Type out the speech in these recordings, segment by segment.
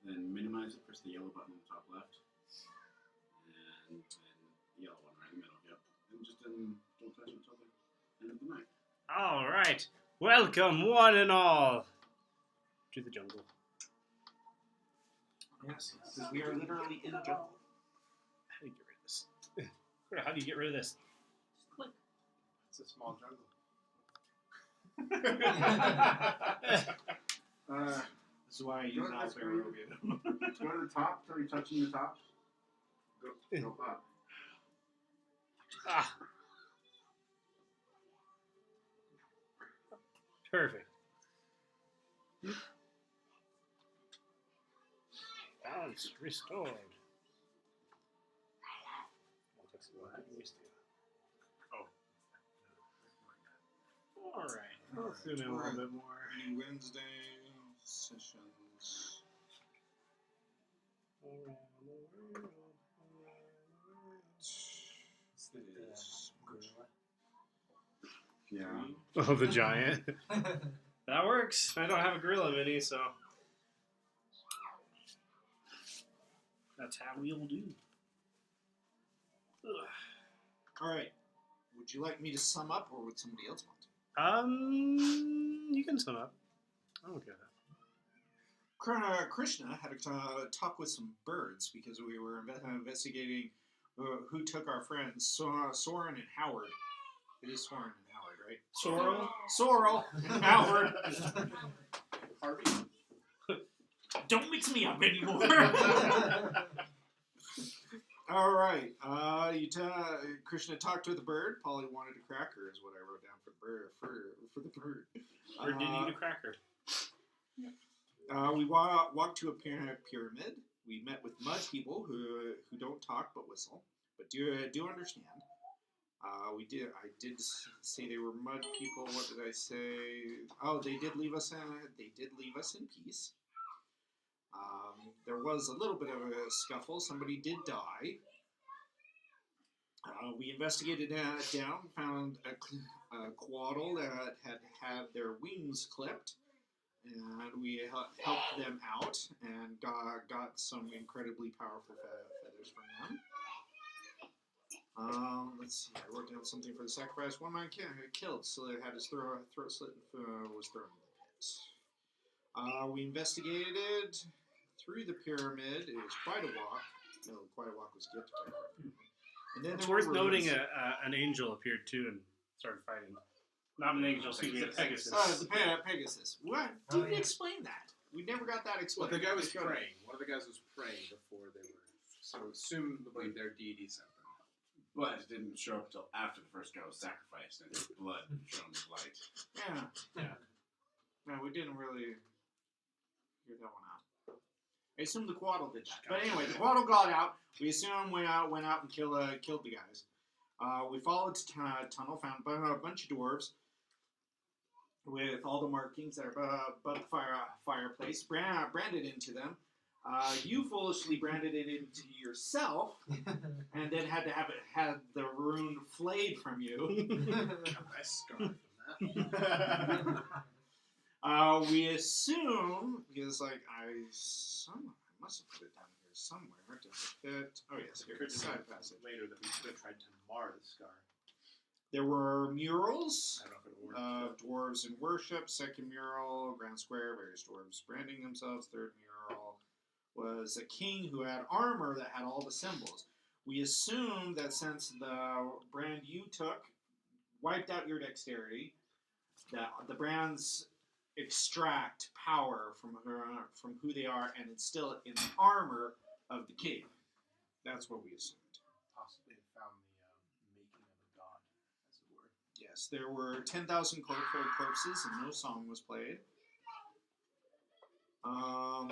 then minimize it. Press the yellow button on the top left, and then the yellow one right in the middle. Yep. And just don't touch it until the end of the night. All right. Welcome, one and all, to the jungle. Yes, because we are literally in a jungle. How do you get rid of this? How do you get rid of this? Click. It's a small jungle. This is why I use Alvaro. Go to the top. Are you touching the top? Go up. Ah. Perfect. Balance restored. All right. Let's zoom in a little bit more. Wednesday sessions. Yeah. Oh, the giant. That works. I don't have a gorilla mini, so that's how we'll do. Ugh. All right. Would you like me to sum up, or would somebody else want to? You can sum up. I don't care that. Krishna had a talk with some birds because we were investigating who took our friends, Soren and Howard. It is Soren and Howard, right? Sorrel and Howard. Harvey. Don't mix me up anymore. All right. Krishna talked with the bird. Polly wanted a cracker, is what I wrote down for the bird. For the bird. Or did you eat a cracker? We walked to a pyramid. We met with mud people who don't talk but whistle, but do understand. I did say they were mud people. What did I say? Oh, they did leave us in peace. There was a little bit of a scuffle. Somebody did die. We investigated down, found a quaddle that had their wings clipped, and we helped them out and got some incredibly powerful feathers from them. Let's see. I wrote down something for the sacrifice. One man killed, so they had his throat slit and was thrown in the pit. We investigated through the pyramid. It was quite a walk. No, quite a walk was good to get. And then It's worth noting an angel appeared too and started fighting. Not an angel, excuse me, a Pegasus. The Pegasus. What? Didn't explain that. We never got that explained. Well, the guy was praying. One of the guys was praying before they were. So assumably their deity sent them. But it didn't show up until after the first guy was sacrificed and his blood shone as light. Yeah. No, we didn't really figure that one out. I assume the quaddle did that. But anyway, the quaddle got out. We assume went out and killed the guys. We followed the tunnel, found a bunch of dwarves with all the markings that are above the fireplace, branded into them. You foolishly branded it into yourself, and then had the rune flayed from you. Nice scar from that. We assume because I must have put it down here somewhere. Oh yes, here. Side passage. Later that we could have tried to mar the scar. There were murals I don't know if it worked. of dwarves in worship. Second mural, grand square, various dwarves branding themselves. Third mural was a king who had armor that had all the symbols. We assume that since the brand you took wiped out your dexterity, that the brands extract power from who they are and instill it in the armor of the king. That's what we assumed. Possibly found the making of a god, as it were. Yes, there were 10,000 corpses and no song was played.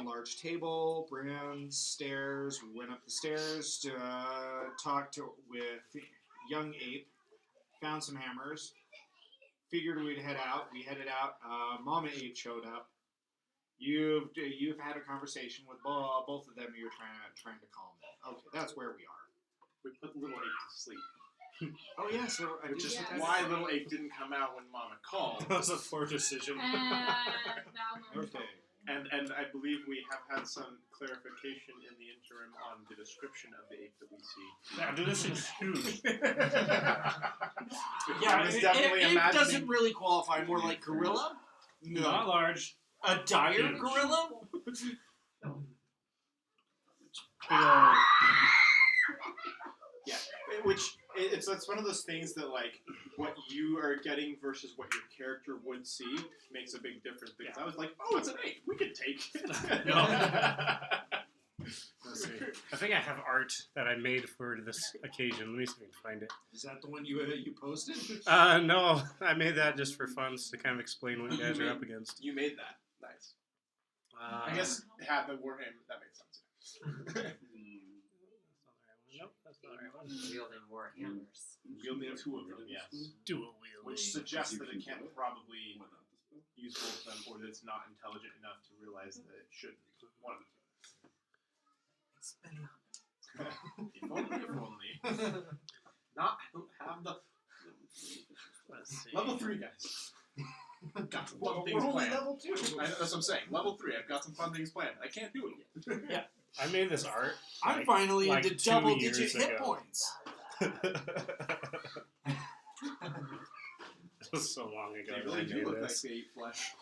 Large table, brands, stairs. We went up the stairs to talk with young ape. Found some hammers. Figured we'd head out. We headed out. Mama ape showed up. You've had a conversation with both of them. You're trying to calm them. Okay, that's where we are. We put Little Ape to sleep. Oh yeah, so Which is Yes. why Little Ape didn't come out when Mama called. That was a poor decision. Now Okay. And I believe we have had some clarification in the interim on the description of the ape that we see. Yeah, dude, this is huge. Yeah, was it definitely imagining. doesn't really qualify. More like gorilla. Not large. A dire Huge. gorilla. Yeah, it's one of those things that like what you are getting versus what your character would see makes a big difference. Because I was like, oh, it's an ape. We could take it. No. Let's see. I think I have art that I made for this occasion. Let me see if I can find it. Is that the one you posted? No, I made that just for fun, to kind of explain what you guys are up against. You made that. Nice. I guess had the Warhammer. That makes sense. Nope, that's not the right one. Wielding warhammers. Wielding two of them, yes. Dual wield. Which suggests that it can't probably use both of them, or that it's not intelligent enough to realize that it shouldn't. One of them. If only. Not, I don't have the. Let's see. Level 3, guys. Got some fun things planned. Level 2. That's what I'm saying. Level 3, I've got some fun things planned. I can't do it yet. I made this art. I'm finally like into 2 double-digit years hit ago. points. This was so long ago. They that really I do made look like this. they eat flesh.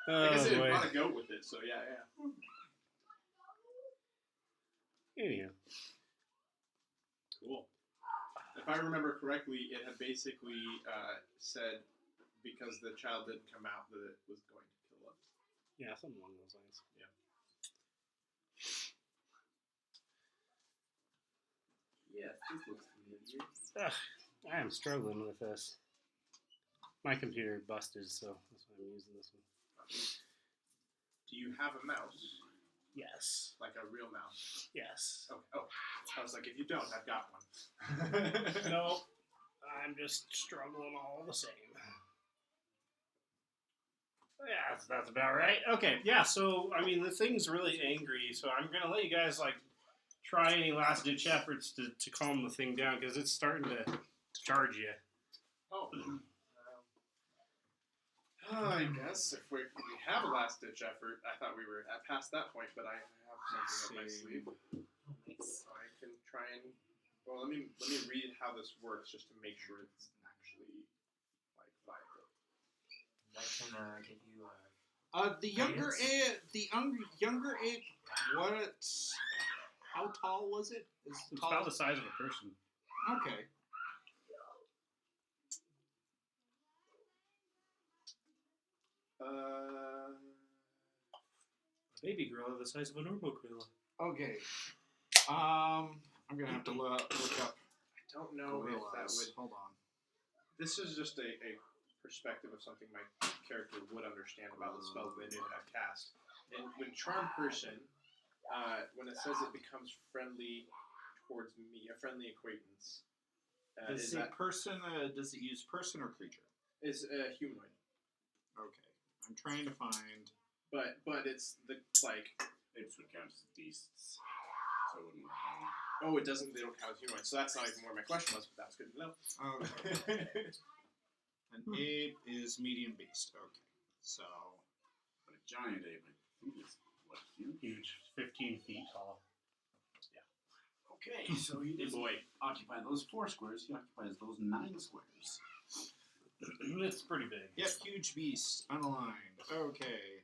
Oh, I guess they boy. brought a goat with it, so yeah. Anyhow. Cool. If I remember correctly, it had basically said because the child didn't come out that it was going to kill us. Yeah, something along those lines. Yeah. Yes, this looks familiar. Ugh, I am struggling with this. My computer busted, so that's why I'm using this one. Do you have a mouse? Yes. Like a real mouse? Yes. Okay. Oh, I was like, if you don't, I've got one. No, I'm just struggling all the same. Yeah, that's about right. Okay, yeah, so, I mean, the thing's really angry, so I'm going to let you guys, like, try any last-ditch efforts to calm the thing down, because it's starting to charge you. Oh. I guess if we have a last-ditch effort, I thought we were past that point, but I have something up my sleeve. Nice. So I can try and... Well, let me read how this works, just to make sure it's actually, like, viable. I can give you The younger ape. The younger ape. What? How tall was it? It's about the size of a person. Okay. Baby gorilla the size of a normal gorilla. Okay. I'm gonna have to look up. I don't know if that gorillas. would... Hold on. This is just a perspective of something my character would understand about the spells they didn't have cast. And when Charm Person, when it says it becomes friendly towards me, a friendly acquaintance, Does it person? Does it use person or creature? is humanoid. Okay. I'm trying to find. But it's the, like... Apes would count as beasts, so it wouldn't count. Oh, it doesn't, they don't count as humanoid, so that's not even where my question was, but that's good to know. Okay. An ape is medium beast. Okay. So. But a giant ape, I think, is what, huge? Huge. 15 feet tall. Okay, so he Hey doesn't boy. occupy those 4 squares, he occupies those 9 squares. It's pretty big. Yep. Huge beast. Unaligned. Okay.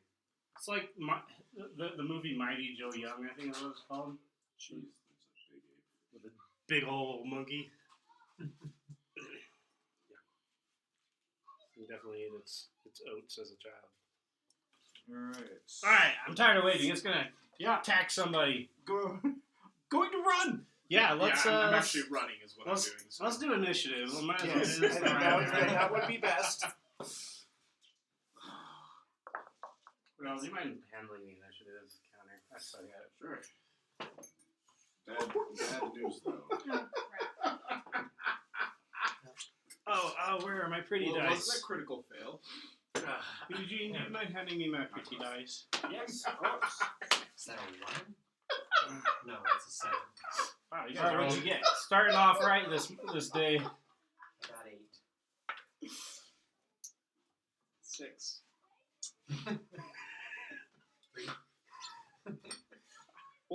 It's like the movie Mighty Joe Young, I think is what it's called. Jeez, that's a big ape. With a big old monkey. He definitely ate its oats as a child. Alright. Alright, I'm tired of waiting. It's gonna Yeah. attack somebody. Going to run. Yeah, let's I'm actually running is what I'm let's, doing. So. let's do initiative. We might as well Yes, do this the right way. that would be best. Well, do you mind handling the initiative counter? I suck at it. Sure. Bad news, though. Oh, where are my pretty Well, dice? wasn't a critical fail. Eugene, do you mind handing me my pretty dice? Yes, of course. Is that a 1? No, it's a 7. Wow, you guys Alright, are what'd you get? starting off right this day. I got 8. 6.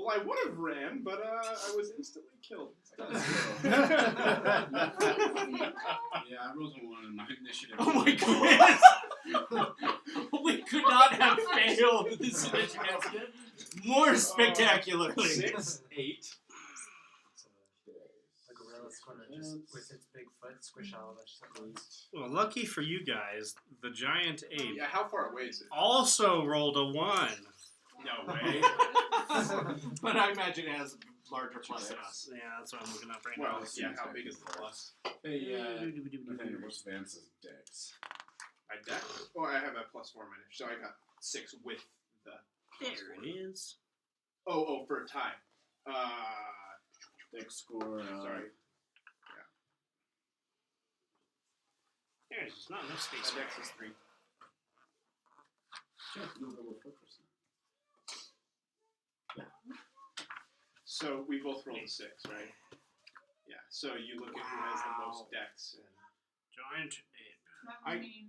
Well, I would have ran, but I was instantly killed. Yeah, I rolled a 1 in my initiative. Oh my goodness! We could not have failed this initiative more spectacularly. 6, 8. The gorilla's gonna just, with its big foot, squish all of us at once. Well, lucky for you guys, the giant ape Yeah, how far away is it? also rolled a 1. No way. But I imagine it has a larger plus than us. Yeah, that's what I'm looking up right Well, now. yeah, how big is the plus? Hey, Nathaniel, what's Vance's dex? My deck? Oh, I have a +4 minus, so I got 6 with the. There it is. Oh, for a tie. Dex score. Sorry. There's not enough space. My dex is 3. Check, move over focus. So we both rolled a 6, right? Yeah. So you look at who has the most dex, and Giant ape. That would mean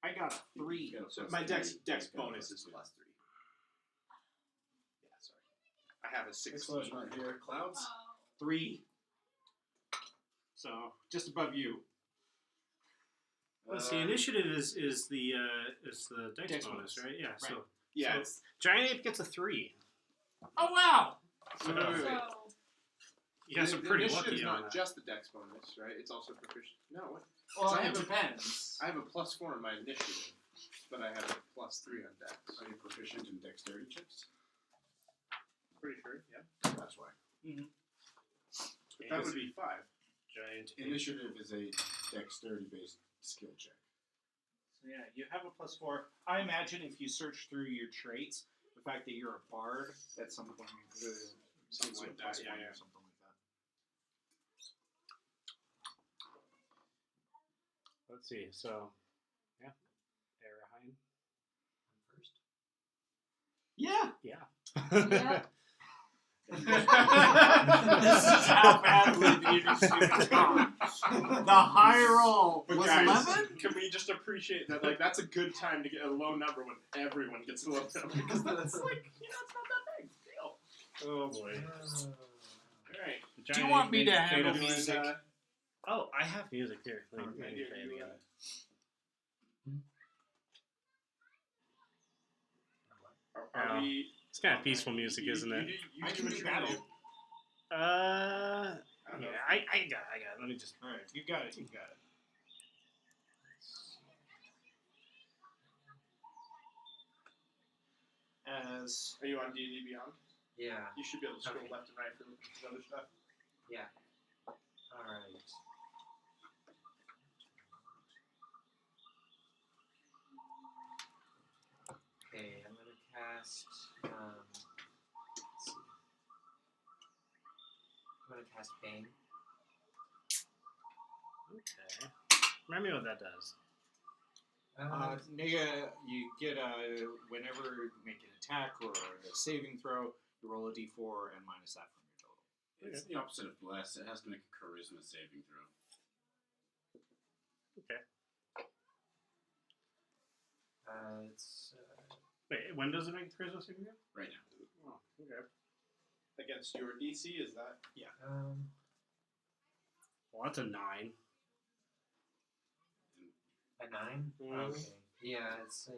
I got a 3. so my dex bonus is +3. Yeah, sorry. I have a 6. Explosion right here. Clouds. 3. So just above you. Let's see. Initiative is the dex Dex bonus, bonus. right? Yeah. So Yeah. so It's, giant ape gets a 3. Oh wow! wait, wait, wait. so. You guys are The pretty initiative's lucky on not that. just the dex bonus, right? It's also proficient. No, what? Well, I it have a- depends. I have a +4 in my initiative, but I have a +3 on dex. Are you proficient in dexterity checks? Pretty sure, yeah. That's why. That would be 5. Giant ape. Initiative is a dexterity-based skill check. So yeah, you have a +4. I imagine if you search through your traits, the fact that you're a bard, at some point Something like that, +1 yeah. or something like that. Let's see. So, yeah, Araheim. First. Yeah. Yeah. This is how badly the initiative gone. The high roll But was guys, 11. can we just appreciate that? Like, that's a good time to get a low number when everyone gets a low number. Because then it's like, it's not that big deal. Oh boy. Alright. Do you want me to handle And, music? Oh, I have music here. Let me Okay. play it together. Are we... It's kind of peaceful music, isn't it? I can do battle. Yeah, I don't know. I got it. Let me just. All right, you got it. You got it. As Are you on D&D Beyond? Yeah. You should be able to scroll Okay. left and right for other stuff. Alright. Okay, I'm gonna cast. Let's see. I'm gonna cast Bane. Okay. Remind me what that does. you get whenever you make an attack or a saving throw, you roll a d4 and minus that from your total. It's the opposite of bless. It has to make a charisma saving throw. Okay. It's Wait, when does it make charisma saving throw? Right now. Oh, okay. Against your DC, is that? Well, that's a 9. a 9. Mm. Okay. Yeah, it's a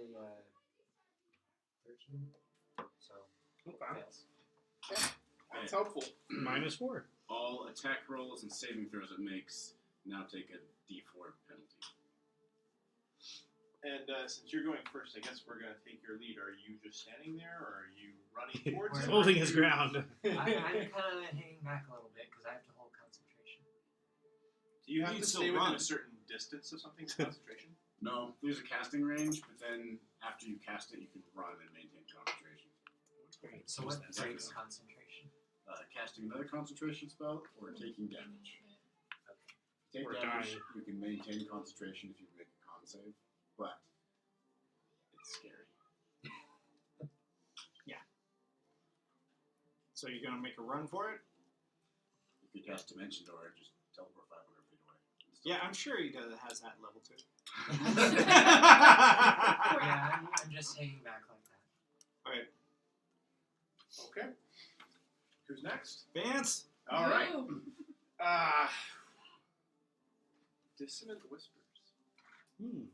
13. So Okay. fails. That's helpful. -4. All attack rolls and saving throws it makes now take a d4 penalty. And since you're going first, I guess we're going to take your lead. Are you just standing there, or are you running towards He's it? holding his ground. I'm kind of hanging back a little bit because I have to hold concentration. Do you have You to still stay within run. a certain distance of something for concentration? No, there's a casting range, but then after you cast it, you can run and maintain concentration. So what breaks concentration? Casting another concentration spell or taking damage. Take Or damage, dying. you can maintain concentration if you make a con save, but it's scary. So you're gonna make a run for it? You could cast Dimension Door and just teleport 500 feet away. Yeah, I'm sure he has that level too. Yeah, I'm just hanging back like that. Alright. Okay. Who's next? Vance. All right. Ooh. Dissonant Whispers. Hmm.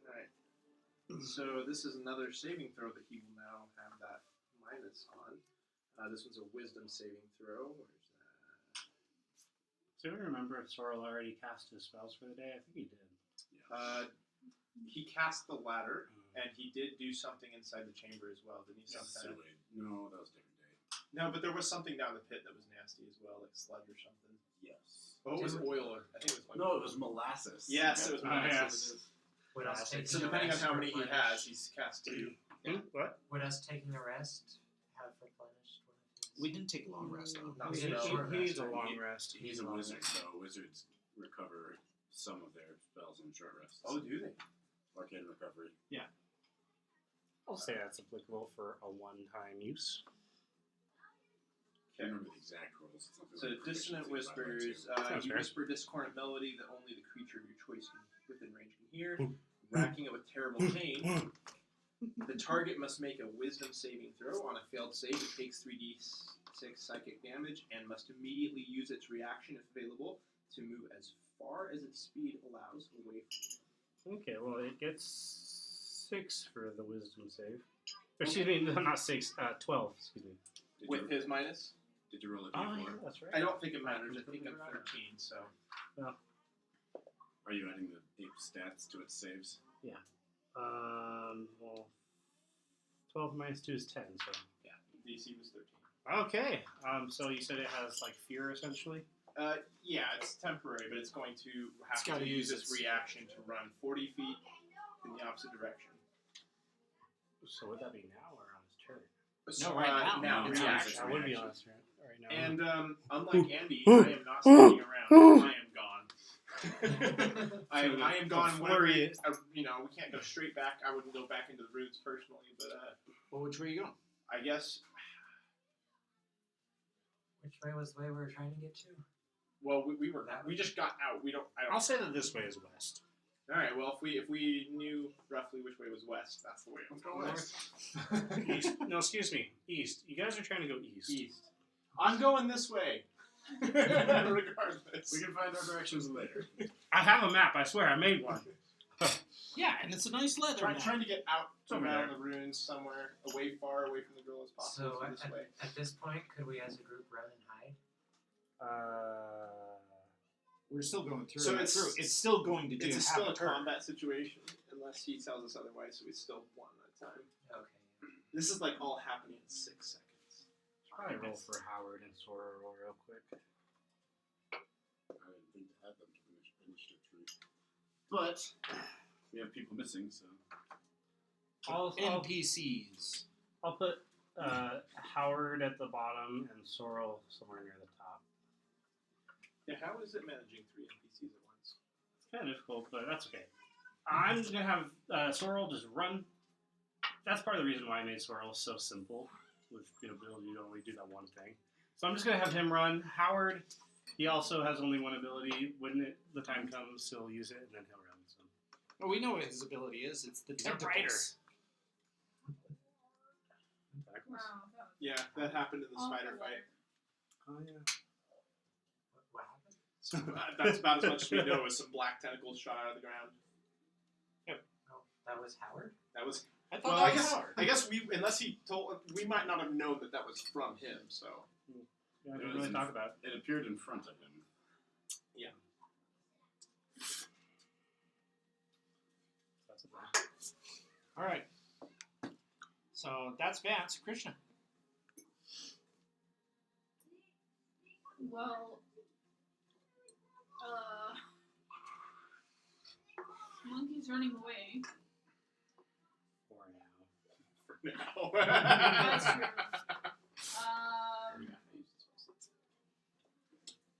Alright. So this is another saving throw that he will now have that minus on. This one's a wisdom saving throw. Where's that? Do you remember if Sorrel already cast his spells for the day? I think he did. He cast the ladder, and he did do something inside the chamber as well, didn't he? Sometime? No, that was a different day. No, but there was something down the pit that was nasty as well, like sludge or something. Yes. Oh, it was oil. I think it was oil. No, it was molasses. Yes, it was molasses. Would us taking So a depending on rest how many he replenish- has, he's cast 2. What? Would us taking a rest have replenished one of his? We didn't take a long rest though. Not We He, did a spell. short he needs a rest, long right? rest. He's a wizard, so wizards recover some of their spells in short rests. Oh, do they? Arcane recovery. I'll say that's applicable for a one-time use. Can't remember the exact rules. It's something So like dissonant proficiency by whispers. Sounds You fair. whisper discordant melody that only the creature of your choice within range can hear, racking it with terrible pain. The target must make a wisdom saving throw. On a failed save, it takes 3d6 psychic damage and must immediately use its reaction, if available, to move as far as its speed allows away from Okay, well, it gets 6 for the wisdom save. Excuse me, not 6, 12, excuse me. Did with you, his minus. did you roll a Oh, d4? yeah, that's right. I don't think it matters. I think I'm 13, so. Are you adding the ape stats to its saves? Well, 12 minus 2 is 10, so. Yeah, DC was 13. Okay, so you said it has, like, fear, essentially? Yeah, it's temporary, but it's going to It's have gotta to use use its its- reaction to run 40 feet in the opposite direction. So would that be now or on his turn? No, right now. Now, It's on reaction. its That would be reaction. on his turn right now. And unlike Andy, I am not sticking around. I am gone. I am gone. Flurry. Whenever, we can't go straight back. I wouldn't go back into the roots personally, but Well, which way are you going? I guess. Which way was the way we were trying to get to? Well, we just got out. I don't. I'll say that this way is west. All right. Well, if we knew roughly which way was west, that's the way. Let's go west. East. No, excuse me. East. You guys are trying to go east. East. I'm going this way. Regardless. We can find our directions later. I have a map, I swear. I made one. Yeah, and it's a nice leather map. Trying to get out over around there. the ruins somewhere, far away from the girl as possible. So this way. at this point, could we as a group run and hide? We're still going through. So it. it's- It's still going to do. It's half still a turn. combat situation, unless he tells us otherwise, so it's still one at a time. Okay. This is like all happening in 6 seconds. Probably roll for Howard and Sorrel real quick. I didn't think to add them to the initiative tree. But we have people missing, so I'll NPCs. put Howard at the bottom and Sorrel somewhere near the top. Yeah, how is it managing 3 NPCs at once? It's kind of difficult, but that's okay. I'm just going to have Sorrel just run. That's part of the reason why I made Sorrel so simple, with the ability to only do that one thing. So I'm just going to have him run. Howard, he also has only one ability. When the time comes, he'll use it, and then he'll run. So. Well, we know what his ability is. It's the He's a tentacles. Wow, that was Yeah, that happened in the awful spider fight. Oh, yeah. What happened? So, that's about as much as we know as some black tentacles shot out of the ground. Oh, that was Howard? That was. I thought Well, that was Howard. I guess unless he told, we might not have known that was from him. So Yeah, I It didn't was really in- talk about it. it appeared in front of him. That's a thing. All right. So that's Vance. Krishna. Well, monkey's running away. For now. for now. That's true.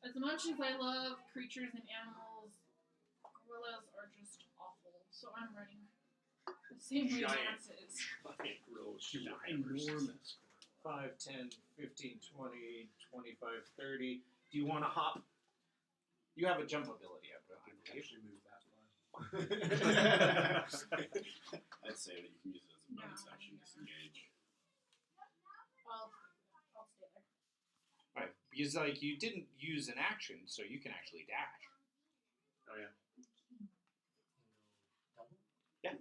As much as I love creatures and animals, gorillas are just awful. So I'm running the same way Giant. Vance is. Giant grills. Enormous. 5, 10, 15, 20, 25, 30. Do you want to hop? You have a jump ability, I believe. Actually move that far. I'd say that you can use it as a bonus No. action disengage. I'll stay there. Right, because like you didn't use an action, so you can actually dash. Oh yeah. Yeah.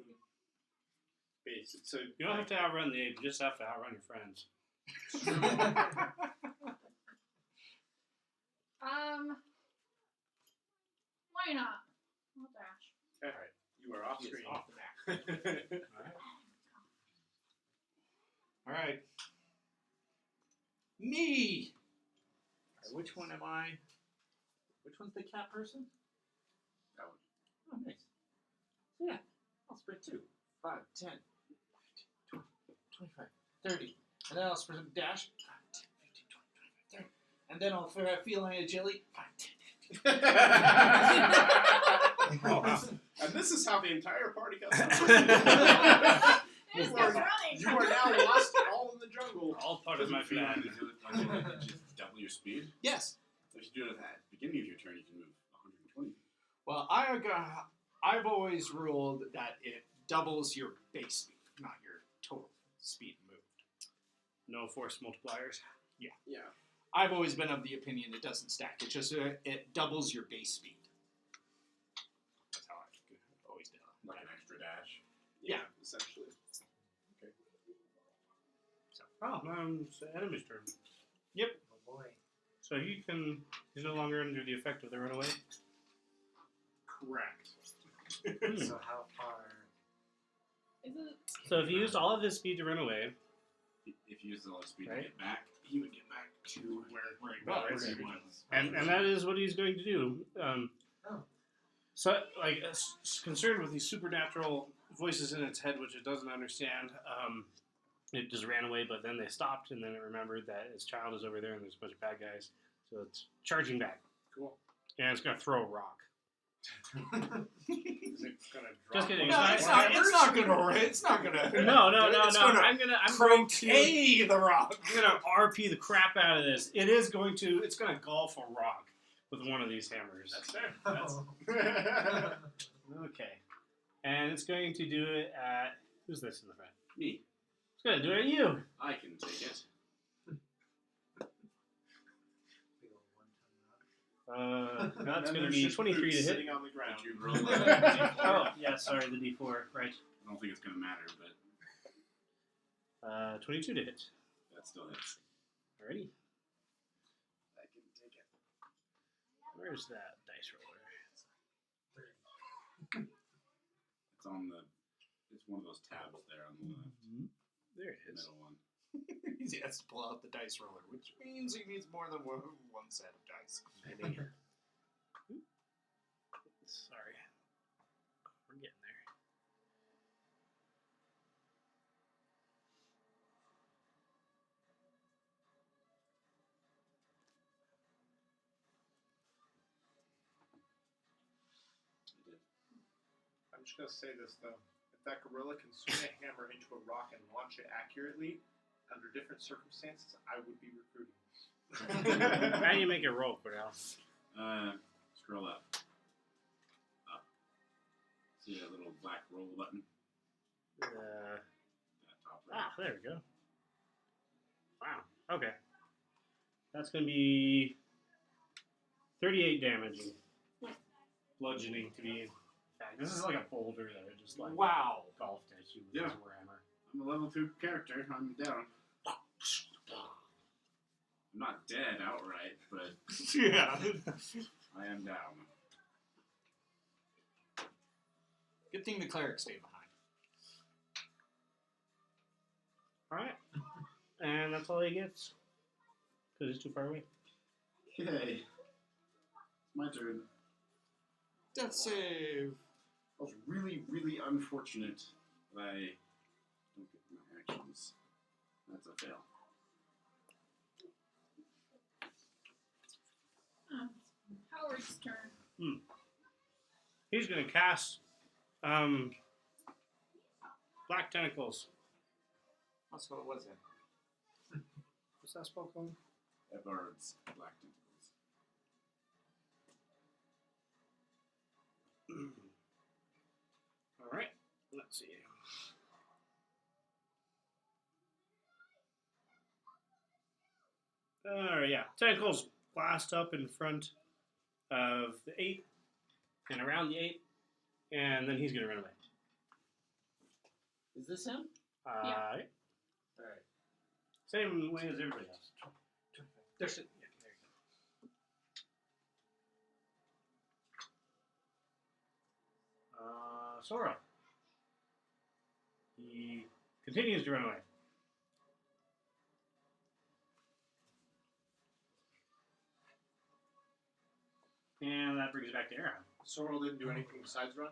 Base. So You don't have to outrun the ape. You just have to outrun your friends. Why not? I'll dash. all right, you are off He is screen. off the map. All right. Me. All right, which one am I? Which one's the cat person? That one. Oh, nice. So yeah, I'll sprint 2, 5, 10, 15, 20, 25, 30. And then I'll sprint dash 5, 10, 15, 20, 25, 30. And then I'll feel my agility 5, 10, 15. Oh, wow. And this is how the entire party got It just You kept are- running. You are now lost all in the jungle. All part of my Doesn't feel plan. like you do it like you just double your speed. Yes. If you do it at the beginning of your turn, you can move 120. Well, I've always ruled that it doubles your base speed, not your total speed moved. No force multipliers. Yeah. I've always been of the opinion it doesn't stack. It just it doubles your base speed. That's how I've always done it. Like an extra dash. Yeah. Essentially. Oh, it's the enemy's turn. Oh boy. So he's no longer under the effect of the runaway. Correct. So how far? Is it? So if he used all of his speed to run away, If you use all his speed Right. to get back, he would get back to where he was. he was. and that is what he's going to do. Oh. So, like, concerned with these supernatural voices in its head, which it doesn't understand, it just ran away, but then they stopped, and then it remembered that its child is over there, and there's a bunch of bad guys. So it's charging back. Cool. And it's going to throw a rock. Is it gonna drop? Just kidding. No, it's not gonna. It's not gonna. No. It's gonna I'm going to croquet the rock. I'm gonna RP the crap out of this. It's gonna golf a rock with one of these hammers. That's fair. That's Okay. And it's going to do it at, who's this in the front? Me. It's gonna do it at you. I can take it. That's And gonna there's be just 23 to boots hit. sitting on the ground. Did you roll that? Oh, yeah, sorry, the D4, right. I don't think it's going to matter, but 22 to hit. that still hits. Alrighty. I can take it. Where's that dice roller? It's on the. It's one of those tabs there on the left. There it is. Middle one. He has to pull out the dice roller, which means he needs more than one set of dice. Maybe. Sorry. We're getting there. I did. I'm just gonna say this though: if that gorilla can swing a hammer into a rock and launch it accurately, under different circumstances, I would be recruiting. How do you make it roll, Cordell? Scroll up. Up. See that little black roll button? That top right. There we go. Wow. Okay. That's going to be 38 damage. Bludgeoning to be exact. This is like a boulder that I just like Wow. golfed at you with Yeah. his warhammer. I'm a level 2 character. I'm down. I'm not dead outright, but Yeah. I am down. Good thing the clerics stay behind. Alright. And that's all he gets. Because he's too far away. Okay. My turn. Death save. That was really, really unfortunate that I don't get my actions. That's a fail. Howard's turn. He's going to cast Black Tentacles. What was it? What's that spell called? Everard's Black Tentacles. Alright. Let's see. Alright, yeah. Tentacles blast up in front of the ape and around the ape, and then he's gonna run away. Is this him? Yeah. Alright. Same way as everybody else. There's a, yeah, there you Sora. He continues to run away. And that brings it back to Aaron. Sorrel didn't do anything besides run.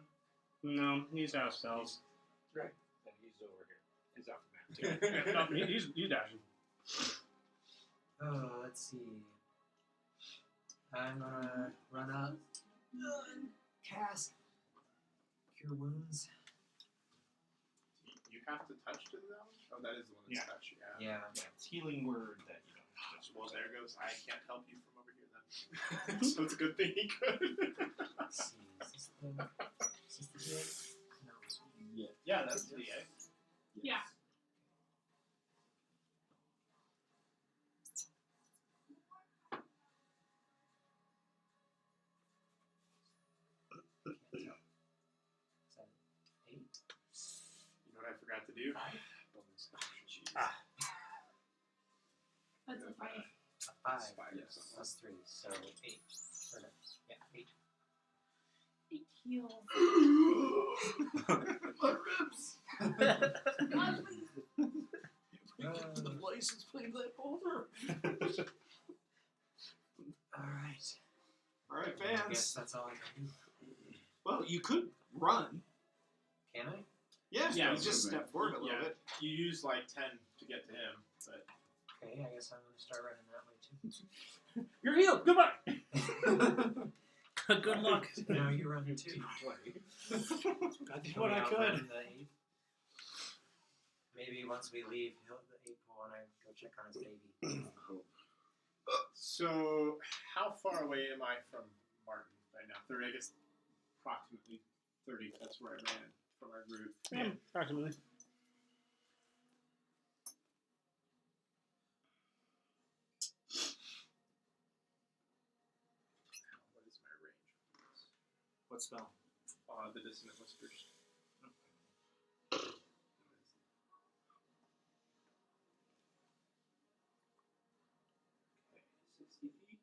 No, he's out of spells. Right. Then he's over here. He's off the map too. No, he's dashing. Oh, let's see. I'm gonna run up and cast Cure Wounds. You have to touch to do that one? Oh, that is the one that's Yeah. touch. Yeah. Yeah. It's healing word that you don't touch. Well, there goes. I can't help you from over here then. So it's a good thing he could. Let's see. Is this the gate? No. Yeah, that's the egg. Yeah. Can't tell. 7, 8. You know what I forgot to do? Bonus action. Jeez. Ah. That's a 5. A 5 Yes. plus 3, so 8. Or no, yeah, 8. 8 heals. My ribs! God, please. Get to the license plate that holder. Alright. Alright, I guess fans. that's all I can do. Well, you could run. Can I? Yeah, Yeah, you just so step forward a little Yeah. bit. You use like 10 to get to him, but Okay, I guess I'm gonna start running that way too. You're healed. Goodbye. Good luck. No, you run too. I did Can what we I outrun could. the ape? Maybe once we leave, the ape will want to go check on his baby. so how far away am I from Martin right now? 30, I guess approximately 30. That's where I ran from our group. Yeah, approximately. What is my range? What spell? The Dissonant Whispers. Okay, 60 feet.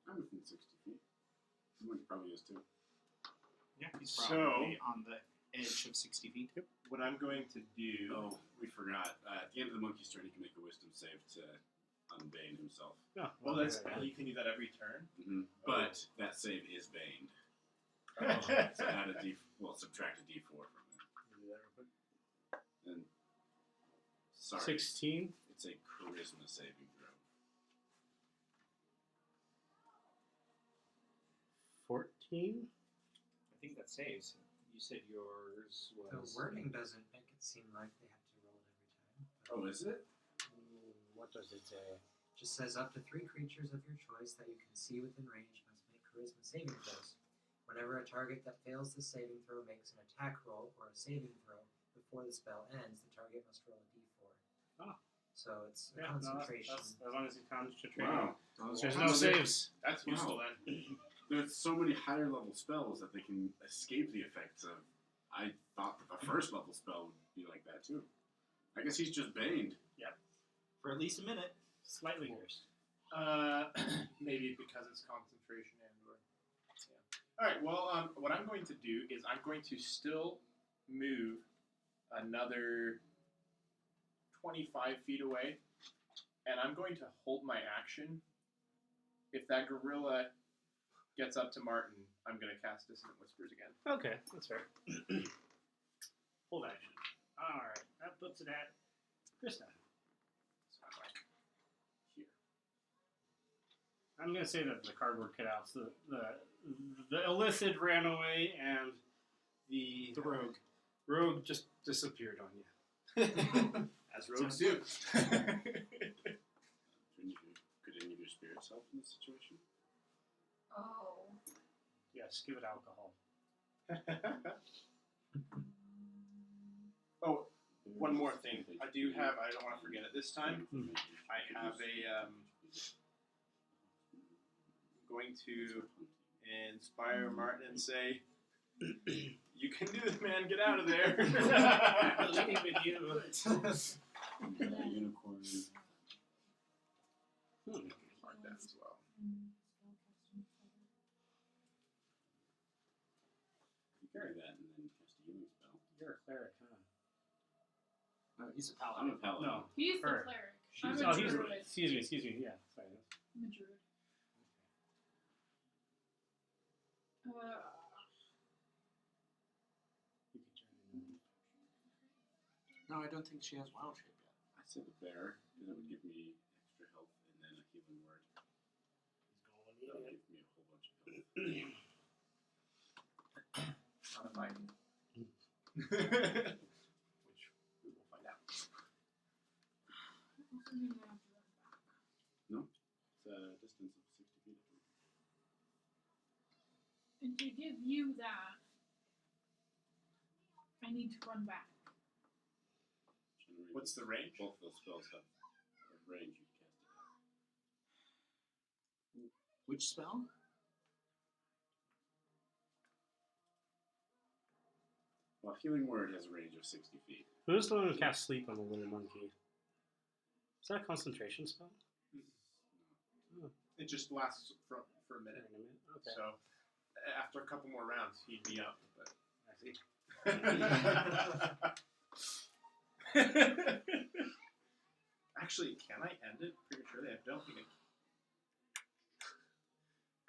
I'm within 60 feet. Someone probably is too. Yeah, he's So- probably on the edge of 60 feet. What I'm going to do. Oh, we forgot. At the end of the monkey's turn, he can make a wisdom save to unbane himself. Oh, Well, that's you can do that every turn. Mm-hmm. But that save is baned. Oh. So add a subtract a d4 from it. And sorry, 16. it's a charisma saving throw. 14. I think that saves. You said yours The was. wording doesn't make it seem like they have to roll it every time. Oh, is it? What does it say? Just says up to 3 creatures of your choice that you can see within range must make charisma saving throws. Whenever a target that fails the saving throw makes an attack roll or a saving throw before the spell ends, the target must roll a d4. Ah. So it's a Yeah, no, concentration. that's, as long as he concentrates. Wow. There's no saves. That's useful Wow. then. There's so many higher level spells that they can escape the effects of. I thought that the first level spell would be like that too. I guess he's just baned. For at least a minute. Slightly worse. Maybe because it's concentration and or yeah. All right. Well, what I'm going to do is I'm going to still move another 25 feet away, and I'm going to hold my action. If that gorilla gets up to Martin, I'm going to cast Dissonant Whispers again. Okay, that's fair. Hold action. Alright, that puts it at Krista. So I'm like here. I'm gonna say that the cardboard cutouts, the illicit ran away, and the rogue just disappeared on you. As rogues do. Could any of your spirits help in this situation? Oh. Yes, give it alcohol. Oh, One more thing. I do have, I don't want to forget it this time. I have a, I'm going to inspire Martin and say, you can do this, man. Get out of there. Believe in you. Unicorn. Mark that as well. You carry that and then cast a healing spell. You're a cleric, huh? No, he's a I'm paladin. a paladin. No. He's the Her. cleric. She's I'm a a Oh, he's. druid. Excuse me. Yeah, sorry. I'm a druid. You can turn it in. No, I don't think she has wild shape yet. I said the bear, because it would give me extra health and then a healing word. He's That going would give me a whole bunch of health. Not a fight. Which we will find out. Also means I have to run back. It's a distance of 60 feet. And to give you that, I need to run back. Generally, What's the range? both those spells have a range you can cast it at. Which spell? Well, healing word has a range of 60 feet. Who's the one who cast sleep on the little monkey? Is that a concentration spell? It just lasts for a minute. Okay. So after a couple more rounds, he'd be up. But I see. Actually, can I end it prematurely? I don't think I can.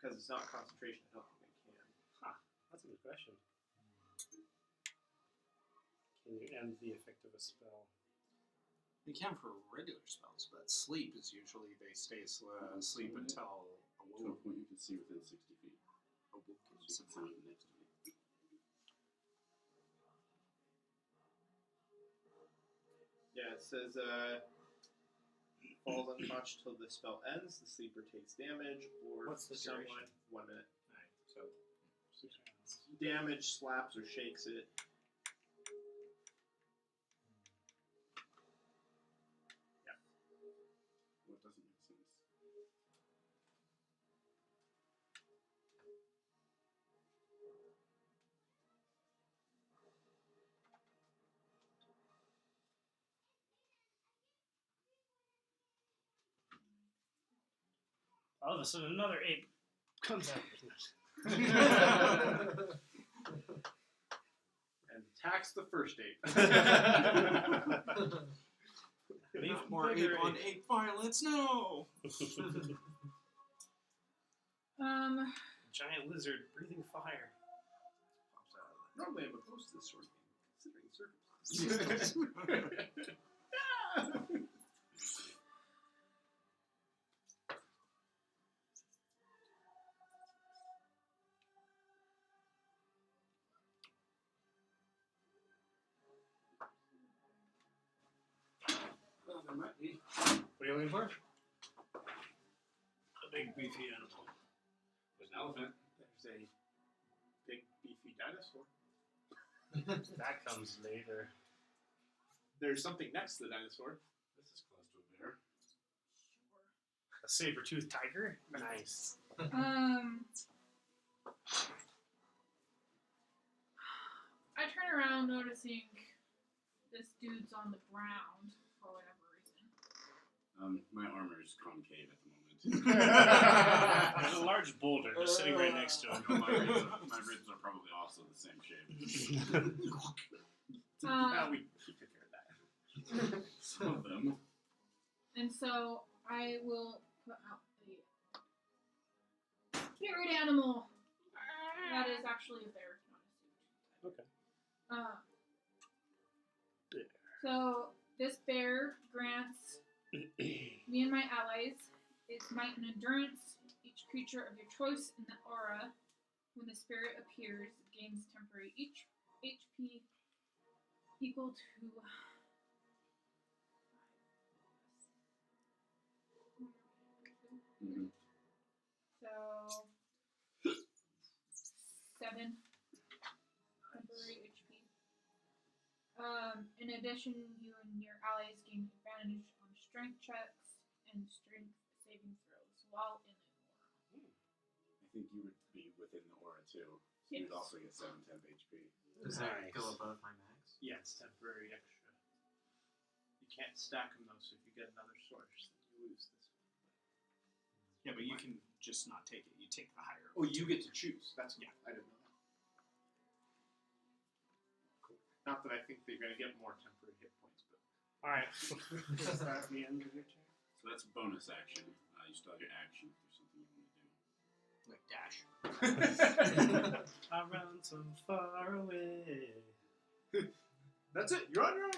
Because it's not concentration, I don't think I can. That's a good question. Can you end the effect of a spell? You can for regular spells, but sleep is usually they stay asleep until To a awoke. point you can see within 60 feet. Awoken. So you can see it next to me. Yeah, it says falls unconscious till the spell ends. The sleeper takes damage, or What's the someone duration? 1 minute. Alright, so 6 rounds. Damage, slaps, or shakes it. What doesn't make sense? All of a sudden, another ape comes out. And attacks the first ape. Not more ape on ape violence, no! Giant lizard breathing fire. Pops out of that. Normally I'm opposed to this sort of thing, considering circumstances. Well, there might be. What are you looking for? A big beefy animal. There's an elephant. There's a big beefy dinosaur. That comes later. There's something next to the dinosaur. This is close to a bear. A saber-toothed tiger? Nice. I turn around noticing this dude's on the ground for whatever reason. My armor is concave at the moment. There's a large boulder just sitting right next to him. No, my ribs are probably also the same shape. We took care of that. Some of them. And so I will put out the spirit animal. That is actually a bear, not a suit. Okay. Bear. So this bear grants me and my allies its might and endurance. Each creature of your choice in the aura, when the spirit appears, gains temporary HP equal to Mm-hmm. so 7 temporary HP. In addition, addition, you and your allies gain advantage on strength checks and strength saving throws while in an aura. I think you would be within the aura too. So Yes. you'd also get 7 temp HP. Does that Nice. go above my max? Yeah, it's temporary extra. You can't stack them though, so if you get another source, then you lose this one. Yeah, but you can just not take it. You take the higher. Oh, you get to choose. That's Yeah. I didn't know that. Not that I think that you're gonna get more temporary hit points, but Alright. Is that the end of your turn? So that's a bonus action. You still have your action if there's something you want to do. Like dash. I run so far away. that's it. You're on your own.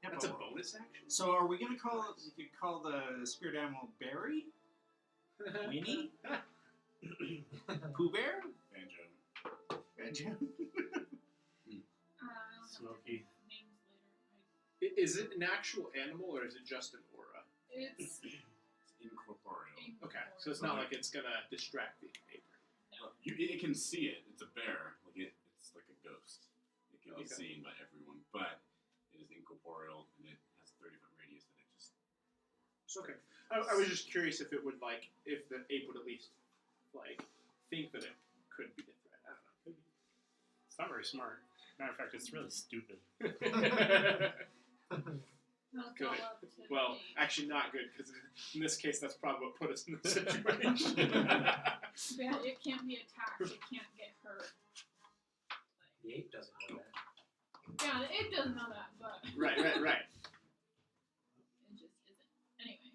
Yeah, That's a but- bonus action. So are we gonna call the spirit animal Barry? Winnie? Pooh Bear? Banjo. Banjo? I'll have to Smokey. think of names later. Is it an actual animal or is it just an aura? It's It's incorporeal. Okay, so it's not like it's gonna distract the neighbor. It can see it. It's a bear. It's like a ghost. It can be Okay. seen by everyone, but it is incorporeal and it has 30-foot radius that it just. Okay. I was just curious if it would if the ape would at least think that it could be a threat. I don't It's not very smart. Matter of fact, it's really stupid. know. I'll Good. call up to Well, Kate. actually not good because in this case that's probably what put us in the situation. Yeah, it can't be attacked. It can't get hurt. The ape doesn't know that. Yeah, it doesn't know that, but right. it just isn't. Anyway,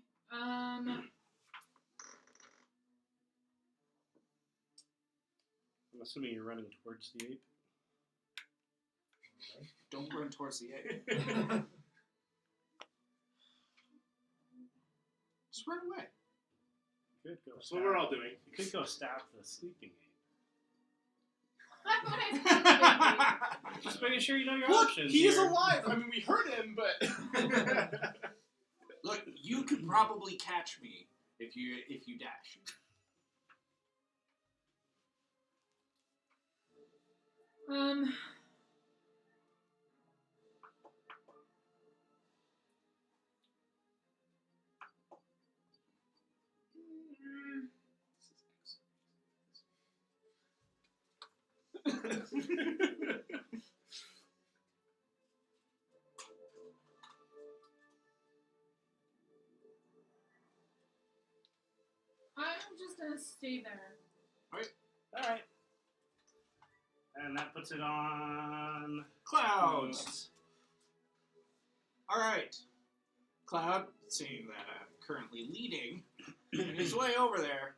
I'm assuming you're running towards the ape. Don't run towards the ape. Just run away. You could go That's what we're all doing. You could go stab the sleeping ape. that's what I said. Just making sure you know your Look, options. he is here. alive. I mean, we heard him, but Look, you could probably catch me if you dash. I'm just gonna stay there. Alright. And that puts it on Clouds. All right. Cloud, seeing that I'm currently leading, his way over there.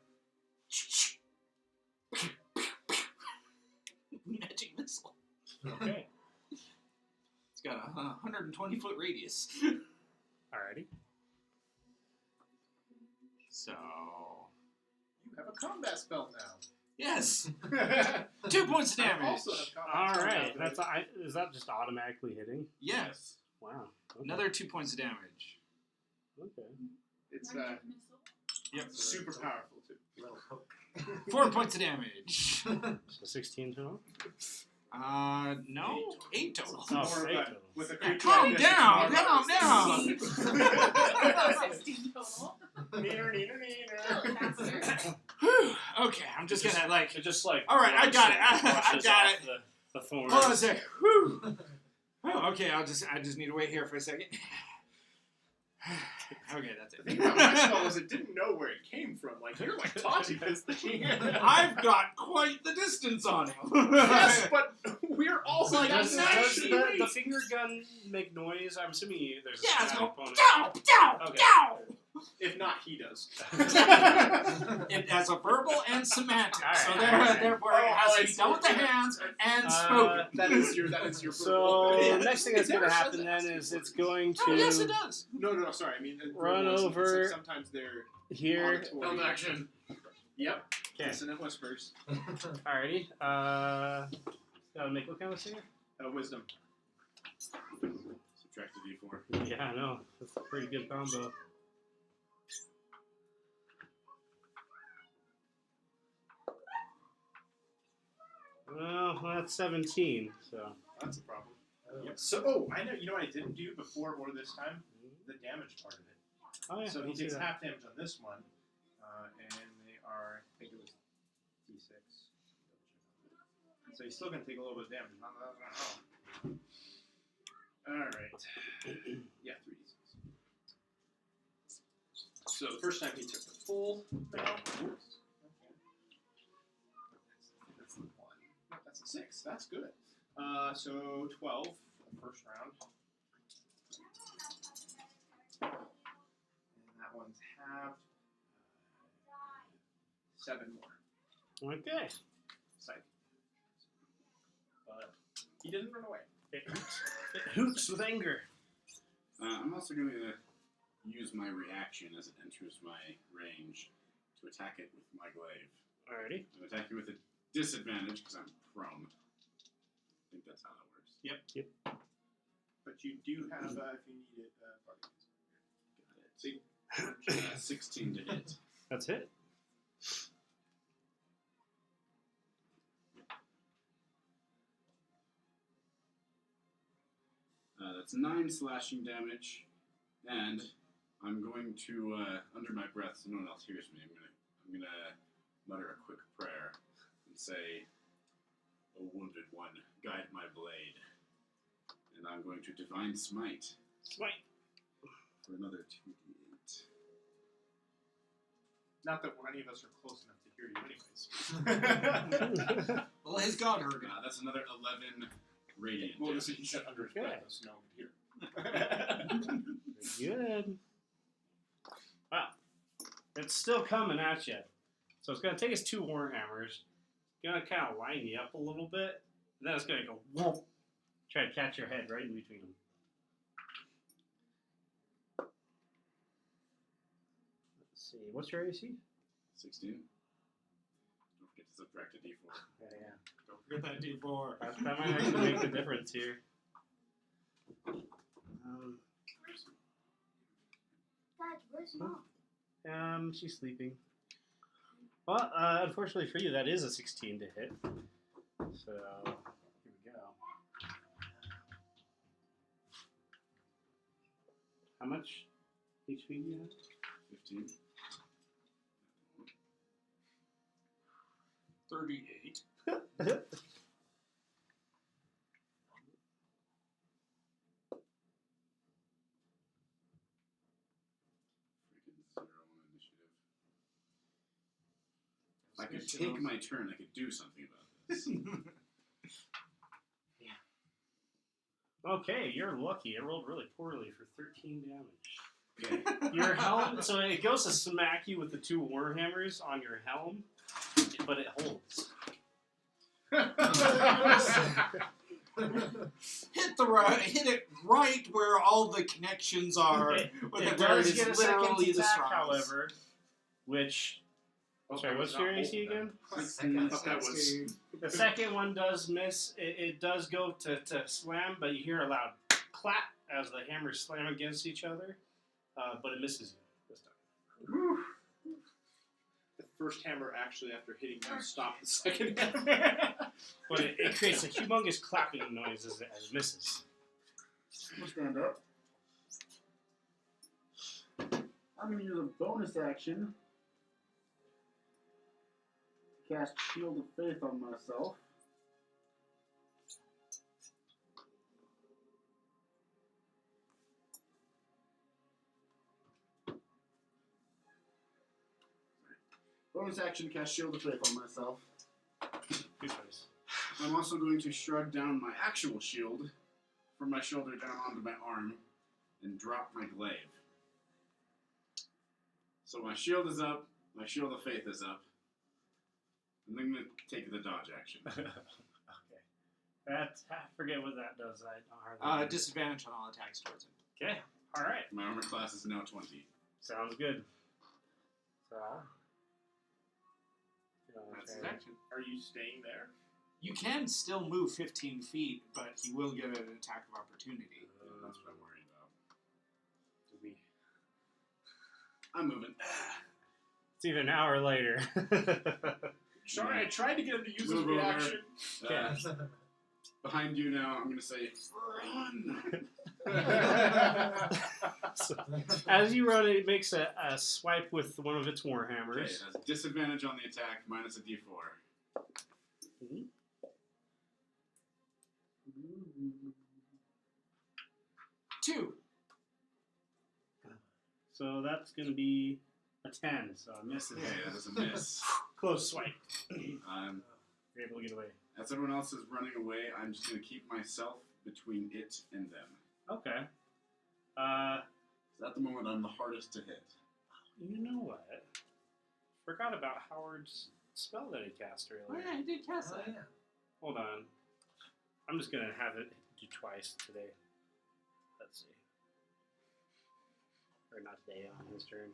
Magic missile. Okay. It's got a 120-foot radius. Alrighty. So, you have a combat spell now. yes, 2 points of I damage. also have combat Alright. spell now. Is that just automatically hitting? Yes, Wow. Okay. another 2 points of damage. Okay. It's Magic missile. Yep, super powerful too. Little poke. 4 points of damage. So 16 total? No, 8 total. Oh, More of 8 a- total. with a Yeah, creature calm like this, it's down, more of a- calm down. 16 total. Neener, neener, Kill it neener. faster. Whew, okay, I'm just Just- gonna like. It just like. All right, I got it. I brushes got off it. The thorn. Hold on a sec. Whew. Oh, okay, I just need to wait here for a second. Okay, that's The thing about my spell it. was it didn't know where it came from. Like, you're like taunting this thing. I've got quite the distance on him. Yes, but we're also Like, Does, that's does actually- the finger gun make noise? I'm assuming there's a Yeah, it's sound going component. down, down, Okay. down. If not, he does. It has a verbal and semantic, All right, so all right. therefore it has to be it's- done with the hands and spoken. That is your So Yeah. the next thing that's It going to never happen says then it. is it's going to Oh, yes, it does. No, sorry. I mean, Run verbals, over it's like sometimes they're here. auditory. action. Yep. Okay. Dissonant whispers. Alrighty. Gotta make what kind of singer? Wisdom. Subtract a d4. Yeah, I know. That's a pretty good combo. Well, that's 17. So That's a problem. Oh. Yep. So, I know. You know what I didn't do before or this time? The damage part of it. oh yeah. So I he see takes that. half damage on this one, and they are, I think it was D6. So he's still going to take a little bit of damage. Alright. Yeah, 3D6. So the first time he took the full amount. That's the 1. No, that's a 6. That's good. So 12 for the first round. And that one's halved. 7 more. Okay. Psych. But he didn't run away. It hoots with anger. I'm also going to use my reaction as it enters my range to attack it with my glaive. Alrighty. I'm attack it with a disadvantage because I'm prone. I think that's how that works. Yep. But you do have, if you need it, Got it. 16 to hit. That's it. That's 9 slashing damage, and I'm going to, under my breath, so no one else hears me, I'm gonna mutter a quick prayer and say, "O wounded one, guide my blade," and I'm going to divine smite Smite. for another 2d8. not that any of us are close enough to hear you anyways. Well, his god heard it. That's another 11 radiant. Well, damage. he said under his Okay. breath, so no one could hear. Good. Wow. It's still coming at you. So it's going to take us 2 Warhammers. Going to kind of line you up a little bit. And then it's going to go whoop. Try to catch your head right in between them. Let's see. What's your AC? 16. Don't forget to subtract a d4. Yeah. Don't forget that D4. That might actually make the difference here. Dad, where's Mom? She's sleeping. Well, unfortunately for you, that is a 16 to hit. So, here we go. How much HP do you 15. 38. have? Freaking 0 on initiative. If I could take my turn, I could do something about this. Okay, you're lucky. I rolled really poorly for 13 damage. Okay. Your helm, so it goes to smack you with the 2 Warhammers on your helm, but it holds. Hit it right where all the connections are. It where does it is get a second literally the attack, strongest. however, which... Sorry, what's your AC again? I thought that was... The second one does miss. It does go to slam, but you hear a loud clap as the hammers slam against each other, but it misses you this time. The first hammer actually, after hitting you, stopped the second hammer. But it creates a humongous clapping noise as it misses. I'm gonna stand up. I'm gonna use a bonus action to cast Shield of Faith on myself. Bonus action to cast Shield of Faith on myself. Good choice. I'm also going to shrug down my actual shield from my shoulder down onto my arm and drop my glaive. So my shield is up, my Shield of Faith is up, and I'm going to take the dodge action. Okay. I forget what that does. I don't hardly. Disadvantage on all attacks towards him. Okay. All right. My armor class is now 20. Sounds good. So. That's his action. Are you staying there? You can still move 15 feet, but he will get an attack of opportunity. That's what I'm worried about. Do we? I'm moving. It's even an hour later. Sorry, I tried to get him to use his Move over. reaction. Behind you now, I'm going to say, run! So, as you run, it makes a swipe with one of its Okay, warhammers. it has disadvantage on the attack, minus a d4. Mhm. Two. So that's going to be a 10, so it misses. Okay, that is a miss. Close swipe. Um, You're able to get away. as everyone else is running away, I'm just going to keep myself between it and them. Okay. 'Cause at the moment, I'm the hardest to hit. You know what? Forgot about Howard's spell that he cast Oh earlier. yeah, he did cast Oh, that. yeah. Hold on. I'm just going to have it do twice today. Let's see. Or not today, on his turn.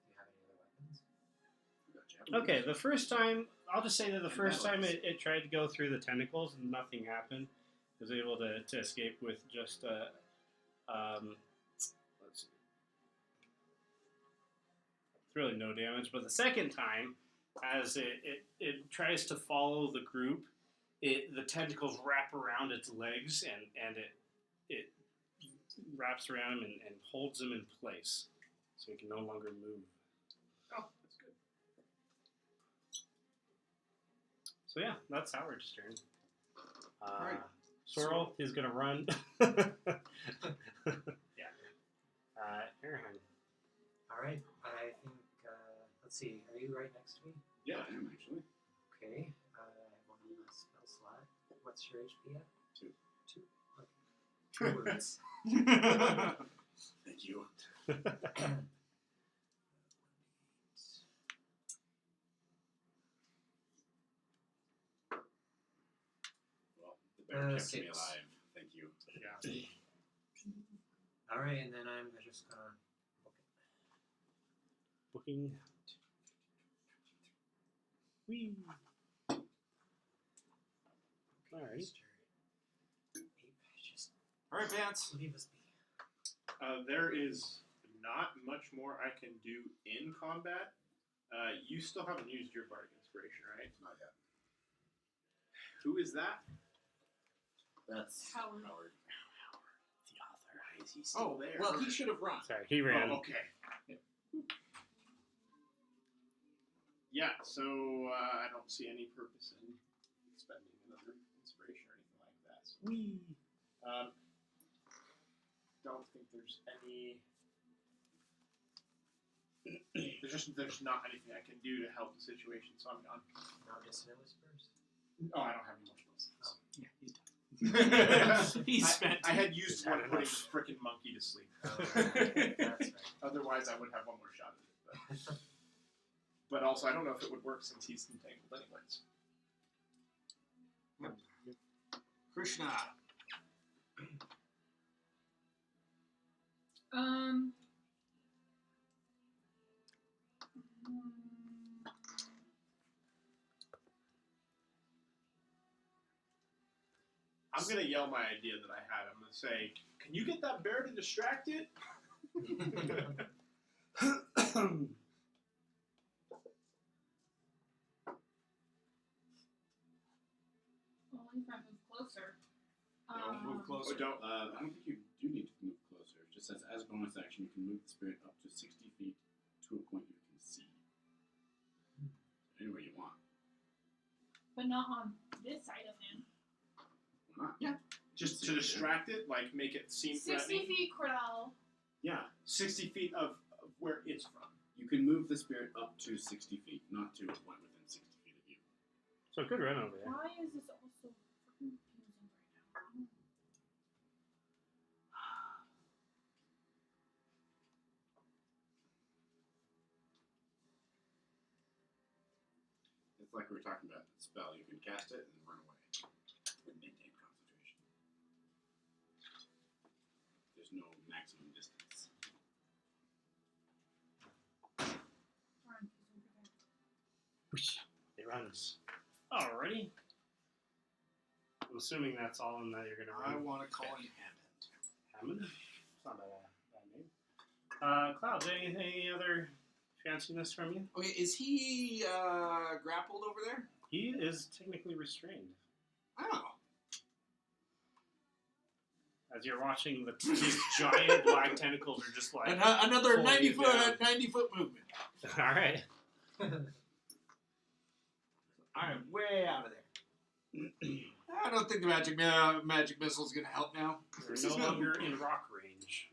Do you have any other weapons? Okay, the first time, I'll just say that the And first time balance. it tried to go through the tentacles and nothing happened. It was able to escape with just let's see. Really no damage. But the second time, as it tries to follow the group, the tentacles wrap around its legs and it wraps around him and holds him in place. So he can no longer move. Oh, that's good. So yeah, that's Howard's turn. Alright. Sorrel is gonna run. Yeah. Aaron. All right. I think. Let's see. Are you right next to me? Yeah, I am actually. Okay. I have one on the spell slot. What's your HP at? 2. 2. Okay. 2 words. Thank you. Well, the bear kept me 6. alive. Thank you. Yeah. All right, and then I'm just gonna book it. Booking. Whee. Alright. Just All right, Vance. leave us be. There is not much more I can do in combat. You still haven't used your bardic inspiration, right? Not yet. Who is that? That's Howard. Howard. The author. Why is he still there? Well, he should have run. Sorry, he ran. Oh, okay. Yeah, so I don't see any purpose in spending another inspiration or anything like that. So, Whee. don't think there's any. There's not anything I can do to help the situation, so I'm gone. No dissonant whispers. Oh, I don't have any more spells. Yeah, he's done. He He's spent. I had used He's one had putting enough. the frickin' monkey to sleep. That's right. Otherwise, I would have one more shot at it. But also, I don't know if it would work since he's entangled anyways. Krishna. I'm gonna yell my idea that I had. I'm gonna say, "Can you get that bear to distract it?" Only if I move closer. Don't move Oh, closer. don't. I don't think you do need to move closer. It just says, as bonus action, you can move the spirit up to 60 feet to a point you can see. Anywhere you want. But not on this side of him. Why not? Just to distract it, like make it seem 60 threatening. feet, Cordell. Yeah. 60 feet of where it's from. You can move the spirit up to 60 feet, not to a point within 60 feet of you. So good run over there. Why is this also freaking confusing right now? It's like we were talking about the spell. You can cast it and then run away. And maintain concentration. There's no maximum distance. Hammond's. Alrighty. I'm assuming that's all in that you're going to I run. want to call him Hammond. Hammond? It's not a bad name. Clouds, any other fanciness from you? Okay, is he grappled over there? He is technically restrained. Oh. As you're watching, these giant black tentacles are just like... Another pulling 90 you foot down. 90-foot movement. Alright. I'm way out of there. I don't think the magic missile is going to help now. You're no longer in rock range.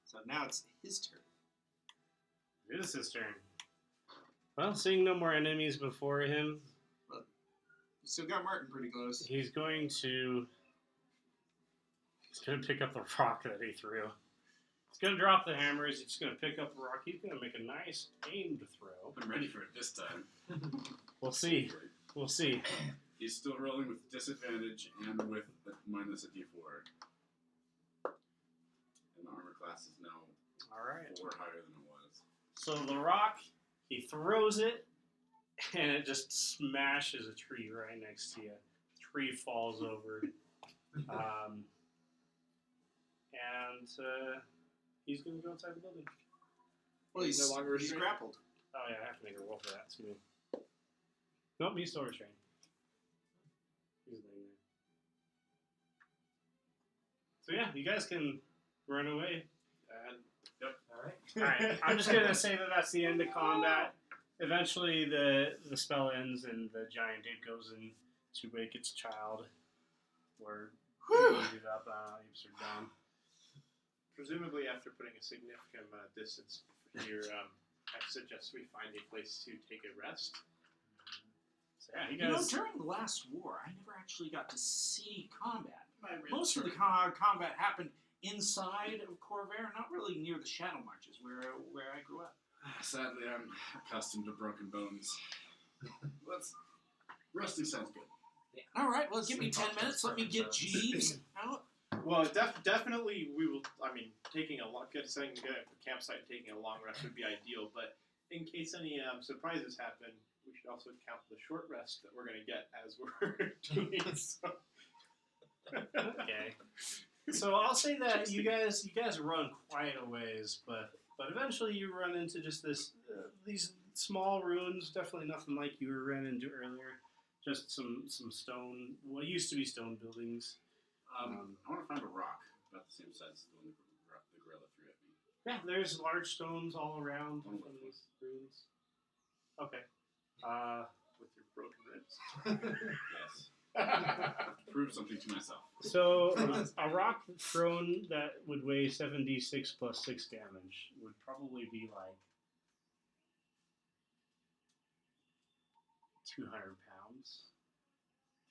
So now it's his turn. It is his turn. Well, seeing no more enemies before him, You still got Martin pretty close. he's going to pick up the rock that he threw. He's going to drop the hammers. He's going to pick up the rock. He's going to make a nice aimed throw. I'm ready for it this time. We'll see. We'll see. He's still rolling with disadvantage and with a minus a d4. And the armor class is now Alright. 4 higher than it was. So the rock, he throws it, and it just smashes a tree right next to you. Tree falls over. He's going to go inside the building. Well, he's no longer he's restrained? grappled. Oh, yeah, I have to make a roll for that. Excuse me. Nope, he's still restrained. He's laying there. So, yeah, you guys can run away. Alright. Alright, I'm just going to say that that's the end of combat. Eventually, the spell ends and the giant dude goes in to wake its child. Or leave it up. Apes are done. Presumably, after putting a significant amount of distance here, I suggest we find a place to take a rest. So, yeah, you You know, guys. during the last war, I never actually got to see combat. Most of the combat happened inside of Corvair, not really near the Shadow Marches, where I grew up. Sadly, I'm accustomed to broken bones. Resting sounds good. All right, well, give me Sleep 10 off minutes. those Let me get broken Jeeves out. Well, definitely we will. I mean, taking a campsite and taking a long rest would be ideal. But in case any surprises happen, we should also count the short rest that we're going to get as we're doing it. So. Okay. So I'll say that you guys run quite a ways, but eventually you run into just these small ruins. Definitely nothing like you ran into earlier. Just some stone. What used to be stone buildings. I want to find a rock about the same size as the one the gorilla threw at me. Yeah, there's large stones all around Oh, from these ruins. Okay. With your broken ribs. Yes. Prove something to myself. So a rock thrown that would weigh 7d6 plus 6 damage would probably be like 200 pounds.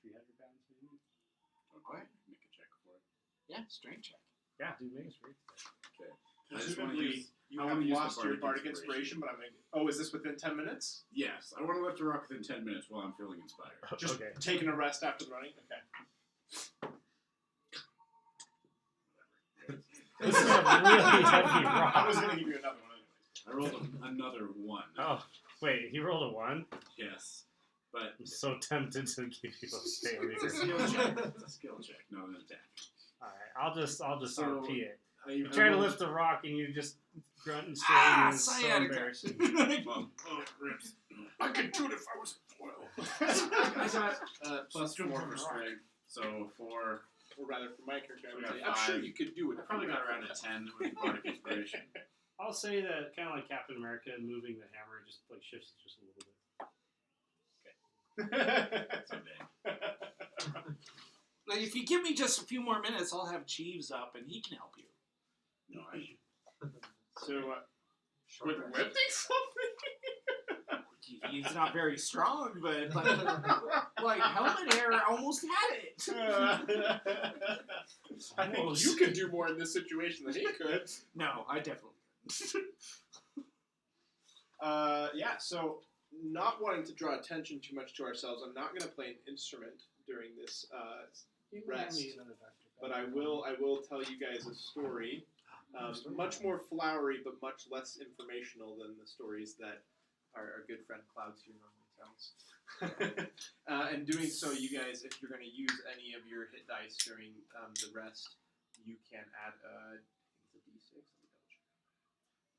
300 pounds maybe? Okay. Make a check for it. Yeah, strength check. Yeah, dude, make it straight. Okay. I just wanna Presumably, you I have wanna use the lost your bardic bardic inspiration, but I'm going to... Oh, is this within 10 minutes? Yes, I want to lift a rock within 10 minutes while I'm feeling inspired. Just Okay. taking a rest after the running? Okay. This is a really heavy rock. I was going to give you another one anyways. I rolled another 1. Oh, wait, he rolled a 1? Yes. But I'm so tempted to give you a failure. it's a skill check. It's a skill check, not an attack. Alright, I'll just So, RP it. I Try to rolled- lift a rock and you just grunt and stare. It's so sciatica. embarrassing. Well, ribs. I could do it if I was foil. I got plus Still 4 from for the rock. strength, so for Or rather, for my character, I So would we say, got I'm sure 5. you could do it. I probably got around a 10 with bardic inspiration. I'll say that kind of like Captain America moving the hammer just like shifts it just a little bit. Someday. Like, if you give me just a few more minutes, I'll have Jeeves up and he can help you. No, So, Short with rest. lifting something? He's not very strong, but like helmet hair almost had it. I think you could do more in this situation than he could. No, I definitely couldn't. Yeah, so not wanting to draw attention too much to ourselves, I'm not going to play an instrument during this rest. But I will tell you guys a story Much more flowery, but much less informational than the stories that our good friend Clouds here normally tells. And doing so, you guys, if you're going to use any of your hit dice during the rest, you can add a d6. Let me double check.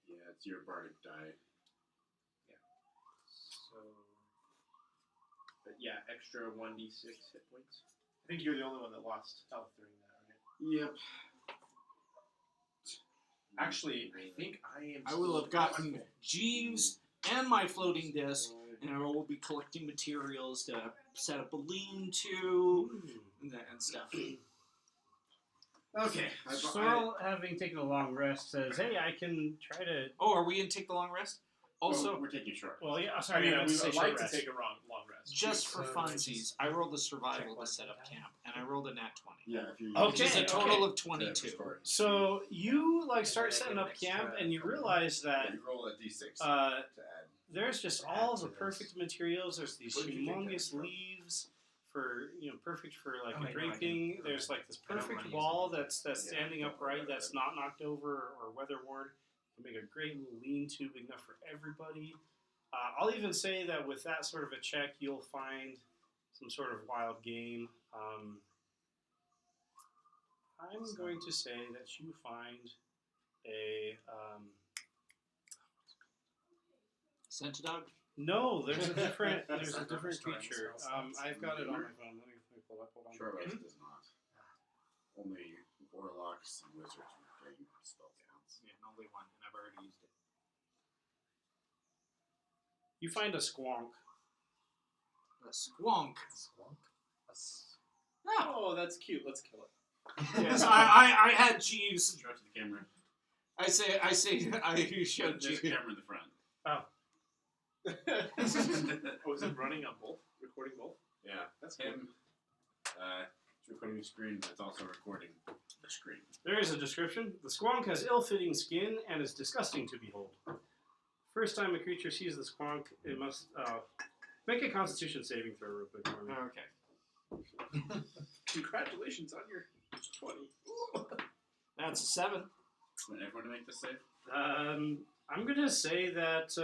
Yeah, it's your bardic die. So, but yeah, extra 1d6 hit points. I think you're the only one that lost health during that, right? Yep. Actually, I think I will have gotten Jeeves and my floating disc, and I will be collecting materials to set up a lean-to and stuff. Okay. Sorrel, having taken a long rest, says, "Hey, I can try to." Oh, are we going to take the long rest? Also, we're taking a short. Well, yeah. I Sorry, mean, I meant we to say would short like to rest. take a long rest. just for So, funsies, I rolled a survival check to set up one camp, and I rolled a nat 20. Yeah, if you Okay, Which is a total of 22. So you start And then I setting get up an extra camp, and you from- realize that you roll a d6 to uh, add. there's just Add all to the this. perfect materials. There's these Where did you take that humongous from? leaves for perfect for like Oh, a wait, no, I draping. didn't. There's like this I don't perfect wanna use wall it. that's Yeah, standing don't worry upright, about that's it. not knocked over or weather worn. You make a great little lean-to, big enough for everybody. I'll even say that with that sort of a check, you'll find some sort of wild game. I'm going to say that you find a Sent a dog? no. There's a different It's not creature. restoring spell slots. I've got it on my phone. Let me pull it up. Hold on. Short rest does not. Only warlocks and wizards are getting spell slots. Yeah, only one, and I've already used it. You find a squonk. A squonk. Squonk? A s- Oh, that's cute. Let's kill it. Yes, I had Jeeves. Show it to the camera. I showed There's a Jeeves. camera in the front. Oh, is it running on both? Recording both? Yeah, That's him. It's recording the screen, but it's also recording the screen. There is a description. The squonk has ill-fitting skin and is disgusting to behold. First time a creature sees the squonk, it must make a Constitution saving throw real quick for me. Okay. Congratulations on your 20. That's a 7. Want everyone to make this save? I'm gonna say that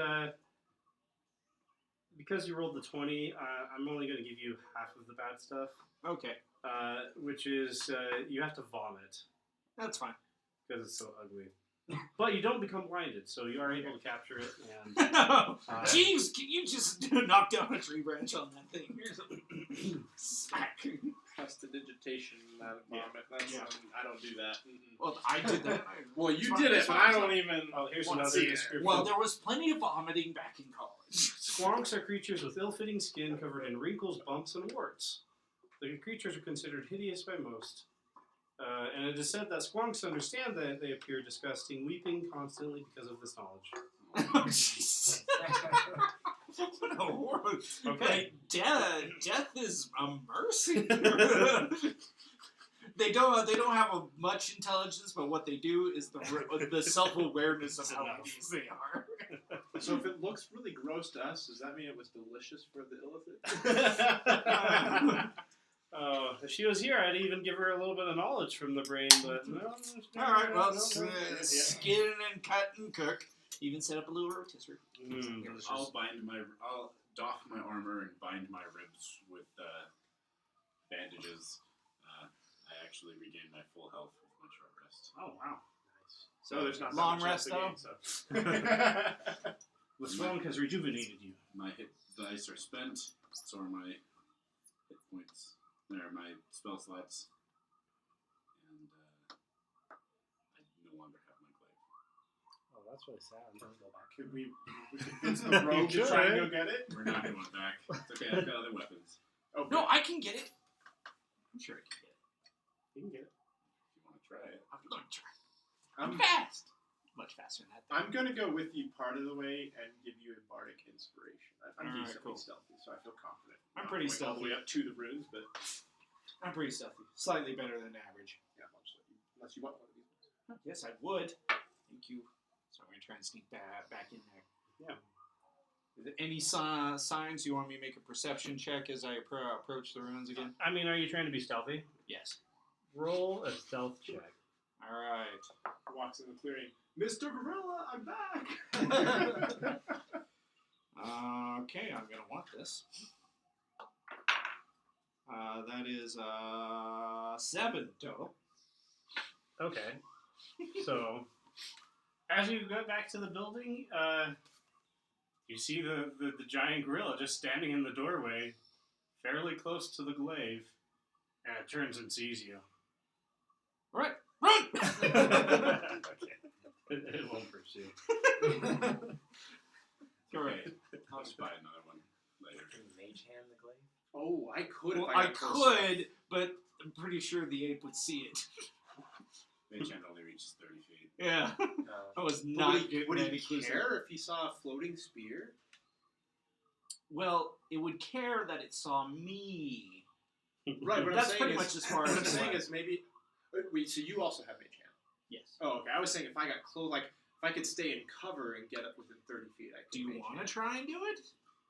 because you rolled the 20, I'm only gonna give you half of the bad stuff, Okay. which is you have to vomit That's fine. because it's so ugly. But you don't become blinded, so you are able to capture it. And No! Jeeves, can you just knock down a tree branch on that thing? Smack. Prestidigitation, not a vomit. That's Yeah. I don't do that. Mm-mm. Well, I did that. Well, you It's did fine, it, it's but fine, I it's don't fine. even. oh, here's want to another see it. description. Well, there was plenty of vomiting back in college. Squonks are creatures with ill-fitting skin covered in wrinkles, bumps, and warts. The creatures are considered hideous by most. And it is said that squonks understand that they appear disgusting, weeping constantly because of this knowledge. Oh, jeez. What a horrible. Okay. Like, death is a mercy. They don't have much intelligence, but what they do is the self-awareness of how Enough. hideous they are. So if it looks really gross to us, does that mean it was delicious for the illithid? Oh, if she was here, I'd even give her a little bit of knowledge from the brain, but no. All right, well, no. skin and cut and cook. Even set up a little rotisserie. Delicious. I'll doff my armor and bind my ribs with bandages. I actually regained my full health with my short rest. Oh, wow. Nice. So there's not Long that much rest, else to gain, so. The squonk has rejuvenated you. My hit dice are spent, so are my hit points. There are my spell slots. And I no longer have my glaive. Oh, that's really sad. I'm going to go back. Could we convince the rogue to try and go get it? We're not going back. It's okay, I've got other weapons. Oh, No, I can get it. I'm sure I can get it. You can get it. If you want to try it. I'm going to try. I'm I'm fast. Much faster than that. I'm going to go with you part of the way and give you a bardic inspiration. I'm Alright, decently cool. stealthy, so I feel confident. I'm Not pretty going all the way stealthy. up to the runes, but I'm pretty stealthy. Slightly better than average. yeah, unless you want one of these ones. Yes, I would. Thank you. So I'm going to try and sneak back in there. Yeah. Is there any signs you want me to make a perception check as I approach the ruins again? I mean, are you trying to be stealthy? Yes. Roll a stealth check. All right. walks in the clearing. Mr. Gorilla, I'm back. Okay, I'm gonna want this. That is 7 total. Okay. So, as you go back to the building, you see the giant gorilla just standing in the doorway, fairly close to the glaive, and it turns and sees you. All right, run! Okay. It won't pursue. Correct. I'll just buy another one later. Can you mage hand the glaive? Oh, I could. Well, if I got close enough. could, but I'm pretty sure the ape would see it. Mage hand only reaches 30 feet. Yeah, I was But not would getting he that inclusive. care if he saw a floating spear? Well, it would care that it saw me. Right, but That's I'm saying pretty is, much as far what as I'm it saying went. is maybe. Wait, so you also have mage hand? Yes. Oh, okay. I was saying if I got close, like if I could stay in cover and get up within 30 feet, I could. Do you mage want to hand. try and do it?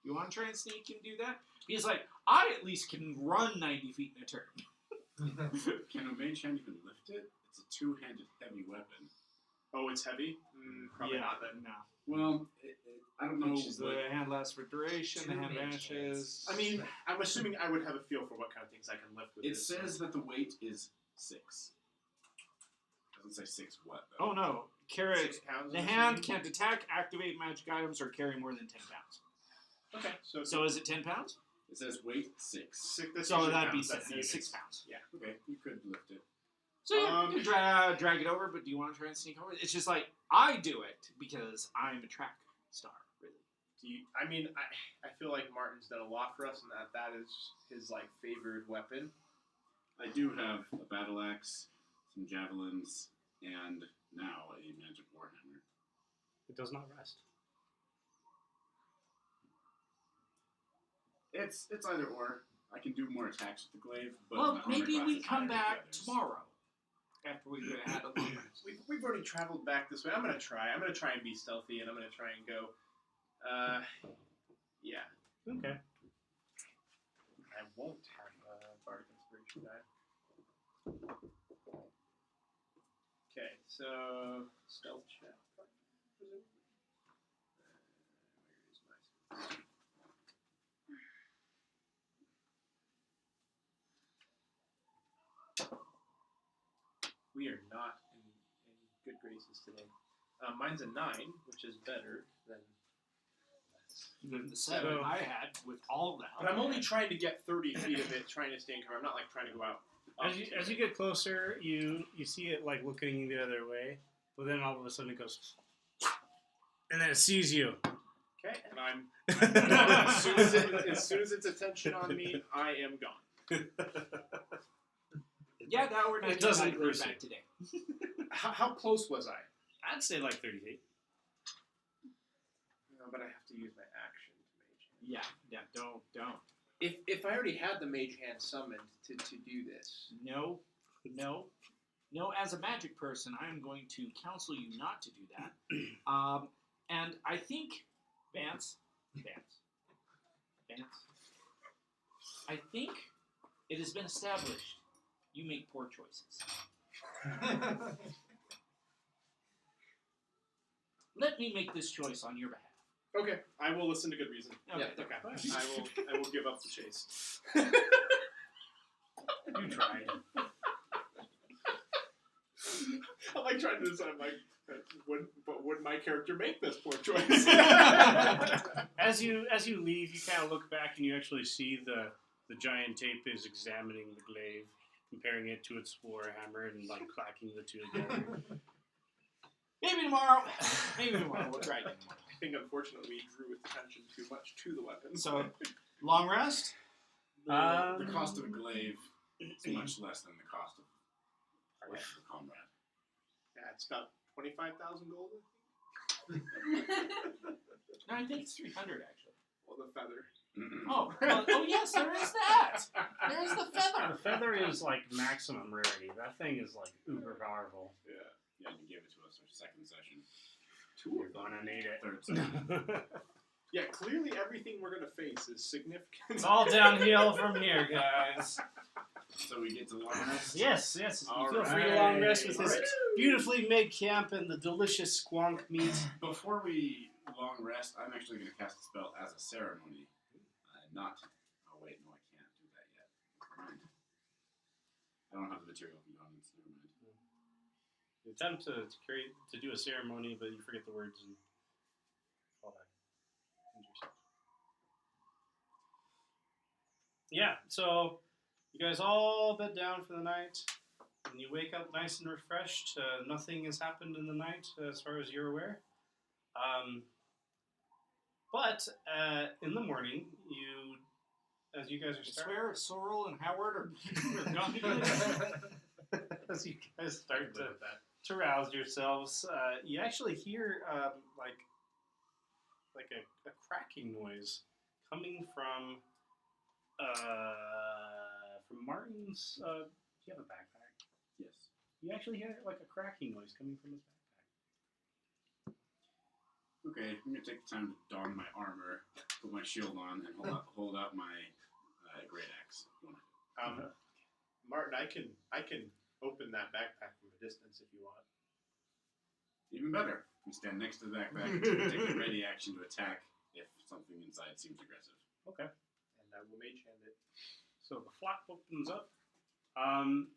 You want to try and sneak and do that? Because, like, I at least can run 90 feet in a turn. Can a mage hand even lift it? It's a two-handed heavy weapon. Oh, it's heavy. Probably not then. No. Well, I don't know. Which is the hand lasts for duration, the Two hand mage vanishes. I mean, I'm assuming I would have a feel for what kind of things I can lift with It this. says that the weight is 6. Doesn't say 6 what though. Oh no. Carry 6 pounds. The I'm hand assuming? can't attack, activate magic items, or carry more than 10 pounds. Okay, so So is it 10 pounds? It says weight 6. that's So usually that'd be pounds, that's 6 units. pounds. Yeah. Okay, you could lift it. So yeah, you can drag it over, but do you want to try and sneak over? It's just like, I do it because I'm a track star, really. Do you, I mean, I feel like Martin's done a lot for us, and that is his like favored weapon. I do have a battle axe, some javelins, and now a magic warhammer. It does not rest. It's It's either or. I can do more attacks with the glaive, but well, my armor maybe class we is come higher than the back others. tomorrow after we've had a long rest. We've already traveled back this way. I'm gonna try and be stealthy, and I'm gonna try and go. Yeah. Okay. I won't have bardic inspiration die. Okay, so stealth check. Where is my? We are not in good graces today. Mine's a 9, which is better than. The 7 I had with all the help. But I'm only trying to get 30 feet of it, trying to stay in cover. I'm not like trying to go out. As you get closer, you see it like looking the other way, but then all of a sudden it goes, and then it sees you. Okay, and I'm as soon as it's attention on me, I am gone. Yeah, now we're not It doesn't getting pursue. back today. How close was I? I'd say like 30 feet. No, but I have to use my action to mage hand. Yeah, don't. If I already had the mage hand summoned to do this, No. As a magic person, I am going to counsel you not to do that. And I think, Vance, I think it has been established you make poor choices. Let me make this choice on your behalf. okay, I will listen to good reason. Okay. Yeah, okay. I will give up the chase. You tried. I'm like trying to decide, would my character make this poor choice? As you leave, you kind of look back and you actually see the giant tape is examining the glaive, comparing it to its warhammer and like clacking the two together. Maybe tomorrow. We'll try again tomorrow. I think unfortunately we drew attention too much to the weapon. So, long rest? The cost of a glaive is much less than the cost of life of a comrade. Yeah, it's got 25,000 gold. No, I think it's 300 actually. Well, the feather. Oh yes, there is that. There's the feather. The feather is like maximum rarity. That thing is like uber powerful. Yeah, you gave it to us our second session. You're gonna need it. Third session. Yeah, clearly everything we're gonna face is significant. It's all downhill from here, guys. So we get to long rest. Yes. You All feel free to long rest with right. this beautifully made camp and the delicious squonk meat. Before we long rest, I'm actually going to cast a spell as a ceremony. Not. Oh wait, no, I can't do that yet. Never mind. I don't have the material for guidance. Never mind. You attempt to do a ceremony, but you forget the words and all that. Yeah, so you guys all bed down for the night, and you wake up nice and refreshed. Nothing has happened in the night, as far as you're aware. But in the morning, as you guys are I starting, swear if Sorrel and Howard are gone as you guys start to rouse yourselves, you actually hear like a cracking noise coming from Martin's. Do you have a backpack? Yes. You actually hear like a cracking noise coming from his backpack. Okay, I'm going to take the time to don my armor, put my shield on, and hold out my great axe. Martin, I can open that backpack from a distance if you want. Even better. We stand next to the backpack and take a ready action to attack if something inside seems aggressive. Okay. And I will mage hand it. So the flap opens up, and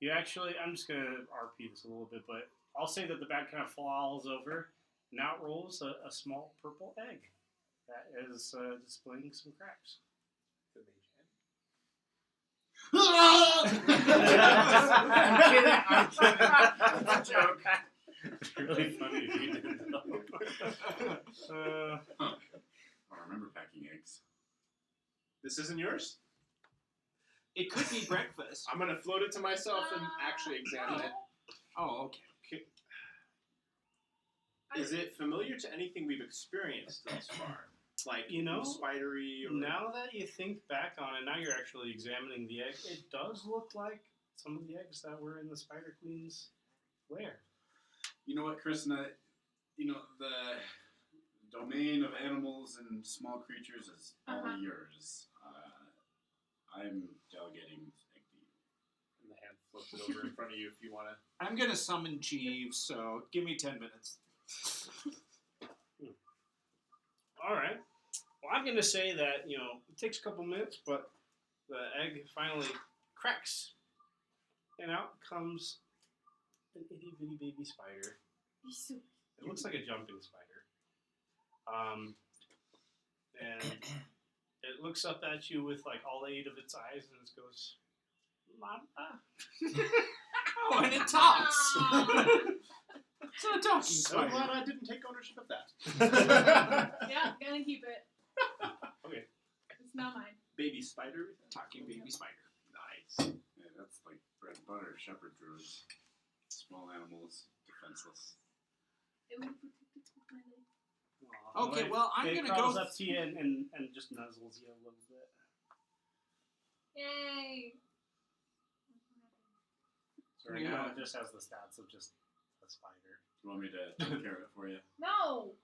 you actually, I'm just going to RP this a little bit, but I'll say that the bag kind of falls over, and out rolls a small purple egg that is displaying some cracks. The mage hand. I'm kidding. That's a joke. It's really funny if you did though. I remember packing eggs. This isn't yours? It could be breakfast. I'm gonna float it to myself and actually examine it. Oh, okay. Is it familiar to anything we've experienced thus far? Like, spidery or... Now that you think back on it, now you're actually examining the egg, it does look like some of the eggs that were in the Spider Queen's lair. You know what, Chris? The domain of animals and small creatures is all yours. I'm delegating egg to you. And the hand flips it over in front of you if you want to... I'm going to summon Jeeves, so give me 10 minutes. All right. Well, I'm going to say that, it takes a couple minutes, but the egg finally cracks, and out comes an itty-bitty baby spider. It looks like a jumping spider. And it looks up at you with, all 8 of its eyes, and it goes, Mama. Oh, and it talks! It's a talking So spider. glad I didn't take ownership of that. Yeah, gonna keep it. Okay. It's not mine. Baby spider? Talking baby spider. Nice. Yeah, that's like bread and butter. Shepherd druids, small animals, defenseless. It would protect it with my leg. Okay, well, I'm it gonna crawls go up to you and just nuzzles you a little bit. Yay! So right now it just has the stats of just a spider. You want me to take care of it for you? No!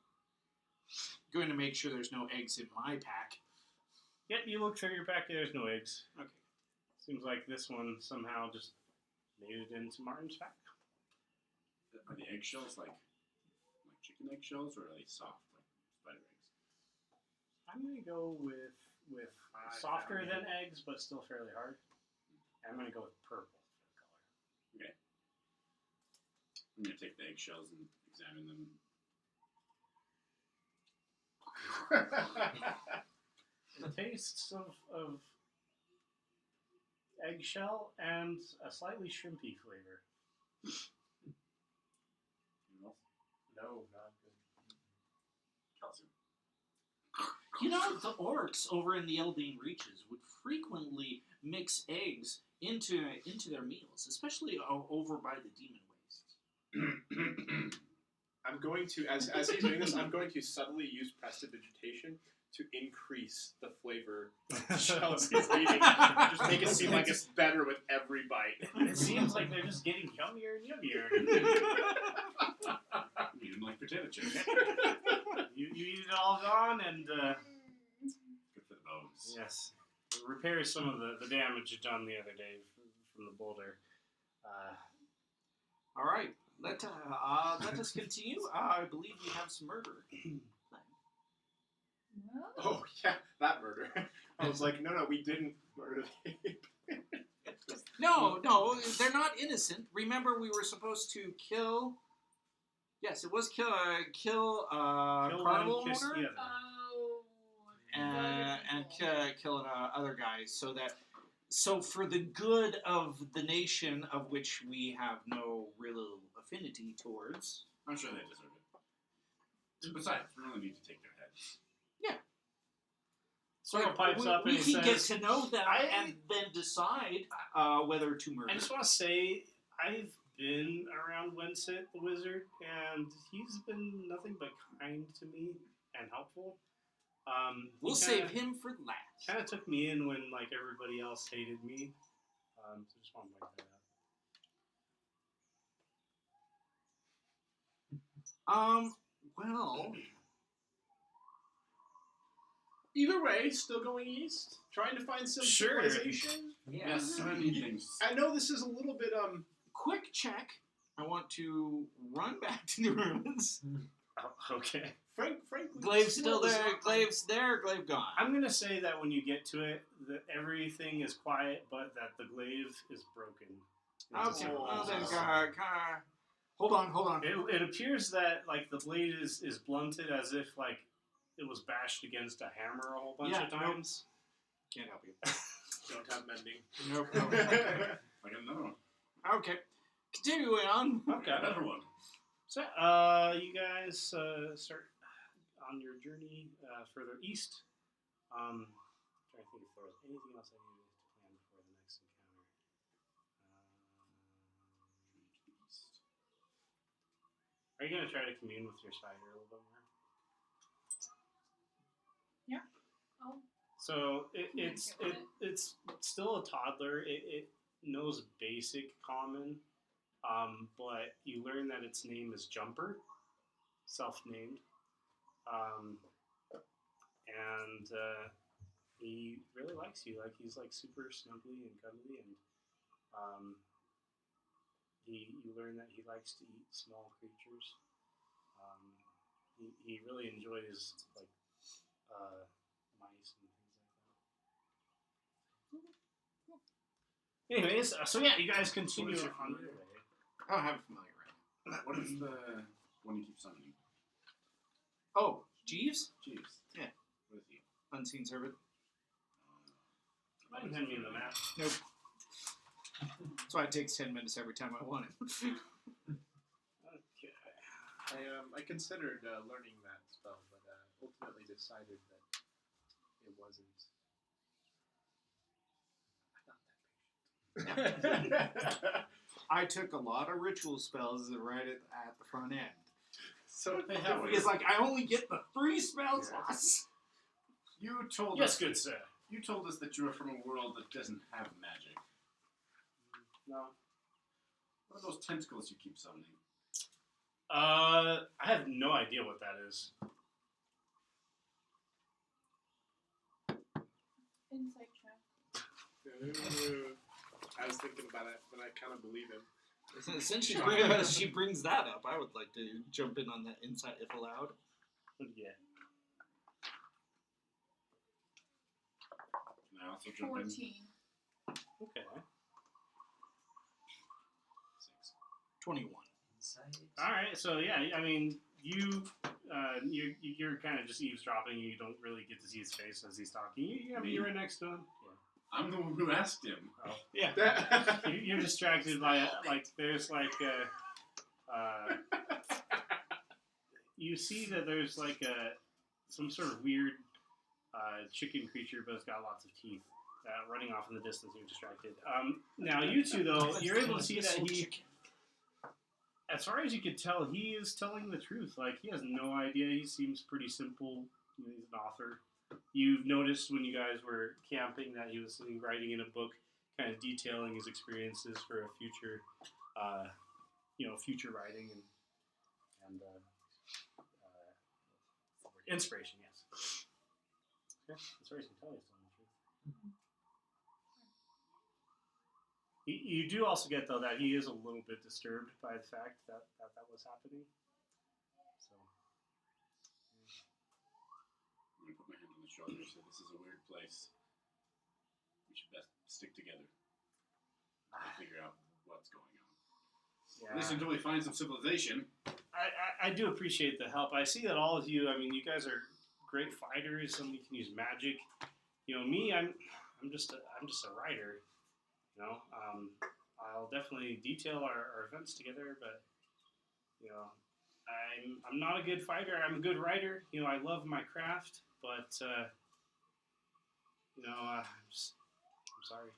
going to make sure there's no eggs in my pack. Yep, you look through your pack, there's no eggs. Okay. Seems like this one somehow just made it into Martin's pack. Are the eggshells like chicken eggshells, or are they soft like spider eggs? I'm gonna go with softer than eggs, but still fairly hard. And I'm gonna go with purple for the color. Okay. I'm gonna take the eggshells and examine them. The tastes of eggshell and a slightly shrimpy flavor. Anything else? No, not good. Calcium. You know, the orcs over in the Eldane Reaches would frequently mix eggs into their meals, especially over by the demon wastes. I'm going to, as he's doing this, I'm going to subtly use prestidigitation to increase the flavor of the shells he's eating. Just make it seem like it's better with every bite. It seems like they're just getting yummier and yummier. Eat them like potato chips. all gone, and Good for the bones. yes, it repairs some of the damage done the other day from the boulder. All right. Let us continue. I believe we have some murder. Well, Oh yeah, that murder. I was like, no, we didn't murder the ape. No, they're not innocent. Remember, we were supposed to kill. Yes, it was kill Kill carnival one, kiss the owner other. and kill other guys, so for the good of the nation, of which we have no real affinity towards. I'm sure they deserve it. Besides, we only need to take their heads. So it pipes up we and can says, get to know them I- and then decide whether to murder. I just want to say, I've been around Wensit, the wizard, and he's been nothing but kind to me and helpful. We'll save him for last. Kind of took me in when like everybody else hated me. So just want to point that out. Well, Either way, still going east, trying to find some Sure. civilization. Yeah. Yes, so many things. I know this is a little bit quick check. I want to run back to the ruins. Oh, okay. frankly. Glaive's still was there. not- Glaive's there. Glaive gone. I'm gonna say that when you get to it, that everything is quiet, but that the glaive is broken. Okay. Oh, Well, then, Jesus. hold on. It appears that like the blade is blunted as if like it was bashed against a hammer a whole bunch of nope. times. Can't help you. Don't have mending. Nope. I got another one. Okay. Continuing on. Okay. Another one. So, you guys start on your journey further east. Trying to think if there was anything else I needed to plan before the next encounter. Are you gonna try to commune with your spider a little bit more? Yeah. I'll So communicate with it. it's still a toddler. It knows basic common, but you learn that its name is Jumper, self-named, and he really likes you. Like he's like super snuggly and cuddly, and you learn that he likes to eat small creatures. He really enjoys like mice and things like that. Anyways, so yeah, you guys continue What is your on your familiar? way. I don't have it familiar right now. What is the one you keep summoning? Oh, Jeeves? Jeeves. Yeah. What is he? Unseen servant. Why didn't you hand me the map? Nope. That's why it takes 10 minutes every time I want it. Okay. I considered learning that spell, but ultimately decided that it wasn't. I'm not that patient. I took a lot of ritual spells right at the front end. So Hey, how It's like I only get the 3 spell Yes. slots. You told Yes, us. good sir. You told us that you are from a world that doesn't have magic. No. What are those tentacles you keep summoning? I have no idea what that is. Insight check. I was thinking about it, but I kind of believe him. Since she brings that up, I would like to jump in on that insight if allowed. What do you get? Can I also jump in? 14. Okay. 6. 21. Insight. All right. So yeah, I mean, you're kind of just eavesdropping. You don't really get to see his face as he's talking. You're right next to him. I'm the one who asked him. Yeah. You're distracted by like there's like you see that there's like some sort of weird chicken creature, but it's got lots of teeth running off in the distance. You're distracted. Now you two though, you're able to see that he, as far as you can tell, he is telling the truth. Like he has no idea. He seems pretty simple. You know, he's an author. You've noticed when you guys were camping that he was writing in a book, kind of detailing his experiences for a future, future writing and Inspiration, yes. Yeah, inspiration. Tell you something. You do also get, though, that he is a little bit disturbed by the fact that was happening. So, I'm going to put my hand on the shoulder and say, this is a weird place. We should best stick together. And figure out what's going on. yeah. At least until we find some civilization. I do appreciate the help. I see that all of you, I mean, you guys are great fighters. Some of you can use magic. You know, me, I'm just a writer. You know, I'll definitely detail our events together, but you know, I'm not a good fighter. I'm a good writer. You know, I love my craft, but you know, I'm sorry.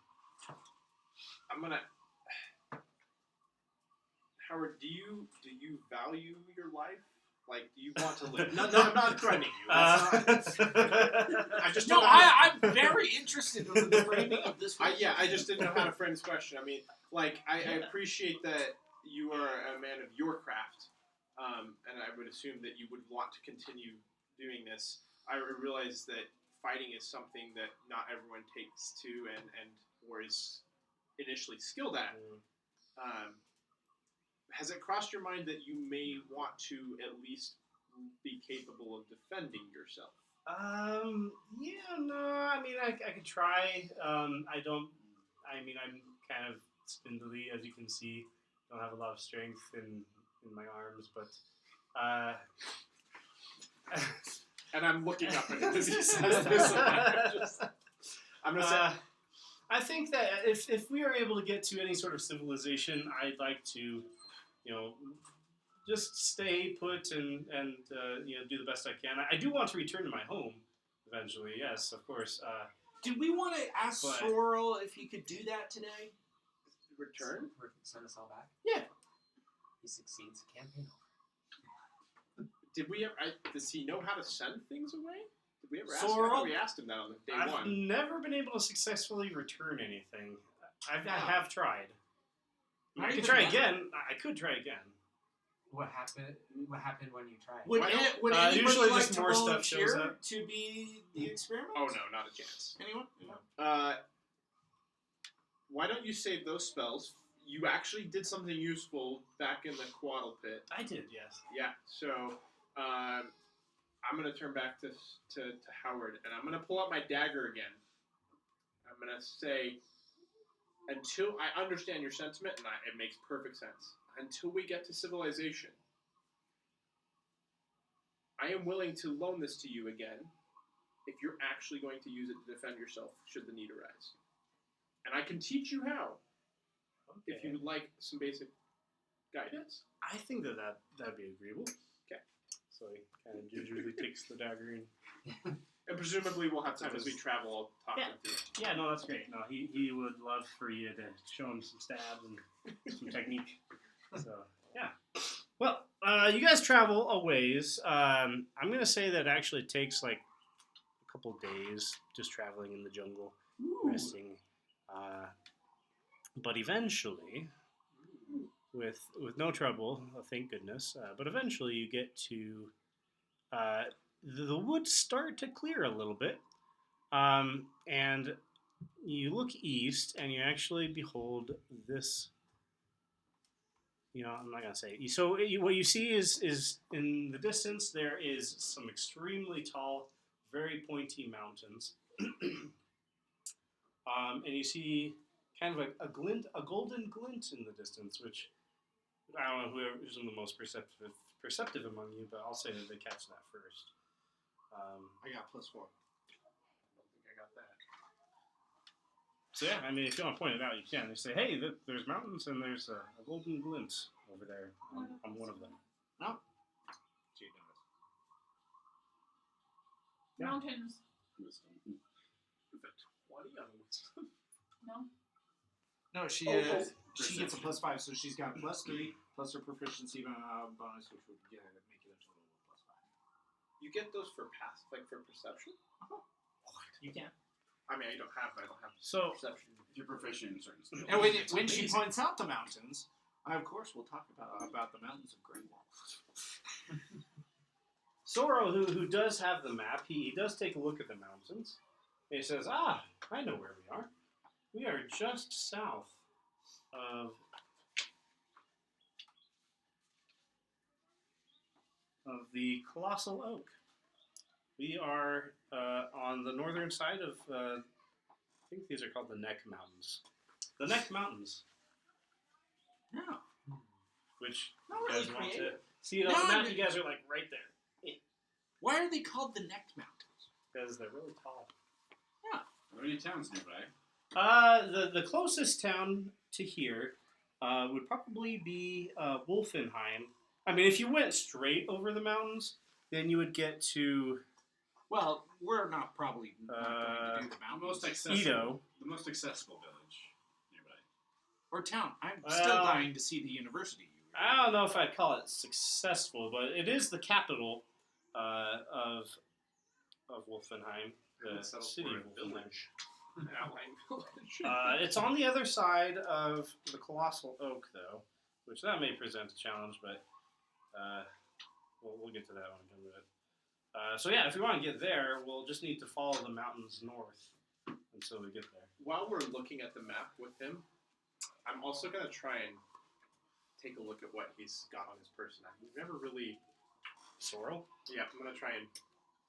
I'm gonna. Howard, do you value your life? Like, do you want to live? No, I'm not threatening you. That's not, I just No, don't know how I'm very interested in the framing of this. I just didn't know how to frame this question. I mean, like, I appreciate that you are a man of your craft, and I would assume that you would want to continue doing this. I realize that fighting is something that not everyone takes to or is initially skilled at. Has it crossed your mind that you may want to at least be capable of defending yourself? Yeah, no, I mean, I could try. I'm kind of spindly, as you can see. Don't have a lot of strength in my arms, but, and I'm looking up at him as he says this. I'm going to say... I think that if we are able to get to any sort of civilization, I'd like to, you know, just stay put and you know, do the best I can. I do want to return to my home eventually. Yes, of course. Did we want to ask Sorrel if he could do that today? Return? Or send us all back? Yeah. He succeeds. Campaign over. Did we ever? Does he know how to send things away? Did we ever ask him? Sorrel? I thought we asked him that on day I've one. never been able to successfully return anything. I have tried. I could try again. I could try again. What happened? What happened when you tried? Would anybody usually like just to more stuff shows volunteer up. to be the experiment? Oh no, not a chance. Anyone? Why don't you save those spells? You actually did something useful back in the Quaddle Pit. I did, yes. Yeah. So I'm gonna turn back to Howard, and I'm gonna pull out my dagger again. I'm gonna say, until I understand your sentiment, and it makes perfect sense. Until we get to civilization, I am willing to loan this to you again if you're actually going to use it to defend yourself should the need arise. And I can teach you how, if you would like some basic guidance. I think that'd be agreeable. Okay. So he kind of gingerly takes the dagger and... And presumably we'll have time as we travel. I'll talk with you. Yeah, no, that's great. No, he would love for you to show him some stabs and some technique. So, yeah. Well, you guys travel a ways. I'm going to say that actually it takes like a couple of days just traveling in the jungle, resting. But eventually, with no trouble, thank goodness, but eventually you get to... the woods start to clear a little bit, and you look east, and you actually behold this. You know, I'm not gonna say. So what you see is in the distance there is some extremely tall, very pointy mountains, and you see kind of a golden glint in the distance, which I don't know who's the most perceptive among you, but I'll say that they catch that first. I got +4. I don't think I got that. So yeah, I mean, if you want to point it out, you can. They say, hey, there's mountains and there's a golden glint over there on one of them. No. Yeah. Mountains. Wisdom. With a 20 on wisdom. No. No, she gets a +5, so she's got +3 plus her proficiency bonus, which would make it a total of +5. You get those for for perception? You can. I mean, I don't have So perception. If you're proficient in certain skills. And when she points out the mountains, I of course will talk about the mountains of Greenwall. Soro, who does have the map, he does take a look at the mountains. And he says, "Ah, I know where we are. We are just south of the Colossal Oak. We are on the northern side of, I think these are called the Neck Mountains. The Neck Mountains, No. which Not you really guys want to creative. see it on No, the map. I- You guys are like right there Why are they called the Neck Mountains? because they're really tall. Are there any towns nearby? The closest town to here would probably be Wolfenheim. I mean, if you went straight over the mountains, then you would get to Well, we're not probably not going to do the The mountains. most accessible. Edo. The most accessible village nearby. Or town. I'm Well- still dying to see the university. I don't know if I'd call it successful, but it is the capital of Wolfenheim, I the would settle city for of a Wolfenheim. village. An outlying village. It's on the other side of the Colossal Oak, though, which that may present a challenge, but we'll get to that when we come to it. So yeah, if we want to get there, we'll just need to follow the mountains north until we get there. While we're looking at the map with him, I'm also going to try and take a look at what he's got on his person. We've never really... Sorrel? Yeah, I'm going to try and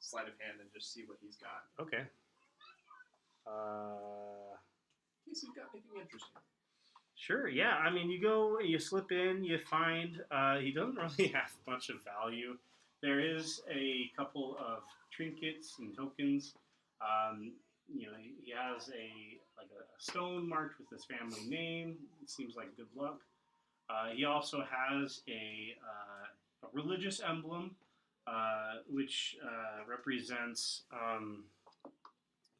sleight of hand and just see what he's got. Okay. In case he's got anything interesting. Sure, yeah. I mean, you go, you slip in, you find he doesn't really have much of value. There is a couple of trinkets and tokens. He has a stone marked with his family name. It seems like good luck. He also has a religious emblem, which represents.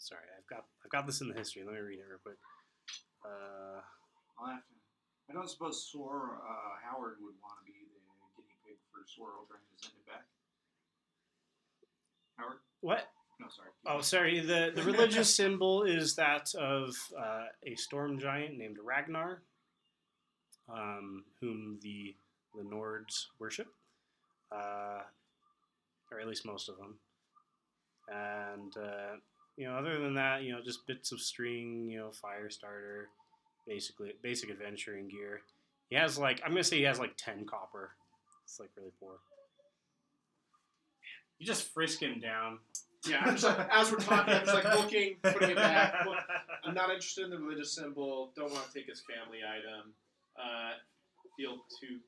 Sorry, I've got this in the history. Let me read it real quick. I'll have to. I don't suppose Howard would want to be the guinea pig for Sorrel trying to send it back. Howard? What? No, sorry. Oh, sorry. The religious symbol is that of a storm giant named Ragnar, whom the Nords worship, or at least most of them. And other than that, just bits of string, fire starter, basic adventuring gear. He has I'm gonna say he has 10 copper. It's really poor. You just frisk him down. Yeah, I'm just as we're talking, I'm just looking, putting it back. Look, I'm not interested in the religious symbol. Don't want to take his family item. Feel too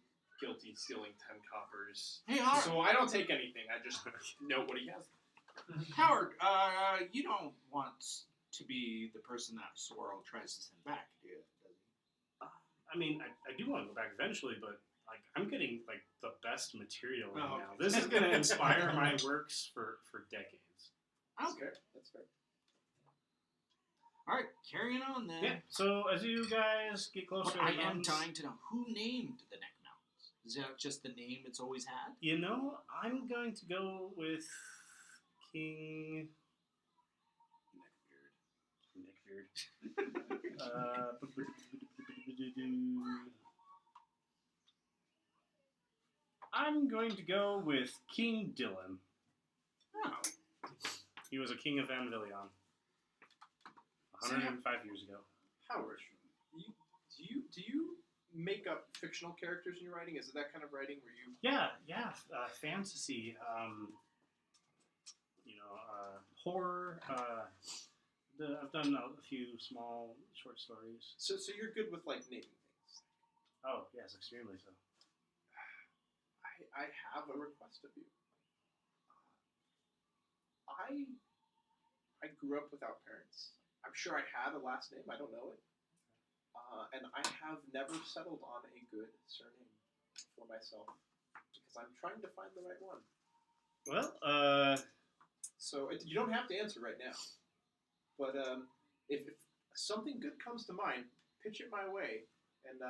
guilty stealing 10 coppers. Hey, Howard. So I don't take anything. I just note what he has. Howard, you don't want to be the person that Sorrel tries to send back, do you? I mean, I do want to go back eventually, but I'm getting the best material right Oh, now. okay. This is going to inspire my works for decades. That's fair. That's fair. All right, carrying on then. Yeah. So as you guys get closer, But to I the am mountains, dying to know who named the Neck Mountains. Is that just the name it's always had? I'm going to go with King Neckbeard. I'm going to go with King Dylan. Oh. He was a king of Anvillion 105 years ago. Howard, do you make up fictional characters in your writing? Is it that kind of writing where you? Yeah, fantasy, horror. I've done a few small short stories. So you're good with naming things. Oh yes, extremely so. I have a request of you. I grew up without parents. I'm sure I had a last name. I don't know it. And I have never settled on a good surname for myself because I'm trying to find the right one. Well, So you don't have to answer right now. But if something good comes to mind, pitch it my way. And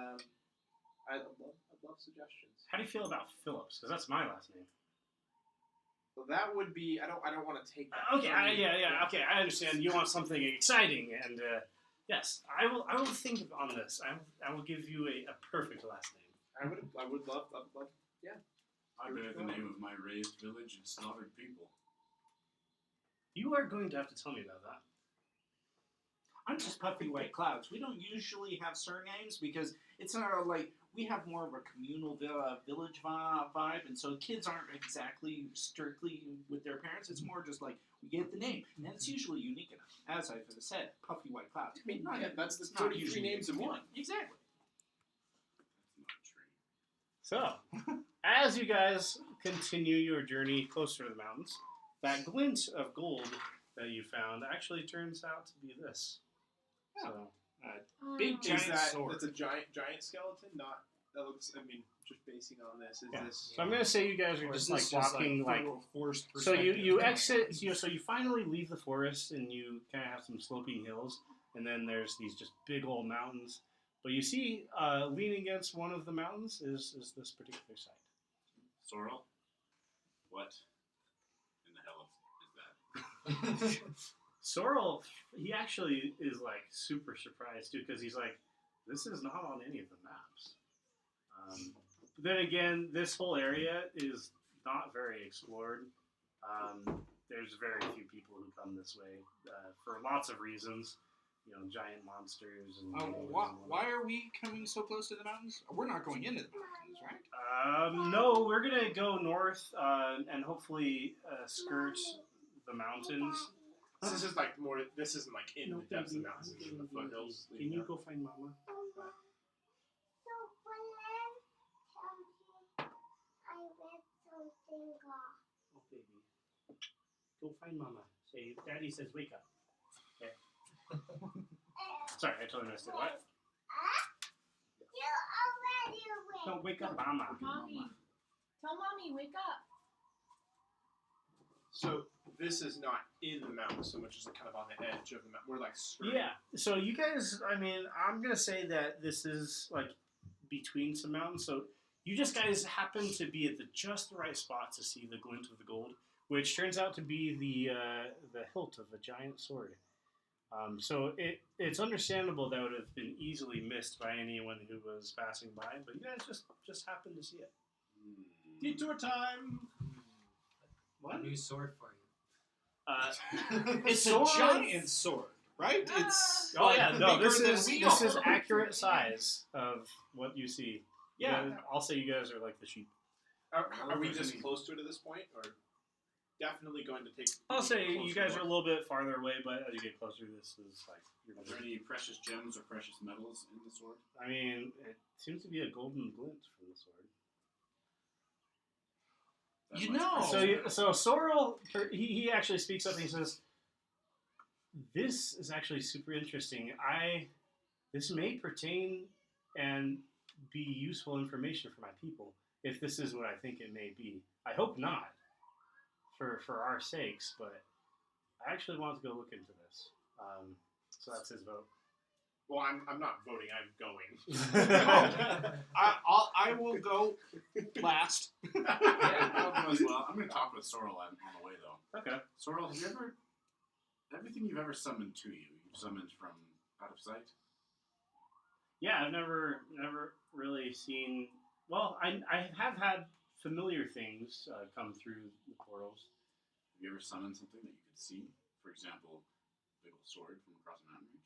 I'd love suggestions. how do you feel about Phillips? Because that's my last name. So that would be. I don't want to take that. Okay, from you. okay, I understand. You want something exciting, and yes, I will think on this. I will give you a perfect last name. I would love. Yeah. I bear the name of my raised village and slaughtered people. You are going to have to tell me about that. I'm just Puffy White Clouds. We don't usually have surnames because it's not like we have more of a communal village vibe, and so kids aren't exactly strictly with their parents. It's more just like we get the name, and it's usually unique enough. As I've said, Puffy White Clouds. I mean, that's the it's not 33 usually names in one. Exactly. That's not true. So, as you guys continue your journey closer to the mountains, that glint of gold that you found actually turns out to be this. Yeah. So, Big Oh. giant Is that sword. that's a giant skeleton? Not that looks. I mean, just basing on this, is Yeah. this? so I'm gonna say you guys are Or is just like this walking like. forced So you perspective? exit. So you finally leave the forest and you kind of have some sloping hills, and then there's these just big old mountains. But you see, leaning against one of the mountains is this particular site. Sorrel? What in the hell is that? Sorrel, he actually is like super surprised too, because he's like, this is not on any of the maps. But then again, this whole area is not very explored. There's very few people who come this way for lots of reasons. You know, giant monsters and. Why are we coming so close to the mountains? We're not going into the mountains, right? No, we're gonna go north and hopefully skirt the mountains. So this is like more. This isn't like in the depths of the mountains, baby, in the foothills. Can you go find Mama? So when I read something Oh, baby. Go find Mama. Say, Daddy says wake up. Okay. Sorry, I totally missed it. What? you already read. No, wake up, Mama. Mommy. Tell Mommy, wake up. So this is not in the mountain so much as like kind of on the edge of the mountain. We're like skirting. Yeah. So you guys, I mean, I'm gonna say that this is like between some mountains. So you just guys happen to be at just the right spot to see the glint of the gold, which turns out to be the hilt of a giant sword. So it's understandable that would have been easily missed by anyone who was passing by, but you guys just happened to see it. Detour time. What? A new sword for you. It's a Swords- giant sword, right? It's Oh yeah, no, bigger this than is we this are. is accurate size of what you see. Yeah. You guys- I'll say you guys are like the sheep. Are we just close to it at this point, or definitely going to take? I'll say you Closer guys are look. a little bit farther away, but as you get closer, this is like you're Are there any precious gems or precious metals in the sword? I mean, it seems to be a golden glint from the sword. That You much know. precious So Sorrel, he actually speaks up and he says, "This is actually super interesting. This may pertain and be useful information for my people, if this is what I think it may be. I hope not, for our sakes, but I actually want to go look into this." So that's his vote. Well, I'm not voting. I'm going. I will go last. Yeah, I'll go as well. I'm going to talk with Sorrel on the way, though. Okay. Sorrel, have you ever... Everything you've ever summoned to you, you've summoned from out of sight? Yeah, I've never really seen. Well, I have had familiar things come through the portals. Have you ever summoned something that you could see? For example, a big old sword from across a mountain range?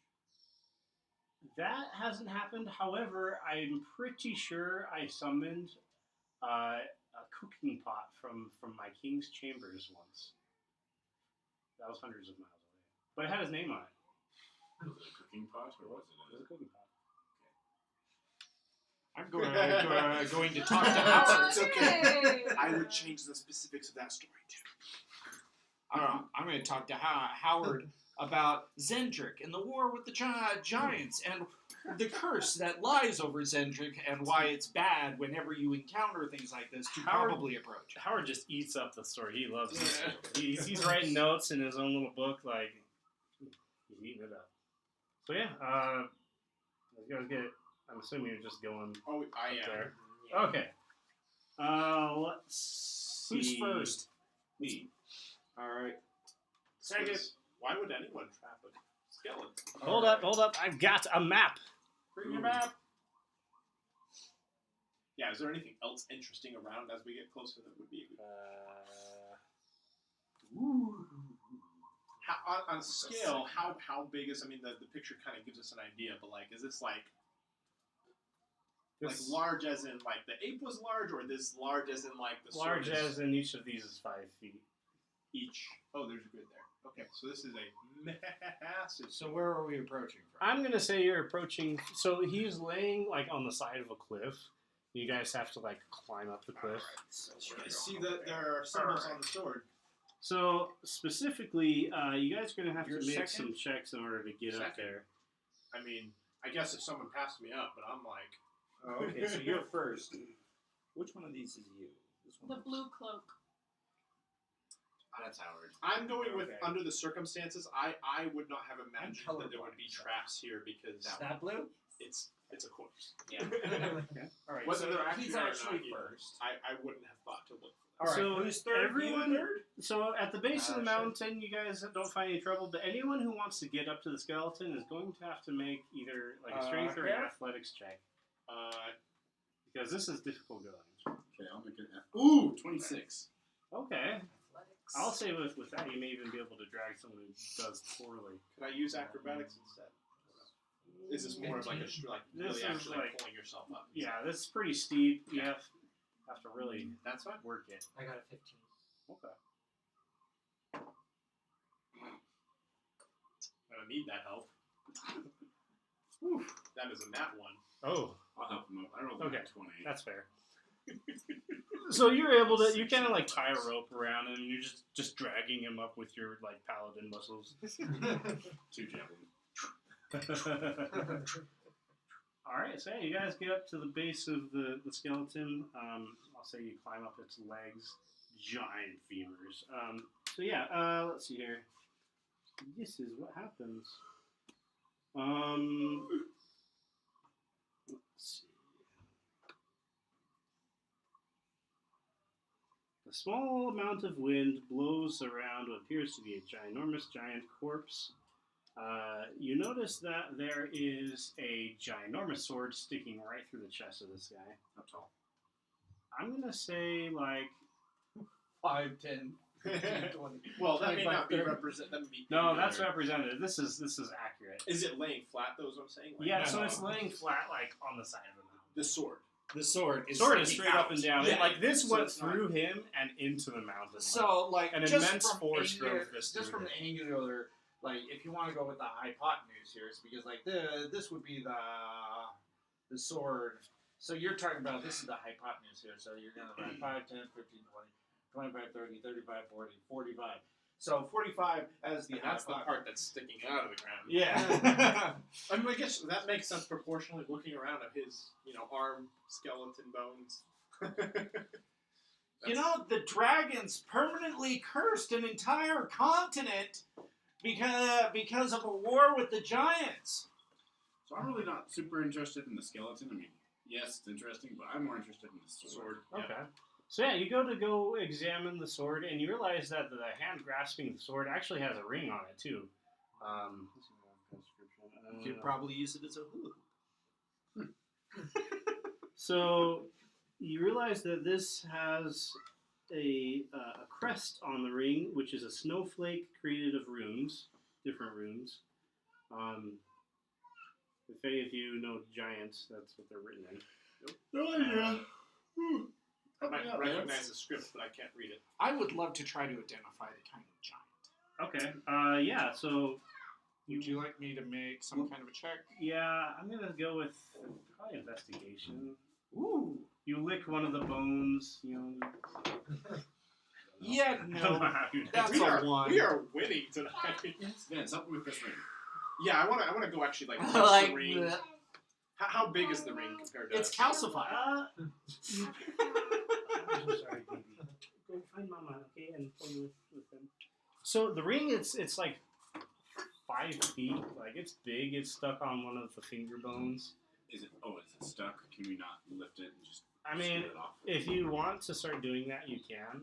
That hasn't happened. However, I'm pretty sure I summoned a cooking pot from my king's chambers once. That was hundreds of miles away, but it had his name on it. Was it a cooking pot, or was It was a it cooking pot. I'm going to talk to Howard. It's okay. I would change the specifics of that story too. I'm going to talk to Howard about Zendrick and the war with the giants and the curse that lies over Zendrick and why it's bad whenever you encounter things like this to Howard- probably approach. Howard just eats up the story. He loves it. Yeah. He's writing notes in his own little book, like he's eating it up. So yeah, you guys get. I'm assuming you're just going Oh, I up am. there. Okay. Let's see. Who's first? me? All right. Second. Why would anyone trap a skeleton? Hold up. I've got a map. Bring your map. Yeah, is there anything else interesting around as we get closer that would be? On scale, how big is? I mean, the picture kind of gives us an idea, but like, is this like large as in like the ape was large, or this large as in like the Large sword is as in each of these is 5 feet. each? Oh, there's a grid there. Okay, so this is a massive. So where are we approaching from? I'm gonna say you're approaching. So he's laying like on the side of a cliff. You guys have to like climb up the cliff. I see that there are symbols on the sword. So specifically, you guys are gonna have You're to make second? some checks in order to get up Second. there. I mean, I guess if someone passed me up, but I'm like, Oh, okay, so you're first. Which one of these is you? This one The looks- blue cloak. That's Howard. I'm going with Okay. under the circumstances. I would not have imagined that there would be traps here because Is that blue? it's a corpse. Yeah. All right. Whether so they're he's actually or actually not, you know. first. I wouldn't have thought to look for All right. So who's third? everyone- You third? So at the base of the Sure. mountain, you guys don't find any trouble. But anyone who wants to get up to the skeleton is going to have to make either like a strength or an Okay. athletics check that. because this is difficult going. Okay, I'll make it. Ooh, 26. Okay, Athletics. I'll say with that you may even be able to drag someone who does poorly. Could I use acrobatics instead? This is more of like a like This really is actually like- pulling yourself up. Yeah, this is pretty steep. You have to really That's fine. work it. I got a 15. Okay. I don't need that help. Whew, that is a nat one. Oh, I'll help him up. I rolled Okay. a 20. that's fair. So you're able to, you kind of like tie a rope around him, and you're just dragging him up with your like paladin muscles. 2 javelins. All right, so yeah, you guys get up to the base of the skeleton. I'll say you climb up its legs, giant femurs. So yeah, let's see here. This is what happens. Let's see. A small amount of wind blows around what appears to be a ginormous giant corpse. You notice that there is a ginormous sword sticking right through the chest of this guy. How tall? I'm gonna say like 5, 10, 15, 20. Well, that may 25, not be 30. represent. That may be no, that's there. representative. This is accurate. Is it laying flat though? Is what I'm saying. Like, Yeah, no. so it's laying flat like on the side of the mountain. The sword. The sword is Sword is sticking straight out. up and down. Yeah. Like this So went it's not- through him and into the mountain. So, like, An just immense from force angular, drove this just through from it. the angular, like, if you want to go with the hypotenuse here, it's because like this would be the sword. So you're talking about this is the hypotenuse here. So you're gonna write 5, 10, 15, 20, 25, 30, 35, 40, 45. So 45 as the And that's the hypotenuse. part that's sticking out of the ground. Yeah. I mean, I guess that makes sense proportionally looking around at his, arm, skeleton, bones. You know, the dragons permanently cursed an entire continent because of a war with the giants. So I'm really not super interested in the skeleton. I mean, yes, it's interesting, but I'm more interested in the sword. Okay. So yeah, you go examine the sword, and you realize that the hand grasping the sword actually has a ring on it too. Let's see if I have a description. You could probably use it as a hook. So you realize that this has a crest on the ring, which is a snowflake created of runes, different runes. If any of you know giants, that's what they're written in. No idea. I might recognize the script, but I can't read it. I would love to try to identify the kind of giant. Okay. Yeah. So Would you like me to make some kind of a check? yeah, I'm gonna go with probably investigation. Ooh. You lick one of the bones. Yeah, I don't know no. how you That's we a are, 1. We are winning tonight. Vince, help me with this ring. Yeah, I want to go actually touch Like, the ring. bleh. How big is the ring compared to? It's calcified. I'm so sorry, baby. Go find Mama, okay, and play with him. So the ring, it's like 5 feet. Like it's big. It's stuck on one of the finger bones. Is it stuck? Can we not lift it and just I mean, split it off? if you want to start doing that, you can.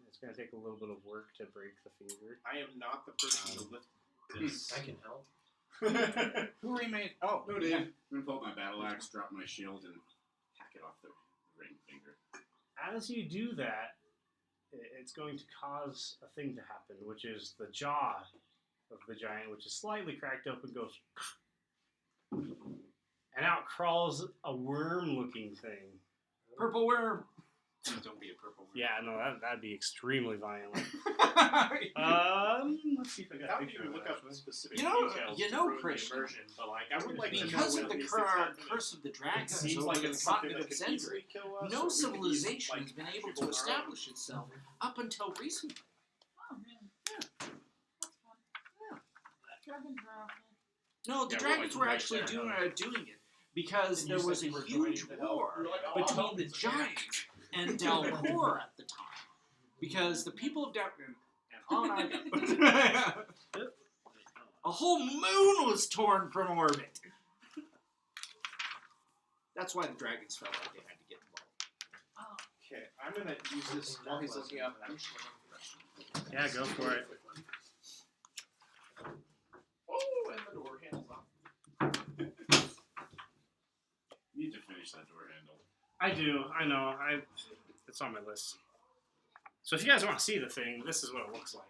It's going to take a little bit of work to break the finger. I am not the person to lift this. I can help. Who remade? Oh, No, dude. I'm gonna pull out my battle axe, drop my shield, and hack it off the ring finger. As you do that, it's going to cause a thing to happen, which is the jaw of the giant, which is slightly cracked open, goes, and out crawls a worm-looking thing. Purple worm. Don't be a purple worm. Yeah, no, that'd be extremely violent. Let's see if I got a Without picture you of look it, up actually. specific You know- details you to know, ruin the Christian, immersion, but like I would like to Because know of when the these things happen. curse of the It dragons seems over like the it's something continent that of could easily Cendric, kill us. no or we could use, civilization like, has been able actual to arrows. establish itself up until recently. Oh, really? Yeah. That's fun. Yeah. Dragons are awful. No, the Yeah, we're, dragons like, were right actually there, doing it because And there you was said a you were huge joining to help. war You were like, "Oh, I'll between help the this giants and Dalcor at the time. Because the people of Dalcor... And on I go. A whole moon was torn from orbit. That's why the dragons felt like they had to get involved. Oh. Okay, I'm gonna use this while he's looking up. I'm just gonna Yeah, go for it. Oh, and the door handle's off. You need to finish that door handle. I do. I know. It's on my list. So if you guys want to see the thing, this is what it looks like.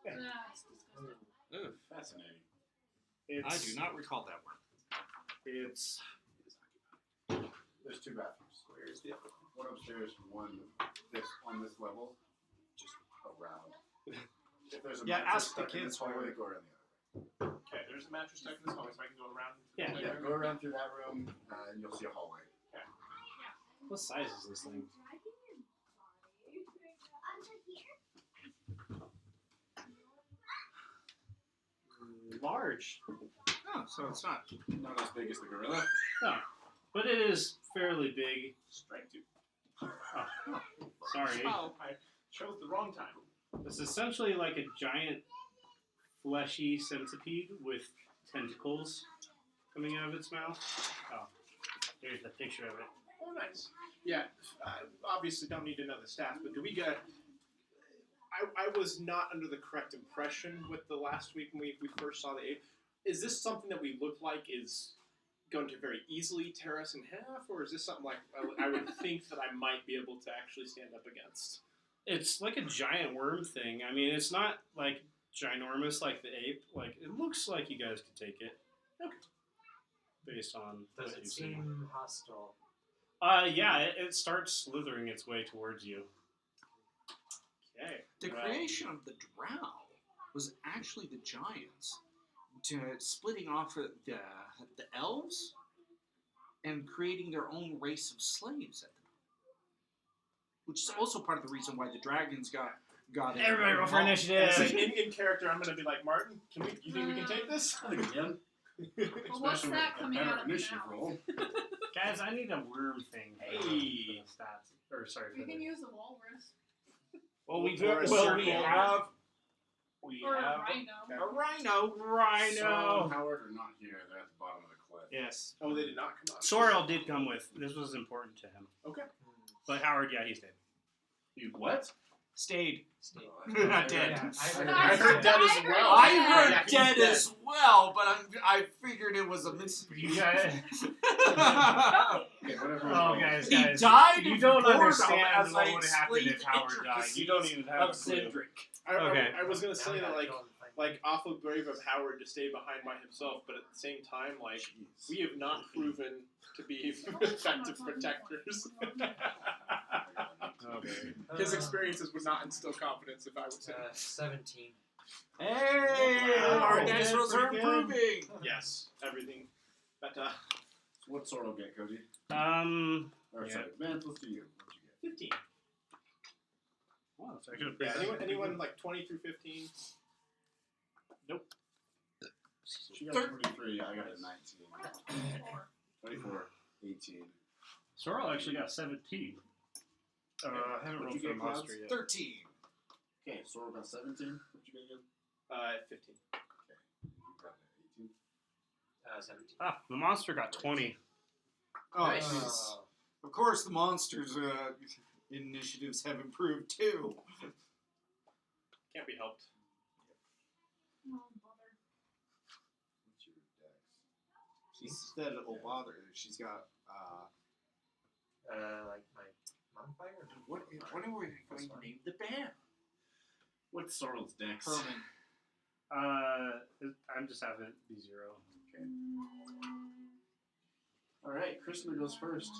That's disgusting. Fascinating. I do not recall that one. It's There's two bathrooms. Where's the other one? One upstairs, one on this level, just around. If there's a Yeah, mattress ask the stuck in kids this hallway, where- go around the other Okay, there's a mattress stuck in this hallway, so I can go around. Yeah. way. Yeah, go around through that room, and you'll see a hallway. what size is this thing? Large, Oh, so it's not. Not as big as the gorilla. but it is fairly big. Strike two. Oh, sorry. Oh, I chose the wrong time. It's essentially like a giant fleshy centipede with tentacles coming out of its mouth. Oh, here's the picture of it. Oh, nice. Yeah, obviously don't need to know the stats, but do we get... I was not under the correct impression with the last week when we first saw the ape. Is this something that we look like is going to very easily tear us in half, or is this something like I would think that I might be able to actually stand up against? It's like a giant worm thing. I mean, it's not like ginormous like the ape. Like it looks like you guys could take it. Okay. Based on Does what it you've seen. seem hostile? Yeah, it starts slithering its way towards you. Okay. The well, creation of the Drow was actually the giants splitting off the elves and creating their own race of slaves at the moment. Which is also part of the reason why the dragons got Everybody roll for involved. initiative. in character, I'm going to be like, Martin, you think we can take this? I think again, Well, what's especially that with a coming better out of your initiative mouth? roll. Guys, I need a worm thing. For Hey. the stats. Or sorry We for can the. use the walrus. Well, we Or a well, circle. we Or a have rhino. A rhino. Rhino. Saul and Howard are not here. They're at the bottom of the cliff. Yes. Oh, they did not come out. Sorrel did come with. This was important to him. Okay. But Howard, yeah, he's dead. You what? Stayed. Oh, Not dead. Yeah, I heard dead as well. I Yeah, heard he's dead as well, but I figured it was a mystery. You guys, Okay, whatever. oh, guys, He guys. died You of don't boredom understand as what I would happen if explained Howard died. You don't even have of a clue. Cendric. Okay. I was going to say that, like like awful brave of Howard to stay behind by himself, but at the same time, like, we have not proven to be effective protectors. Okay. His experiences would not instill confidence if I was him. 17. Hey, Wow. our dice rolls are Pretty good. improving. Yes, everything. But, What sword will get, Cody? Or Yeah. sorry, Vance, let's do you. What'd you get? 15. Wow, it's actually Yeah, pretty anyone like 20 through 15? She got 23, I got a 19. 24, 18. Sorrel actually got 17. I haven't What'd rolled you for a get, Clouds? monster yet. 13. Okay, Sorrel got 17. What'd you get again? 15. You got 18. 17. Ah, the monster got 20. Oh, Nice. of course, the monsters' initiatives have improved too. Can't be helped. Oh, bother. What's your dex? She said it'll bother her. She's got Like my modifier? What are we going to name the bear? What's Sorrel's dex? Herman. I'm just having it be 0. Okay. All right, Krishna goes first.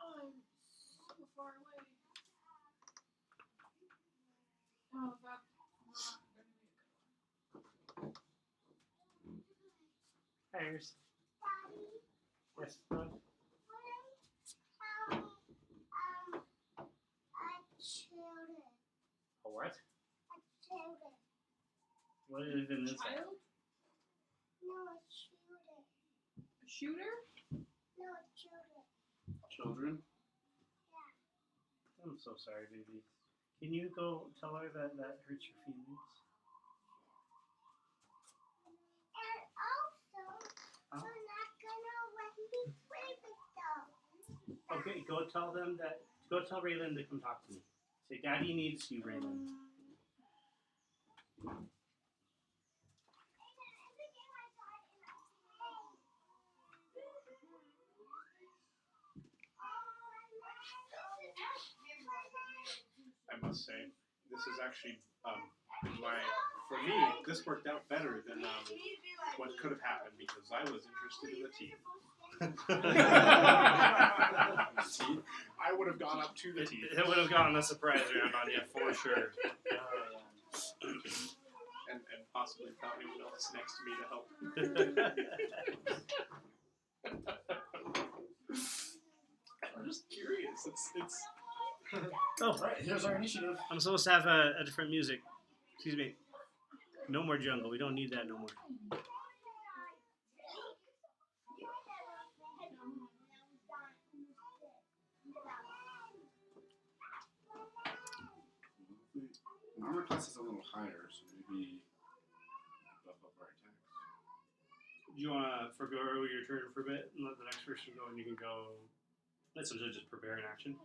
I'm so far away. Oh, that's not going to be a good one. Hires. Daddy, Yes. Love. tell me, a children. A what? A children. What even is that? Child? No, a children. A shooter? No, a children. Children. I'm so sorry, baby. Can you go tell her that hurts your feelings? And also, Huh? you're not gonna let me play with them. Okay, go tell them that. Go tell Raylan to come talk to me. Say, Daddy needs you, Raylan. I must say, this is actually for me, this worked out better than what could have happened because I was interested in the teeth. I would have gone up to the teeth It would have gotten a surprise round on you for sure. and possibly found anyone else next to me to help. I'm just curious. It's Oh, Alright, here's our initiative. I'm supposed to have a different music. Excuse me. No more jungle. We don't need that no more. Armor class is a little higher, so maybe buff up our attacks. Do you want to forgo your turn for a bit and let the next person go, and you can go? Let's just prepare an action.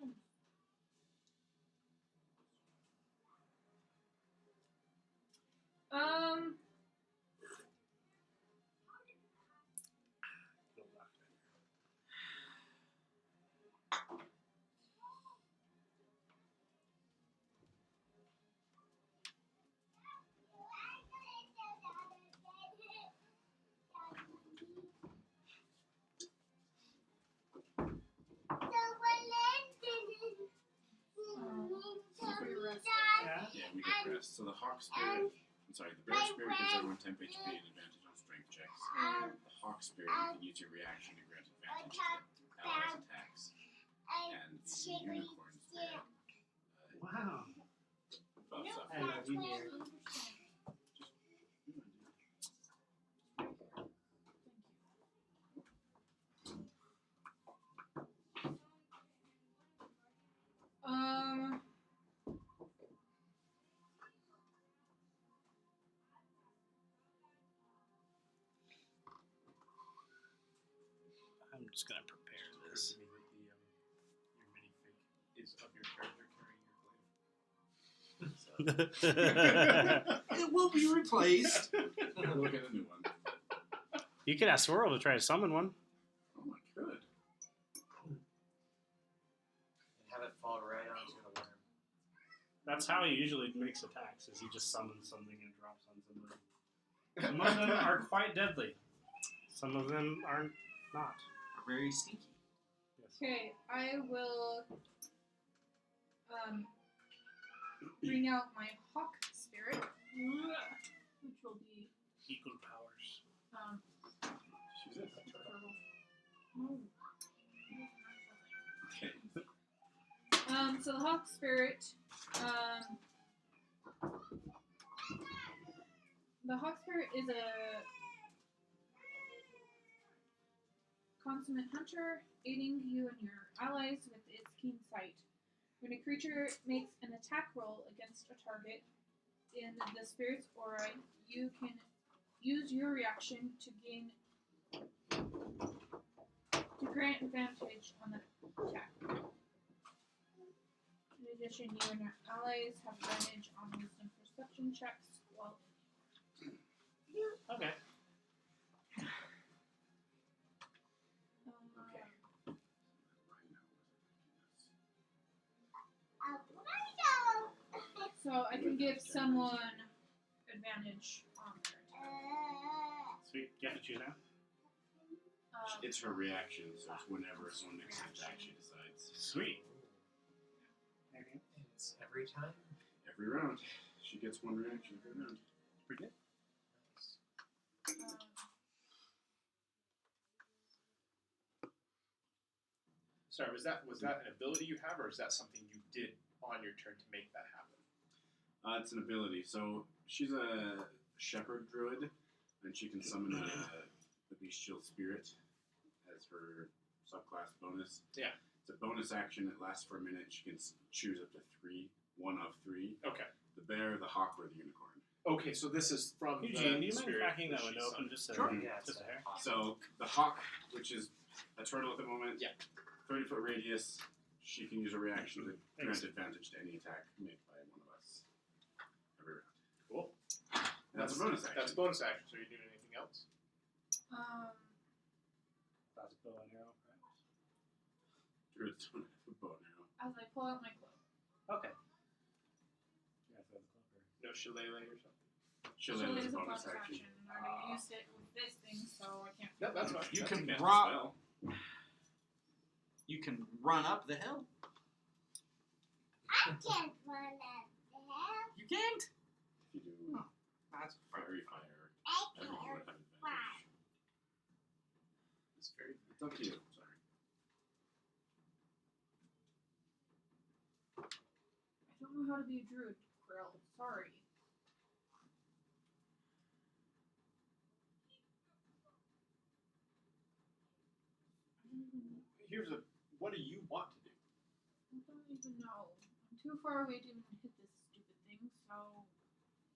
Yeah, we get rest. So the Hawk Spirit, the Bear Spirit gives everyone temp HP and advantage on strength checks. The Hawk Spirit, you can use your reaction to grant advantage to allies' attacks. And the Unicorn Spirit Wow. buffs up. I love you, dear. I'm just gonna prepare this. Your minifig is of your character carrying your glaive. It will be replaced. We'll get a new one. You could ask Swirl to try to summon one. Oh, I could. And have it fall right onto the worm. That's how he usually makes attacks, is he just summons something and drops on somebody. Some of them are quite deadly. Some of them are not. Very sneaky. Yes. Okay, I will bring out my Hawk Spirit, which will be Equal powers. She's it. no. Okay. So the Hawk Spirit, the Hawk Spirit is a consummate hunter, aiding you and your allies with its keen sight. When a creature makes an attack roll against a target in the spirit's aura, you can use your reaction to grant advantage on the attack. It addition, you and your allies have advantage on wisdom perception checks. Well, Okay. So I can give someone advantage on their attack. Sweet. You have to choose now. It's her reaction, so it's whenever someone makes an attack, she decides. Sweet. It's every time. Every round, she gets one reaction every round. Pretty good. Sorry, was that an ability you have, or is that something you did on your turn to make that happen? It's an ability. So she's a shepherd druid, and she can summon the bestial spirit as her subclass bonus. Yeah. It's a bonus action. It lasts for a minute. She can choose up to one of three. Okay. The bear, the hawk, or the unicorn. Okay, so this is from Eugene, do the you mind spirit cracking that she window open summoned. just a Sure. Yeah, it's just a hair? So the hawk, which is a turtle at the moment, Yeah. 30-foot radius, she can use a reaction to Thanks. grant advantage to any attack made by one of us every round. Cool. And that's a bonus action. That's a bonus action. So are you doing anything else? That's a bow and arrow, perhaps. Druids don't have a bow and arrow. As I pull out my club. Okay. Yeah, throw the club or... No shillelagh or something? Shillelagh is a Shillelagh bonus action. and I already used it with this thing, so I can't. No, that's fine. You That's can against run. the spell. You can run up the hill. I can't run up there. You can't. If you do That's fiery fire, I everyone can't would have fly. advantage. It's very. It's up to you. Sorry. I don't know how to be a druid, Krill. Sorry. What do you want to do? I don't even know. I'm too far away to even hit this stupid thing, so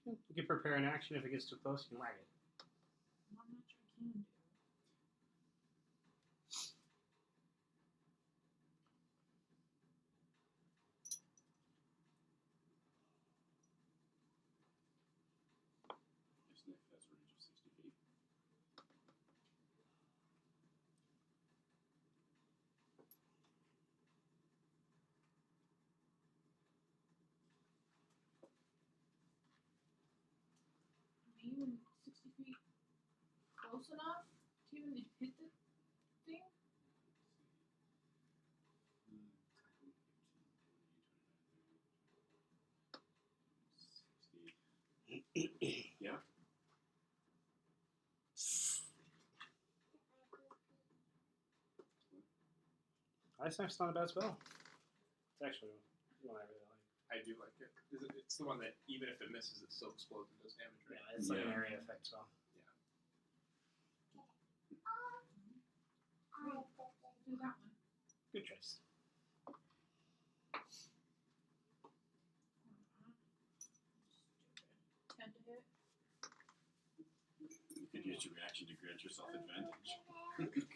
You can prepare an action. If it gets too close, you can whack it. not much I can do. Yes, Nick, that's a range of 60 feet. Am I even 60 feet close enough to even hit the thing? Yeah. Ice Knife's not a bad spell. It's actually one I really like. I do like it. It's the one that even if it misses, it still explodes and does damage, right? Yeah, it's like an Yeah. area effect spell. Do that one. Good choice. Stupid. 10 to hit. You could use your reaction to grant yourself advantage.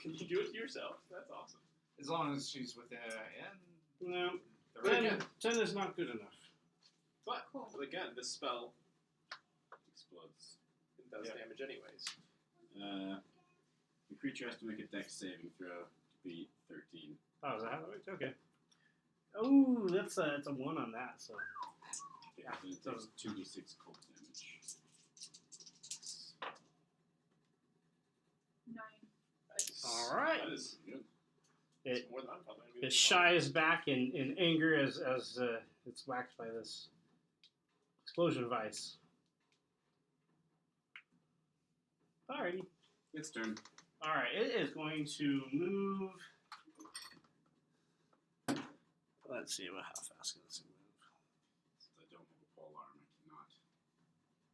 Can you do it to yourself? That's awesome. as long as she's within No, the But range. again, 10 is not good enough. But Cool. again, this spell Explodes. it does Yeah. damage anyways. The creature has to make a dex saving throw to beat 13. Oh, is that how it works? Okay. Oh, that's it's a 1 on that, so. Okay, Yeah, then it so- takes 2d6 cold damage. 9. Nice. All right. That is Good. it's more than I'm probably gonna be It able to shies back in anger as it's whacked by this explosion of ice. Alrighty. Its turn. Alright, it is going to move. Let's see how fast can this thing move. Since I don't have a pole arm, I cannot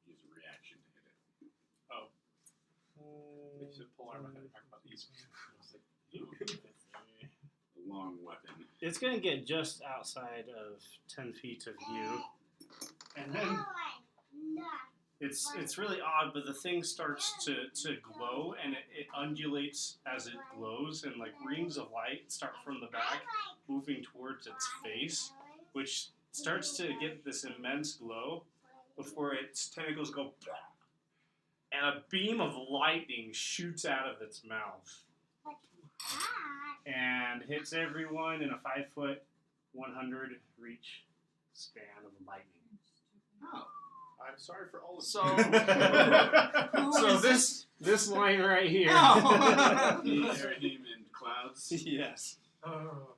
use a reaction to hit it. They should pull arm. I thought we were talking about these. I was like, A long weapon. It's going to get just outside of 10 feet of you. And then it's really odd, but the thing starts to glow, and it undulates as it glows, and like rings of light start from the back moving towards its face, which starts to get this immense glow before its tentacles go, and a beam of lightning shoots out of its mouth and hits everyone in a 5-foot, 100 reach span of lightning. Oh. I'm sorry for all of So, So this line right here. Oh. Their name in clouds. Yes. Oh.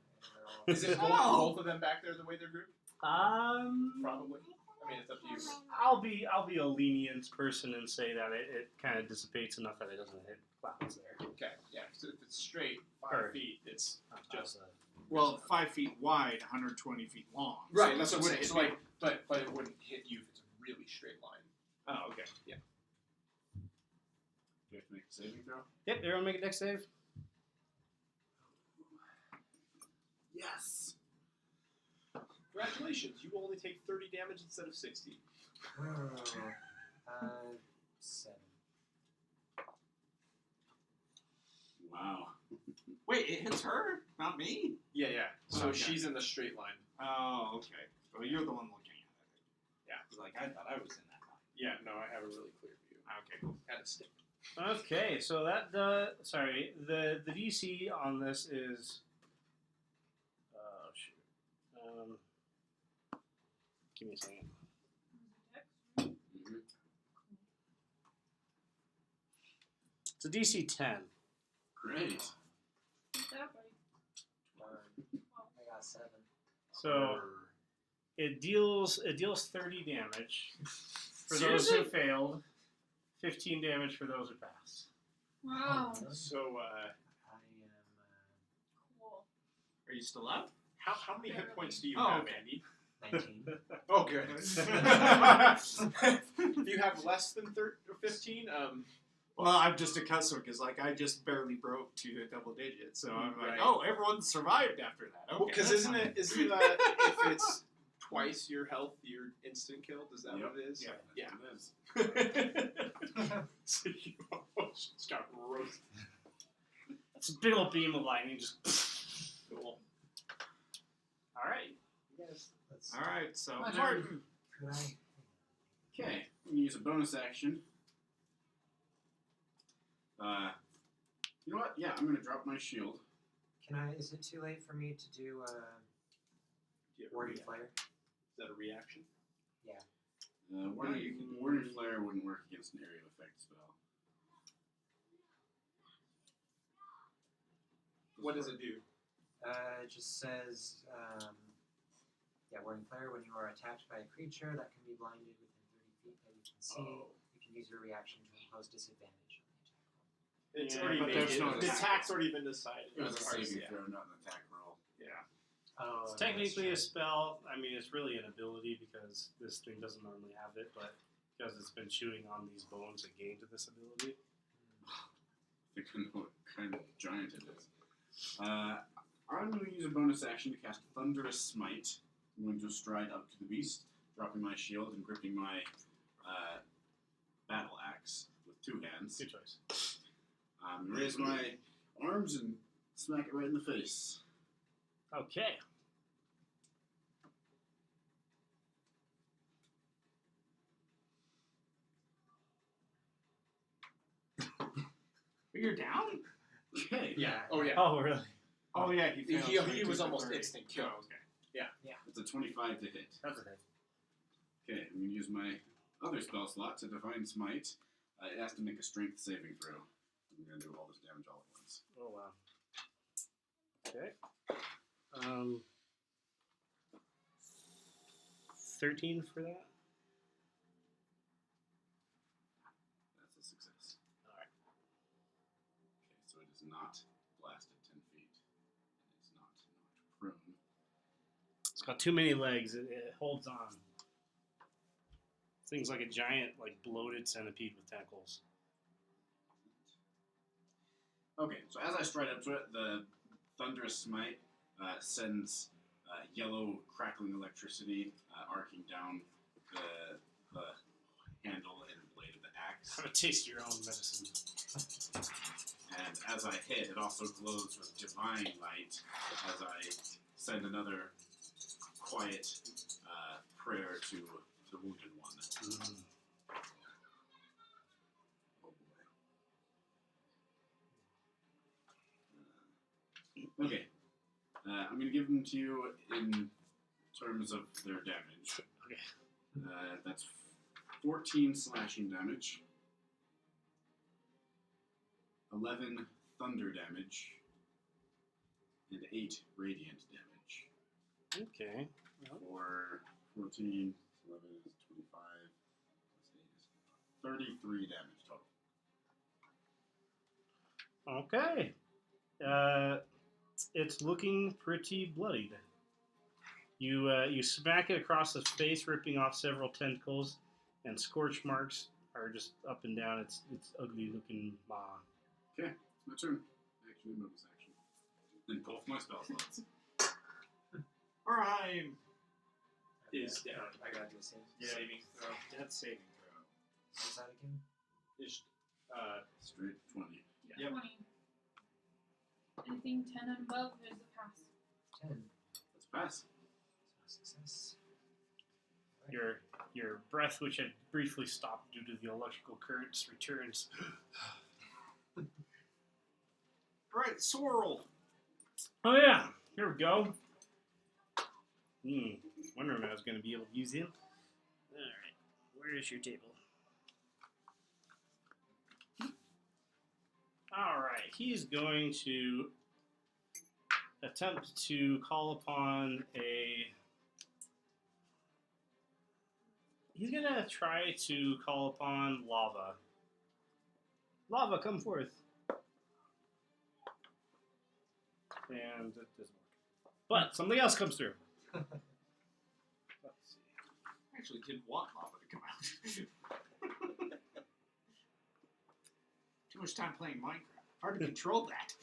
Is it both of them back there the way they're grouped? Probably. I mean, it's up to you. I'll be a lenient person and say that it kind of dissipates enough that it doesn't hit clouds there. Okay, yeah. So if it's straight 5 Or- feet, it's just well, 5 feet wide, 120 feet long. right. So That's what I'm it saying. wouldn't So be- like, but it wouldn't hit you if it's a really straight line. Oh, okay. Do you have to make a saving throw? Yep, everyone make a dex save. Yes. Congratulations, you only take 30 damage instead of 60. 7. Wow. Wait, it hits her, not me. Yeah. So Okay. she's in the straight line. Oh, okay. So you're the one looking at Yeah. Like, I thought I was in that line. Yeah. No, I have a really clear view. it. Okay, cool. Kind of stick. Okay, so that the DC on this is give me a second. Mm-hmm. It's a DC 10. Great. That way. I got 7. So it deals 30 damage for those who failed, 15 damage for those who passed. Wow. So I am. Cool. Are you still up? how many hit points do you Oh, have, okay. Andy? 19. Oh, good. If you have less than 15, Well, I'm just accustomed because, like, I just barely broke to double digits, so I'm like, Right. oh, everyone survived after that. Okay, because that's isn't fine. it if it's twice your health, you're instant killed? Is that what it is? Yeah. That's what it is. So you almost just got roasted. It's a big old beam of lightning, just. Cool. All right. Let's, All right, so My Martin. could I? Okay, I'm gonna use a bonus action. You know what? Yeah, I'm gonna drop my shield. Can I? Is it too late for me to do Do you have a Warding rea- Flare? Is that a reaction? Warding Flare wouldn't work against an area of effect spell. What does it do? It just says, Warding Flare, when you are attacked by a creature that can be blinded within 30 feet that you can see, you can use your reaction to impose disadvantage on the attack roll. It's Yeah, already but made there's it. no The attack attack's already been decided. It was a Sorry, saving yeah. throw, not an attack roll. Oh, It's technically a spell. I mean, it's really an ability because this thing doesn't normally have it, but because it's been chewing on these bones, it gained this ability. I think I know what kind of giant it is. I'm going to use a bonus action to cast Thunderous Smite. I'm going to stride up to the beast, dropping my shield and gripping my battle axe with 2 hands. Good choice. Raise my arms and smack it right in the face. Okay. You're down? Okay. Yeah. Oh yeah. Oh, really? Oh, yeah, He, failed he to was the almost 30. instant kill. Oh, okay. It's a 25 to hit. That's a hit. Okay, I'm going to use my other spell slot to Divine Smite. It has to make a strength saving throw. I'm going to do all this damage all at once. Oh, wow. Okay. 13 for that? That's a success. Alright. Okay, so it is not blasted 10 feet. It is not knocked prone. It's got too many legs. It holds on. Thing's like a giant, like bloated centipede with tentacles. Okay, so as I stride up to it, the Thunderous Smite sends yellow crackling electricity arcing down the handle and blade of the axe. Have a taste of your own medicine. And as I hit, it also glows with divine light as I send another quiet prayer to the wounded one. Oh boy. Okay. I'm going to give them to you in terms of their damage. Okay. That's 14 slashing damage, 11 thunder damage, and 8 radiant damage. Okay. For 14, 11 is 25, plus 8 is 33 damage total. Okay. It's looking pretty bloodied. You smack it across the face, ripping off several tentacles, and scorch marks are just up and down. It's ugly looking maw. Okay, it's my turn. Action and bonus action. Then both my spell slots. Alright. Is down. I gotta do a saving throw. Death saving throw. What is that again? Is Straight 20. Yep. 20. Anything 10 and above is a pass. 10. Let's pass. So success. Your breath, which had briefly stopped due to the electrical currents, returns. Alright, swirl. Oh yeah, here we go. Wondering if I was going to be able to use him. All right, where is your table? All right, he's going to attempt to call upon a. He's going to try to call upon lava. Lava, come forth. And it doesn't work. But something else comes through. Let's see. I actually didn't want lava to come out. Too much time playing Minecraft. Hard to control that.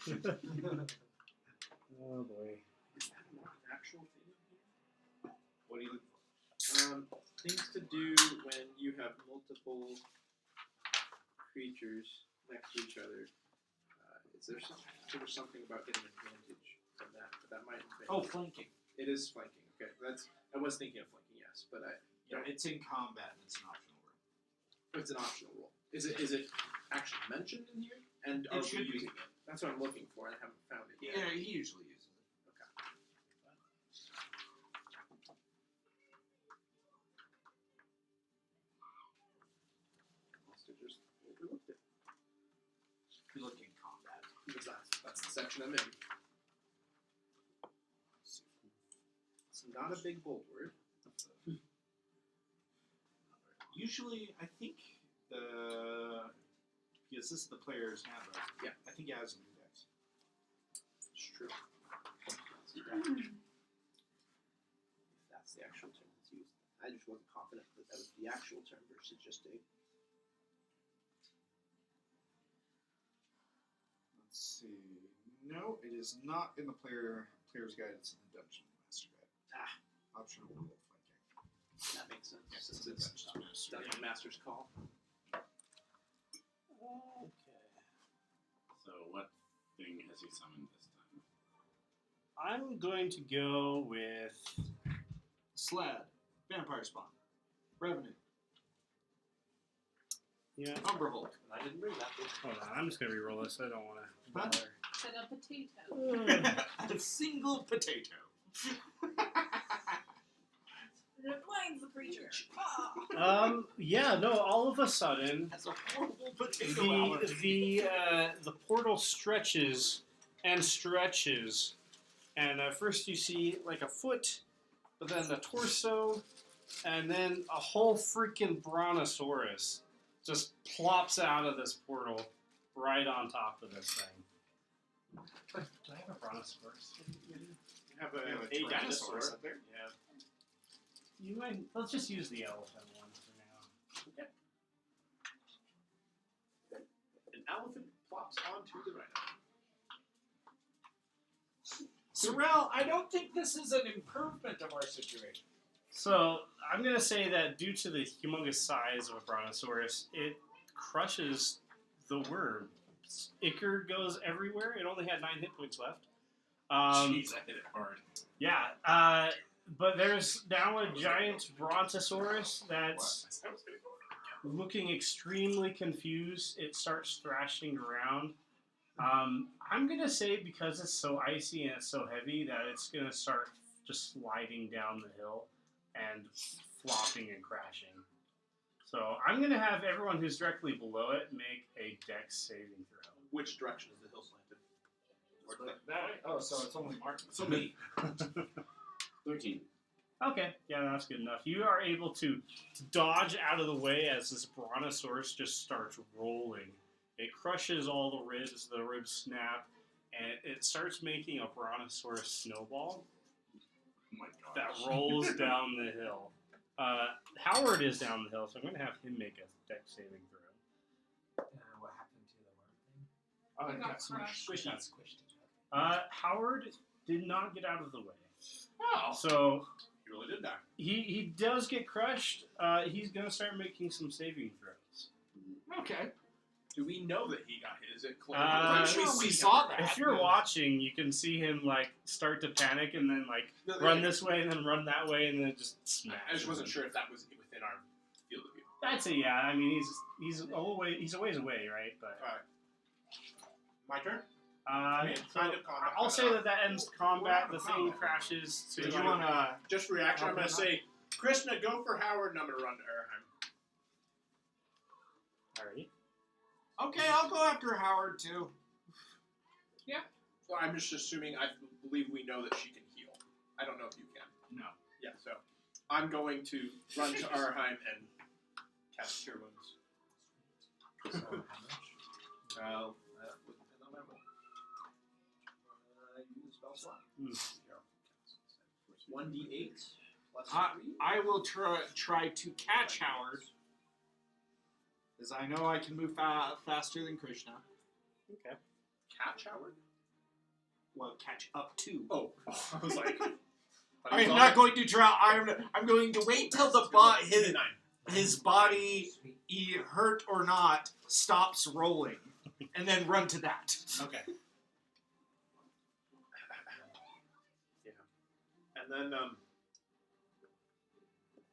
Oh boy. is that not an actual thing? What do you look for? Things to do when you have multiple creatures next to each other. Is there something about getting advantage from that? But that might have been. Oh, flanking. It is flanking. Okay, I was thinking of flanking. Yes, but Yeah, it's in combat and it's an optional rule. it's an optional rule. Is it actually mentioned in here? And It are we should be. using it? That's what I'm looking for, and I haven't found it yet. Yeah, he usually uses it. Must have just overlooked it. You look in combat. Because that's the section I'm in. It's not a big bold word. Usually, I think because this is the player's handbook. Yeah. I think he has an index. It's true. If that's the actual term that's used. I just wasn't confident that was the actual term versus just a. Let's see. No, it is not in the player's guide. It's in the Dungeon Master Guide. Optional rule flanking. That makes sense. Yes, Since it's it's Dungeon Master. Dungeon Master's call. Okay. So what thing has he summoned this time? I'm going to go with. Slad. Vampire Spawn. Revenant. Yeah. Umberhold. I didn't bring that. Hold on, I'm just going to re-roll this. I don't want to bother. Said a potato. A single potato. It blinds the creature. Yeah, no, all of a sudden, That's a horrible potato allergy. the portal stretches and stretches. And first you see like a foot, but then the torso, and then a whole freaking brontosaurus just plops out of this portal right on top of this thing. Do I have a brontosaurus? You have You have a a Tyrannosaurus dinosaur. up there. Yeah. You might. Let's just use the elephant one for now. An elephant plops onto the rhino. Sorrel, I don't think this is an improvement of our situation. So I'm gonna say that due to the humongous size of a brontosaurus, it crushes the worm. Ichor goes everywhere. It only had 9 hit points left. Jeez, I hit it hard. Yeah. but there's now a giant brontosaurus that's looking extremely confused. It starts thrashing around. I'm gonna say because it's so icy and it's so heavy that it's gonna start just sliding down the hill and flopping and crashing. So I'm gonna have everyone who's directly below it make a dex saving throw. Which direction is the hill slanted? Oh, so it's only Mark. So me. 13. Okay, yeah, that's good enough. You are able to dodge out of the way as this brontosaurus just starts rolling. It crushes all the ribs snap, and it starts making a brontosaurus snowball Oh my that gosh. rolls down the hill. Howard is down the hill, so I'm going to have him make a dex saving throw. What happened to the worm thing? Oh, It got crushed. squishy. Got squished. Howard did not get out of the way. Oh. So He really did that. he does get crushed. He's going to start making some saving throws. Okay. Do we know that he got hit? Is it clear? I'm pretty sure we see saw him. that. If you're watching, you can see him like start to panic and then like No, run yeah. this way and then run that way and then just smash. I just wasn't sure if that was within our field of view. I'd say yeah. I mean he's a ways away, right? But My turn? so Kind of combat. I'll say that ends the combat. The thing crashes to. Did you want to? Just for reaction, I'm going to Okay. say, Krishna, go for Howard, and I'm going to run to Erheim. Alrighty. Okay, I'll go after Howard too. So I'm just assuming, I believe we know that she can heal. I don't know if you can. No. Yeah, so I'm going to run to Erheim and cast Cure Wounds. So how much? Well, that would depend on my roll. Use spell slot. 1d8 plus 3. I will try to catch Howard, as I know I can move faster than Krishna. Okay. Catch Howard? Well, catch up to. Oh, I was like... I am not going to try. I'm going to wait till the his body, hurt or not, stops rolling, and then run to that. Okay. Yeah. And then,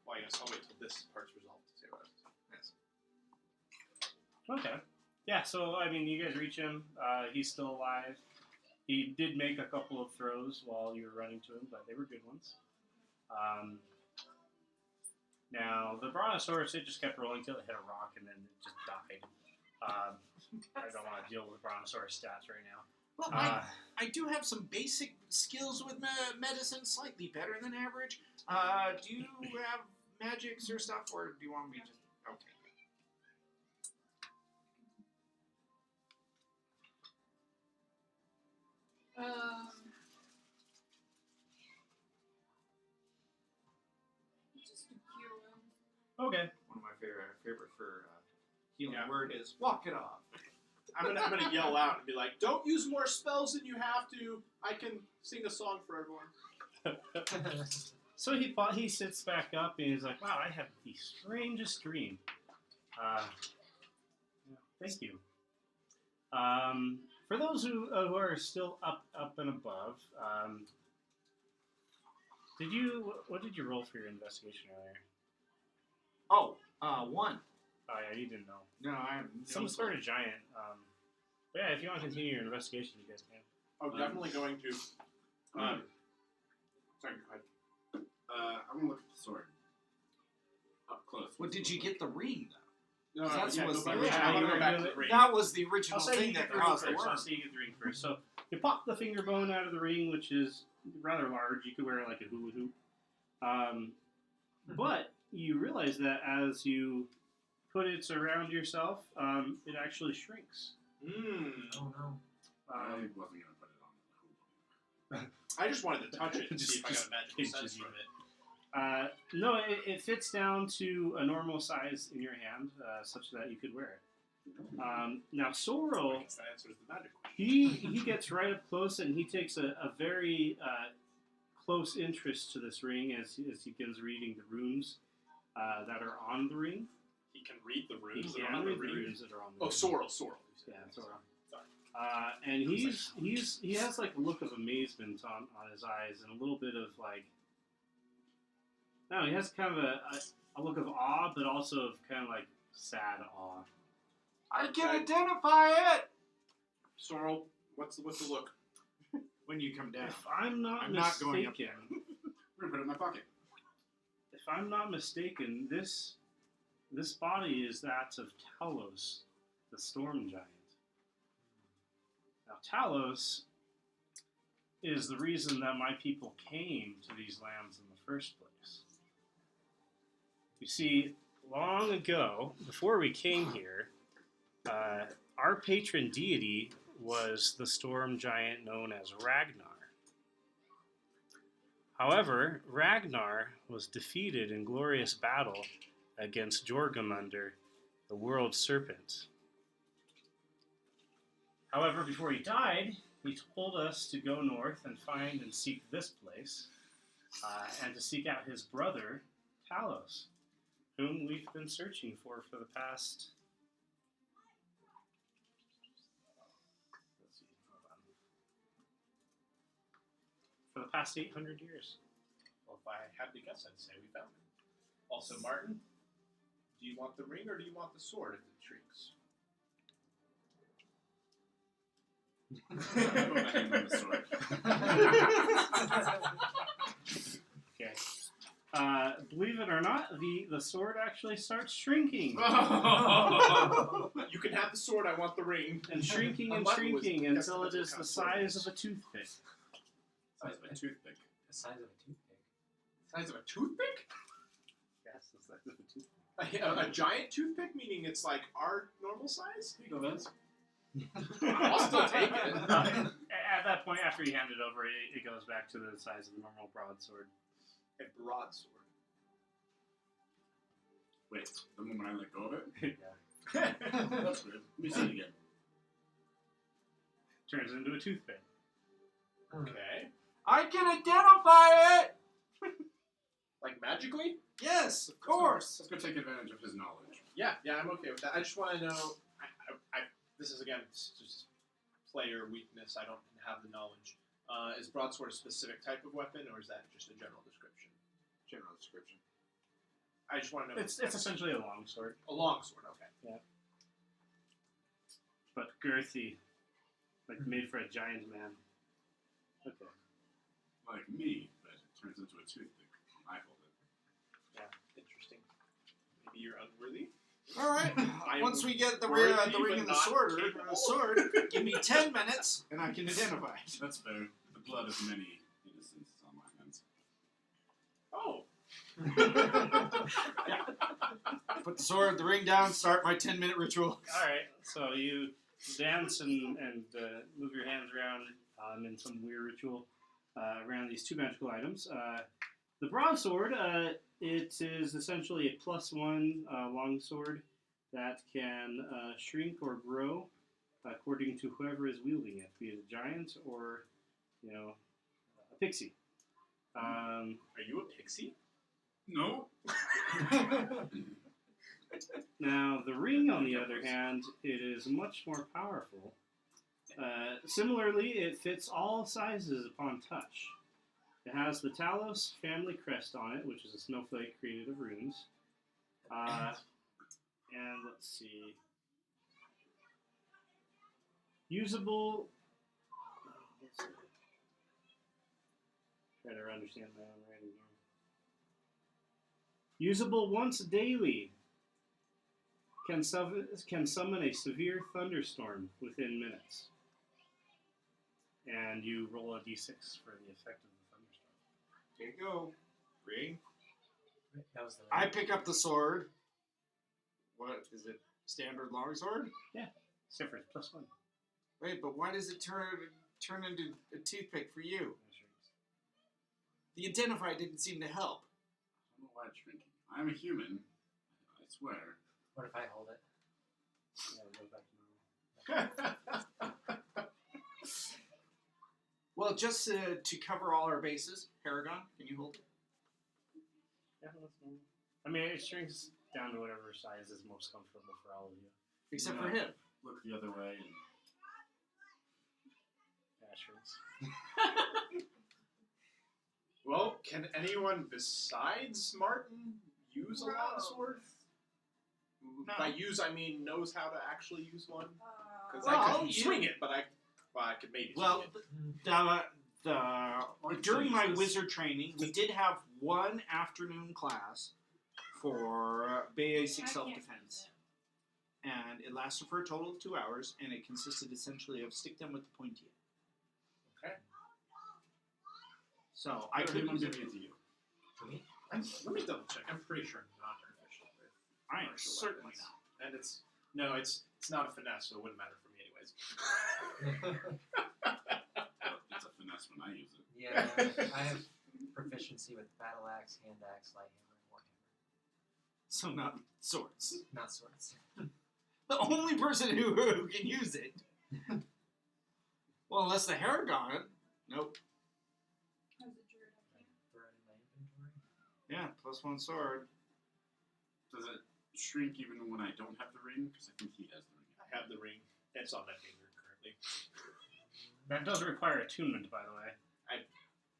well, I guess I'll wait till this part's resolved to say what I was. Yes. Okay. Yeah. So I mean, you guys reach him. He's still alive. He did make a couple of throws while you were running to him, but they were good ones. Now, the Brontosaurus, it just kept rolling until it hit a rock and then it just died. I don't want to deal with Brontosaurus stats right now. Well, I do have some basic skills with medicine, slightly better than average. Do you have magics or stuff, or do you want me to just... Okay. Just a cure wound. Okay. One of my favorite for healing Yeah. word is walk it off. I'm gonna yell out and be like, "Don't use more spells than you have to. I can sing a song for everyone." So he sits back up and he's like, "Wow, I had the strangest dream." Thank you. For those who are still up and above, what did you roll for your investigation earlier? Oh, 1. Oh yeah, you didn't know. No, I have no Some sort of giant. But yeah, if you want to continue your investigation, you guys can. I'm definitely going to. Sorry, go ahead. I'm gonna look at the sword up close. Well, did you get the ring, though? No, That's yeah, what's go back, the I wanna go original- back to the ring. That was the original I'll say thing you that get the ring caused the first. worm. I'll say you get the ring first. So you pop the finger bone out of the ring, which is rather large. You could wear it like a hula hoop. But you realize that as you put it around yourself, it actually shrinks. Oh no. I wasn't gonna put it on. I just wanted to touch it and Just- see if I got just a magical pinches sense you. from it. No, it fits down to a normal size in your hand, such that you could wear it. Now, I Sorrel, guess that answers the magic question. he gets right up close and he takes a very close interest to this ring as he begins reading the runes that are on the ring. He can read the He runes that are can on the read the ring. runes that are on the Oh, ring. Sorrel. Yeah, Sorrel. Sorry. And he has like a look of amazement on his eyes and a little bit of like No, he has kind of a look of awe, but also of kind of like sad awe. I can identify it Sorrel, what's the look? when you come down. If I'm not I'm not going mistaken, up I'm gonna put it in my pocket. if I'm not mistaken, this body is that of Talos, the storm giant. Now, Talos is the reason that my people came to these lands in the first place. You see, long ago, before we came here, our patron deity was the storm giant known as Ragnar. However, Ragnar was defeated in glorious battle against Jormungandr, the world serpent. However, before he died, he told us to go north and find and seek this place, and to seek out his brother, Talos, whom we've been searching for the past... Let's see, hold on. For the past 800 years. Well, if I had to guess, I'd say we found him. Also, Martin, do you want the ring or do you want the sword if it shrinks? I put my hand on the sword. Okay. Believe it or not, the sword actually starts shrinking. You can have the sword, I want the ring. And shrinking and Unless it was- shrinking guess until it that's is what the kind of sword it size is. of a toothpick. Size of a toothpick. The size of a toothpick. Size of a toothpick? Yes, the size of a toothpick. A giant toothpick, meaning it's like our normal size? Here you go, Vince. I'll still take it. At that point, after you hand it over, it goes back to the size of a normal broadsword. A broadsword. Wait, the moment I let go of it? Yeah. That's weird. Let me see it again. Turns into a toothpick. Okay. I can identify it. Like magically? Yes, of course. Let's go take advantage of his knowledge. Yeah, I'm okay with that. I just want to know. This is again just player weakness. I don't have the knowledge. Is broadsword a specific type of weapon, or is that just a general description? General description. I just want to know. It's essentially a longsword, a longsword. Okay. but girthy, like made for a giant man. Okay. Like me, but it turns into a toothpick. I hold it. Interesting. Maybe you're unworthy. All right. I Once am we get the worthy, ring but and the not sword, capable. give me 10 minutes, and I can identify it. That's fair. The blood of many innocents is on my hands. Oh. Put the sword, the ring down, start my 10-minute ritual. All right. So you dance and move your hands around in some weird ritual around these two magical items. The broadsword, it is essentially a +1 longsword that can shrink or grow according to whoever is wielding it, be it a giant or, a pixie. Are you a pixie? No. Now, the ring, on the other hand, it is much more powerful. Similarly, it fits all sizes upon touch. It has the Talos family crest on it, which is a snowflake created of runes. And let's see. Usable. Let's see. Try to understand my own writing here. Usable once daily. Can summon a severe thunderstorm within minutes. And you roll a d6 for the effect of the thunderstorm. There you go. Ring. That was the I ring. pick up the sword. What is it? Standard longsword? Except for it's +1. Wait, but why does it turn into a toothpick for you? The identify didn't seem to help. I don't know why it's shrinking. I'm a human. I swear. What if I hold it? Yeah, it goes back to normal. Well, just to cover all our bases, Paragon, can you hold it? Yeah, that's normal. I mean, it shrinks down to whatever size is most comfortable for all of you. Except No. for him. Look the other way and Yeah, it shrinks. Well, can anyone besides Martin use a long sword? No. By use, I mean knows how to actually use one. Because Well, I couldn't you- swing it, but I could maybe Well, swing it. during my Jesus. wizard training, we did have one afternoon class for basic I can't self-defense. And it lasted for a total of 2 hours, and it consisted essentially of stick them with the pointy end. Okay. So I I couldn't couldn't. give it to you. For me? Let me double check. I'm pretty sure I'm not proficient with I am martial certainly weapons. And it's not a finesse, so it wouldn't matter for me anyways. It's a finesse when I use it. Yeah, I have proficiency with battle axe, hand axe, light hammer, and warhammer. So not swords. Not swords. The only person who can use it. Well, unless the hair gone. Nope. As a druid, I can't. Throw it in my inventory. Yeah, +1 sword. Does it shrink even when I don't have the ring? Because I think he has the ring. I have the ring. It's on my finger currently. That does require attunement, by the way.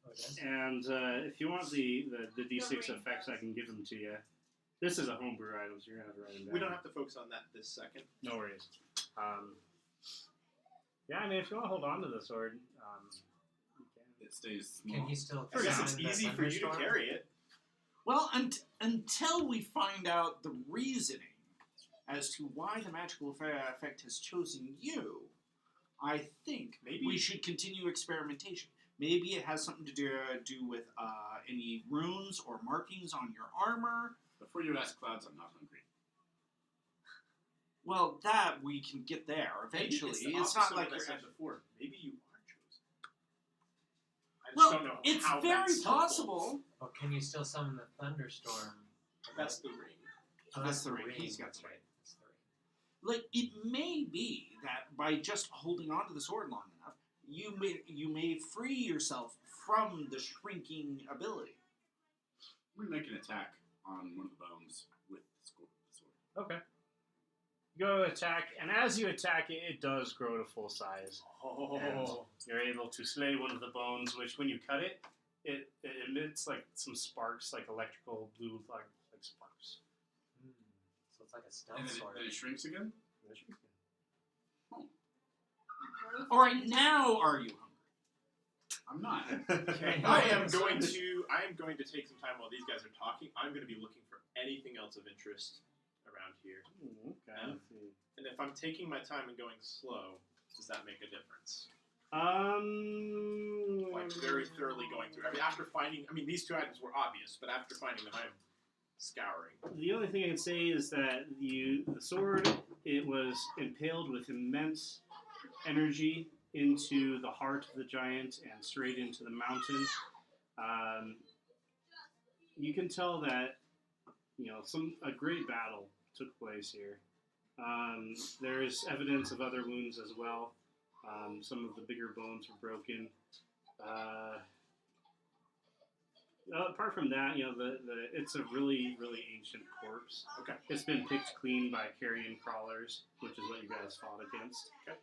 Oh, it does? And if you want the D6 ring effects, I does. can give them to you. This is a homebrew item, so you're going to have to write them down. We don't have to focus on that this second. No worries. Yeah, I mean, if you want to hold on to the sword, you can. It stays small. Can he still I guess sound it's the easy for you to thunderstorm? carry it. Well, until we find out the reasoning as to why the magical effect has chosen you, I think Maybe- we should continue experimentation. Maybe it has something to do with any runes or markings on your armor. Before you ask Clouds, I'm not hungry. Well, that we can get there eventually. Maybe It's the not opposite like of what I you're. said before. Maybe you are chosen. I just Well, don't know it's how very that's helpful. possible. Oh, can you still summon the thunderstorm? That's the ring. Oh, That's the ring. He's got That's the ring. right. That's the ring. Like, it may be that by just holding on to the sword long enough, you may free yourself from the shrinking ability. I'm going to make an attack on one of the bones with the sword. Okay. Go attack, and as you attack it, it does grow to full size. And you're able to slay one of the bones, which when you cut it, it emits like some sparks, like electrical blue, like sparks. So it's like a And stealth then sword. it shrinks again? All right, now are you hungry? I'm not. Okay, I am going to take some time while these guys are talking. I'm going to be looking for anything else of interest around here. Okay. let's And if I'm taking my time and going slow, does that make a difference? Like very thoroughly going through. I mean, after finding, these two items were obvious, but after finding them, I'm scouring. The only thing I can say is that the sword, it was impaled with immense energy into the heart of the giant and straight into the mountain. You can tell that a great battle took place here. There's evidence of other wounds as well. Some of the bigger bones were broken. Apart from that, it's a really, really ancient corpse. Okay. It's been picked clean by carrion crawlers, which is what you guys fought against. Okay.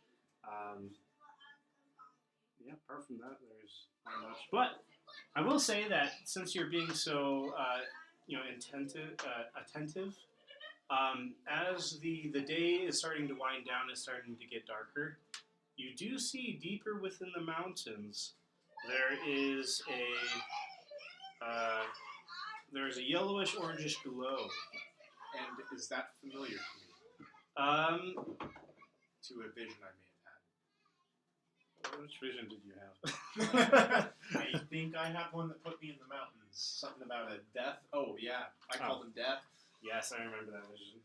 Apart from that, there's not much. But I will say that since you're being so, attentive, as the day is starting to wind down, it's starting to get darker. You do see deeper within the mountains, there's a yellowish orangish glow. And is that familiar to me? To a vision I may have had. Which vision did you have? I think I have one that put me in the mountains. Something about a death. Oh, yeah. I called him Death. Yes, I remember that vision.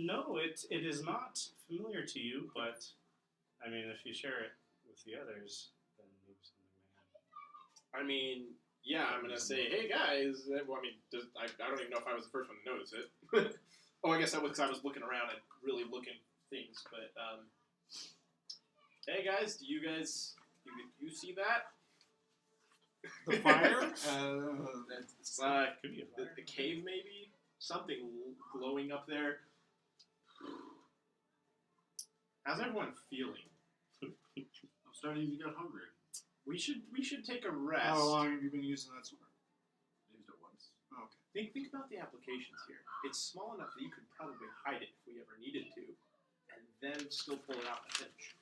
No, it is not familiar to you, but if you share it with the others, then maybe something may happen. Yeah, I'm going to say, hey, guys. Well, I don't even know if I was the first one to notice it. Oh, I guess that was because I was looking around and really looking things. But, hey, guys, do you see that? The fire? It's, Could be a fire. the cave, maybe? Something glowing up there. How's everyone feeling? I'm starting to get hungry. We should take a rest. How long have you been using that sword? Think about the applications here. It's small enough that you could probably hide it if we ever needed to, and then still pull it out in a pinch.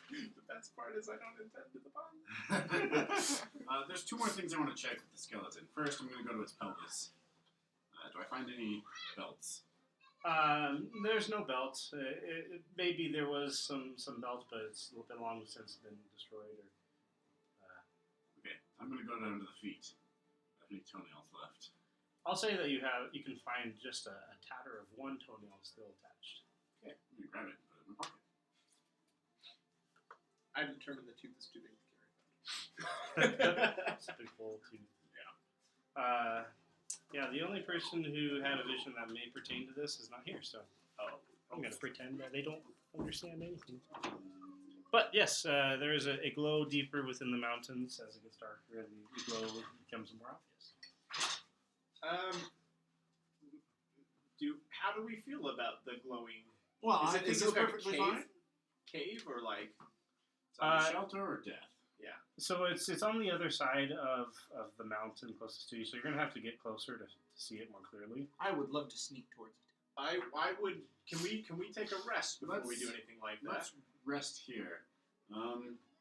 The best part is I don't intend to the pun. There's two more things I want to check with the skeleton. First, I'm going to go to its pelvis. Do I find any belts? There's no belt. Maybe there was some belts, but it's been long since been destroyed. Okay, I'm going to go down to the feet. How many toenails left? I'll say that you can find just a tatter of one toenail still attached. Okay, I'm going to grab it and put it in my pocket. I've determined the tooth is too big to It's a big full tooth. Yeah. Yeah, the only person who had a vision that may pertain to this is not here, so I'm going to pretend that they don't understand anything. But yes, there is a glow deeper within the mountains as it gets darker, and the glow becomes more obvious. How do we feel about the glowing? Well, Is I it think it's like a perfectly cave? fine. Cave or like? Shelter or death? So it's on the other side of the mountain closest to you, so you're going to have to get closer to see it more clearly. I would love to sneak towards it. I would. Can we take a rest before we do anything like that? Let's rest here.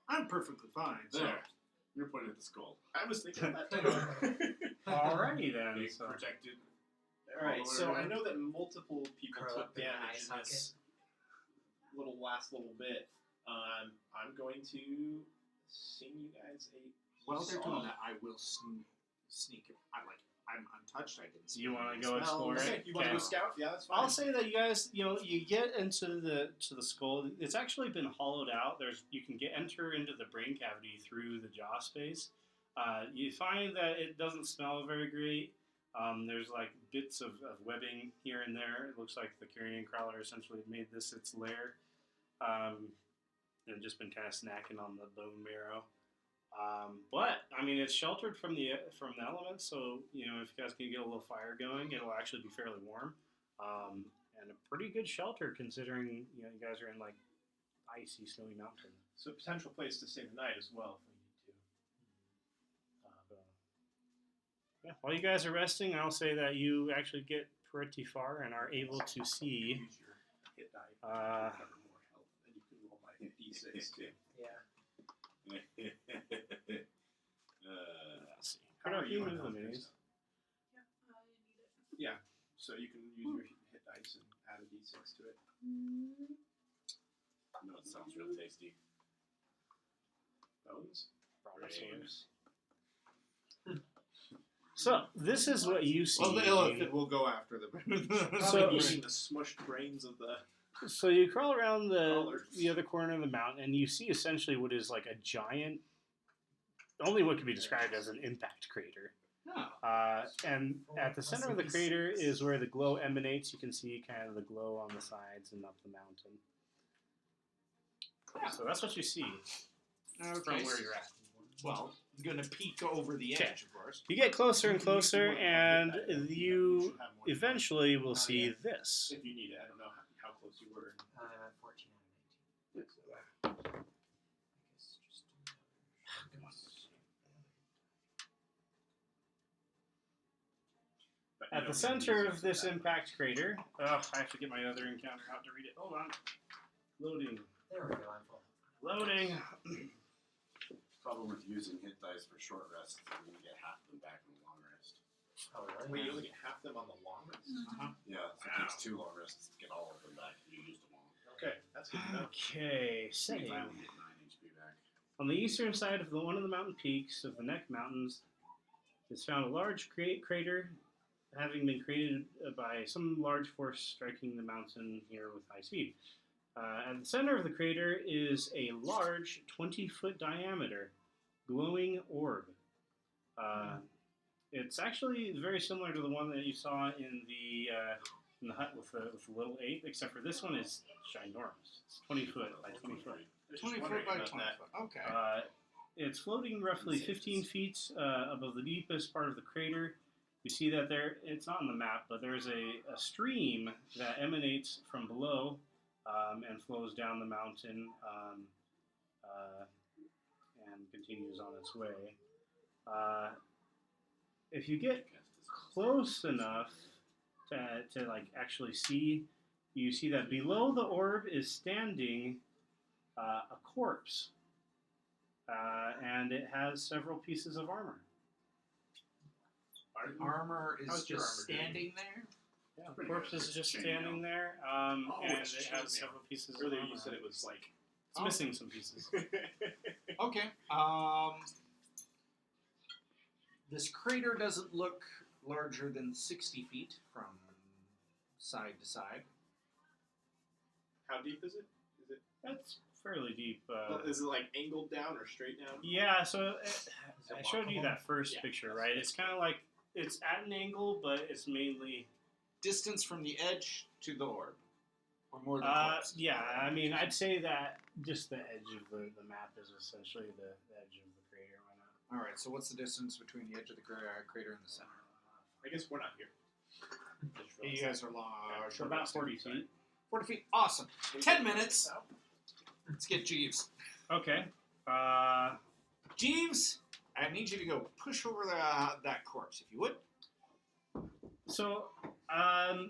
I'm perfectly fine. So. There. You're pointing at the skull. I was thinking that too. Alrighty then. Being So. protected. All right. So I know that multiple people Curl took up in an eye damage in this last little bit. I'm going to sing you guys a While they're song. doing that, I will sneak. I'm untouched. I can see. You want to go smells. explore Okay, it? you want to go scout? Yeah, that's fine. I'll say that you guys, you get into the skull. It's actually been hollowed out. You can enter into the brain cavity through the jaw space. You find that it doesn't smell very great. There's like bits of webbing here and there. It looks like the carrion crawler essentially made this its lair, and just been kind of snacking on the bone marrow. But I mean, it's sheltered from the elements, so if you guys can get a little fire going, it'll actually be fairly warm, and a pretty good shelter considering you guys are in like icy, snowy mountain. So potential place to stay the night as well if we need to. Yeah, while you guys are resting, I'll say that you actually get pretty far and are able to see. Use your hit die to recover more health, and you can roll my hit d6 too. Yeah. Let's see. How How are about you you on move the health, minis? Krista? Yeah. So you can use your hit dice and add a d6 to it. No, it sounds real tasty. Bones. Brontosaurus. So this is what you see. Well, the elephant will go after them. So- Eating the smushed brains of the. So you crawl around Crawlers. the other corner of the mountain, and you see essentially what is like a giant, only what can be described as an impact crater. And at the center of the crater is where the glow emanates. You can see kind of the glow on the sides and up the mountain. So that's what you see from where you're at. Well, I'm gonna peek over the edge, of course. You get closer and closer, and you eventually will see this. If you need it, I don't know how close you were. I'm at 14 out of 18. I guess just But you At the don't center need of to this use it for that. impact crater, I have to get my other encounter out to read it. Hold on. Loading. There we go. I'm full. Loading. Problem with using hit dice for short rests is you're going to get half of them back in the long rest. Oh, really? Wait, you only get half them on the long rest? Yeah, so it takes 2 long rests to get all of them back if you used them all. Okay, that's good to know. Okay, I setting. only get 9 HP back. On the eastern side of one of the mountain peaks of the Neck Mountains is found a large crater having been created by some large force striking the mountain here with high speed. At the center of the crater is a large 20-foot diameter glowing orb. It's actually very similar to the one that you saw in the hut with the little ape, except for this one is ginormous. It's 20 foot by 20 foot. 20 wondering foot by about 20 that. foot. Okay. It's floating roughly 15 feet above the deepest part of the crater. You see that it's not on the map, but there's a stream that emanates from below and flows down the mountain. and continues on its way. If you get close enough to like actually see, you see that below the orb is standing a corpse, and it has several pieces of armor. The armor is How's your just armor doing? standing there. Yeah, the Pretty corpse good. is just Chainmail. standing there, and it's it has chainmail. several pieces of Earlier armor. you said it was like. It's missing some pieces. Okay. This crater doesn't look larger than 60 feet from side to side. How deep is it? Is it? That's fairly deep. Is it like angled down or straight down? Yeah, so Is I it showed you walkable? that first Yeah, picture, that's- right? It's kind of like it's at an angle, but it's mainly. Distance from the edge to the orb. Or more than corpse. Yeah, I mean, I'd say that just the edge of the map is essentially the edge of the crater. Why not? Alright, so what's the distance between the edge of the crater and the center? I guess we're not here. You guys are long. For about 40 feet. 40 feet. Awesome. 10 minutes. Let's get Jeeves. Okay. Jeeves, I need you to go push over that corpse, if you would. So,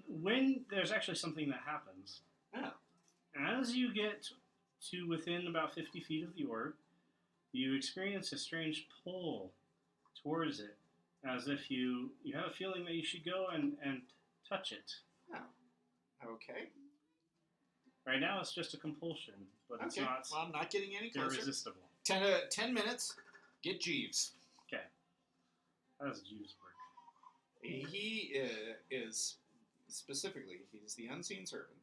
when there's actually something that happens, Yeah. as you get to within about 50 feet of the orb, you experience a strange pull towards it, as if you have a feeling that you should go and touch it. Okay. Right now, it's just a compulsion, but it's Okay. not Well, I'm not getting any closer. irresistible. 10 minutes. Get Jeeves. How does Jeeves work? He is specifically, he's the unseen servant.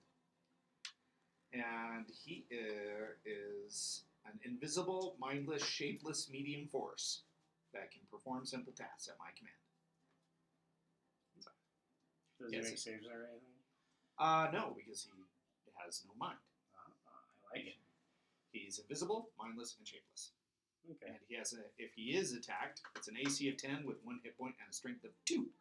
And he is an invisible, mindless, shapeless medium force that can perform simple tasks at my command. Does Yes, he make it- saves or anything? No, because he has no mind. I like it. He's invisible, mindless, and shapeless. Okay. And he has if he is attacked, it's an AC of 10 with 1 hit point and a strength of 2.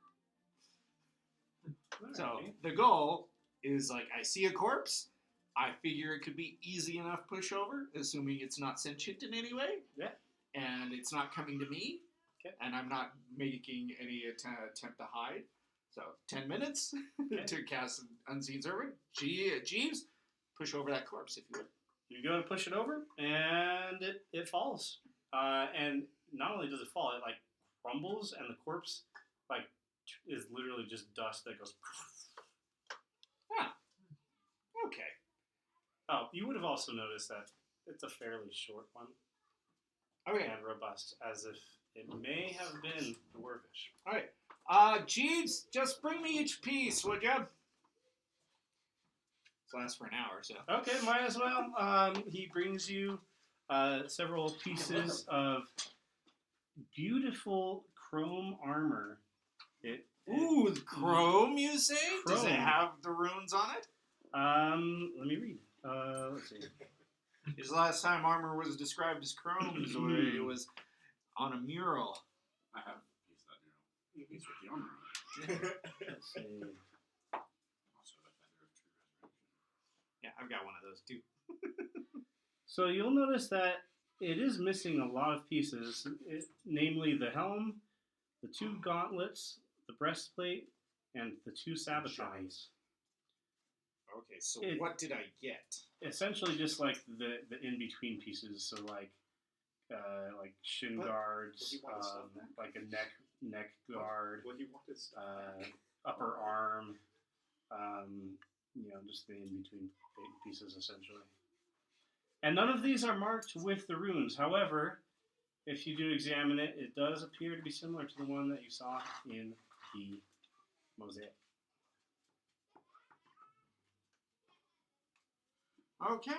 So Alrighty. the goal is like I see a corpse, I figure it could be easy enough pushover, assuming it's not sentient in any way. Yeah. And it's not coming to me. Okay. And I'm not making any attempt to hide. So 10 minutes Okay. to cast an unseen servant. Jeeves, push over that corpse if you would. You go to push it over, and it falls. And not only does it fall, it like crumbles, and the corpse like is literally just dust that goes. Okay. Oh, you would have also noticed that it's a fairly short one Okay. and robust, as if it may have been dwarvish. All right. Jeeves, just bring me each piece, would ya? This lasts for an hour, so. Okay, might as well. He brings you several pieces of beautiful chrome armor. Ooh, the chrome, you say? Does it Chrome. have the runes on it? Let me read. Let's see. Because the last time armor was described as chrome, so it was on a mural. I have a piece of that mural. Piece with the armor on it. Let's see. Also, the feather of true resurrection. Yeah, I've got one of those too. So you'll notice that it is missing a lot of pieces, namely the helm, the 2 gauntlets, the breastplate, and the 2 sabatons. Okay, so It- what did I get? Essentially, just like the in between pieces. So like shin What? guards, What do you want to stuff that? like a neck guard, What do you want to stuff? upper arm. Just the in between pieces essentially. And none of these are marked with the runes. However, if you do examine it, it does appear to be similar to the one that you saw in the mosaic. Okay,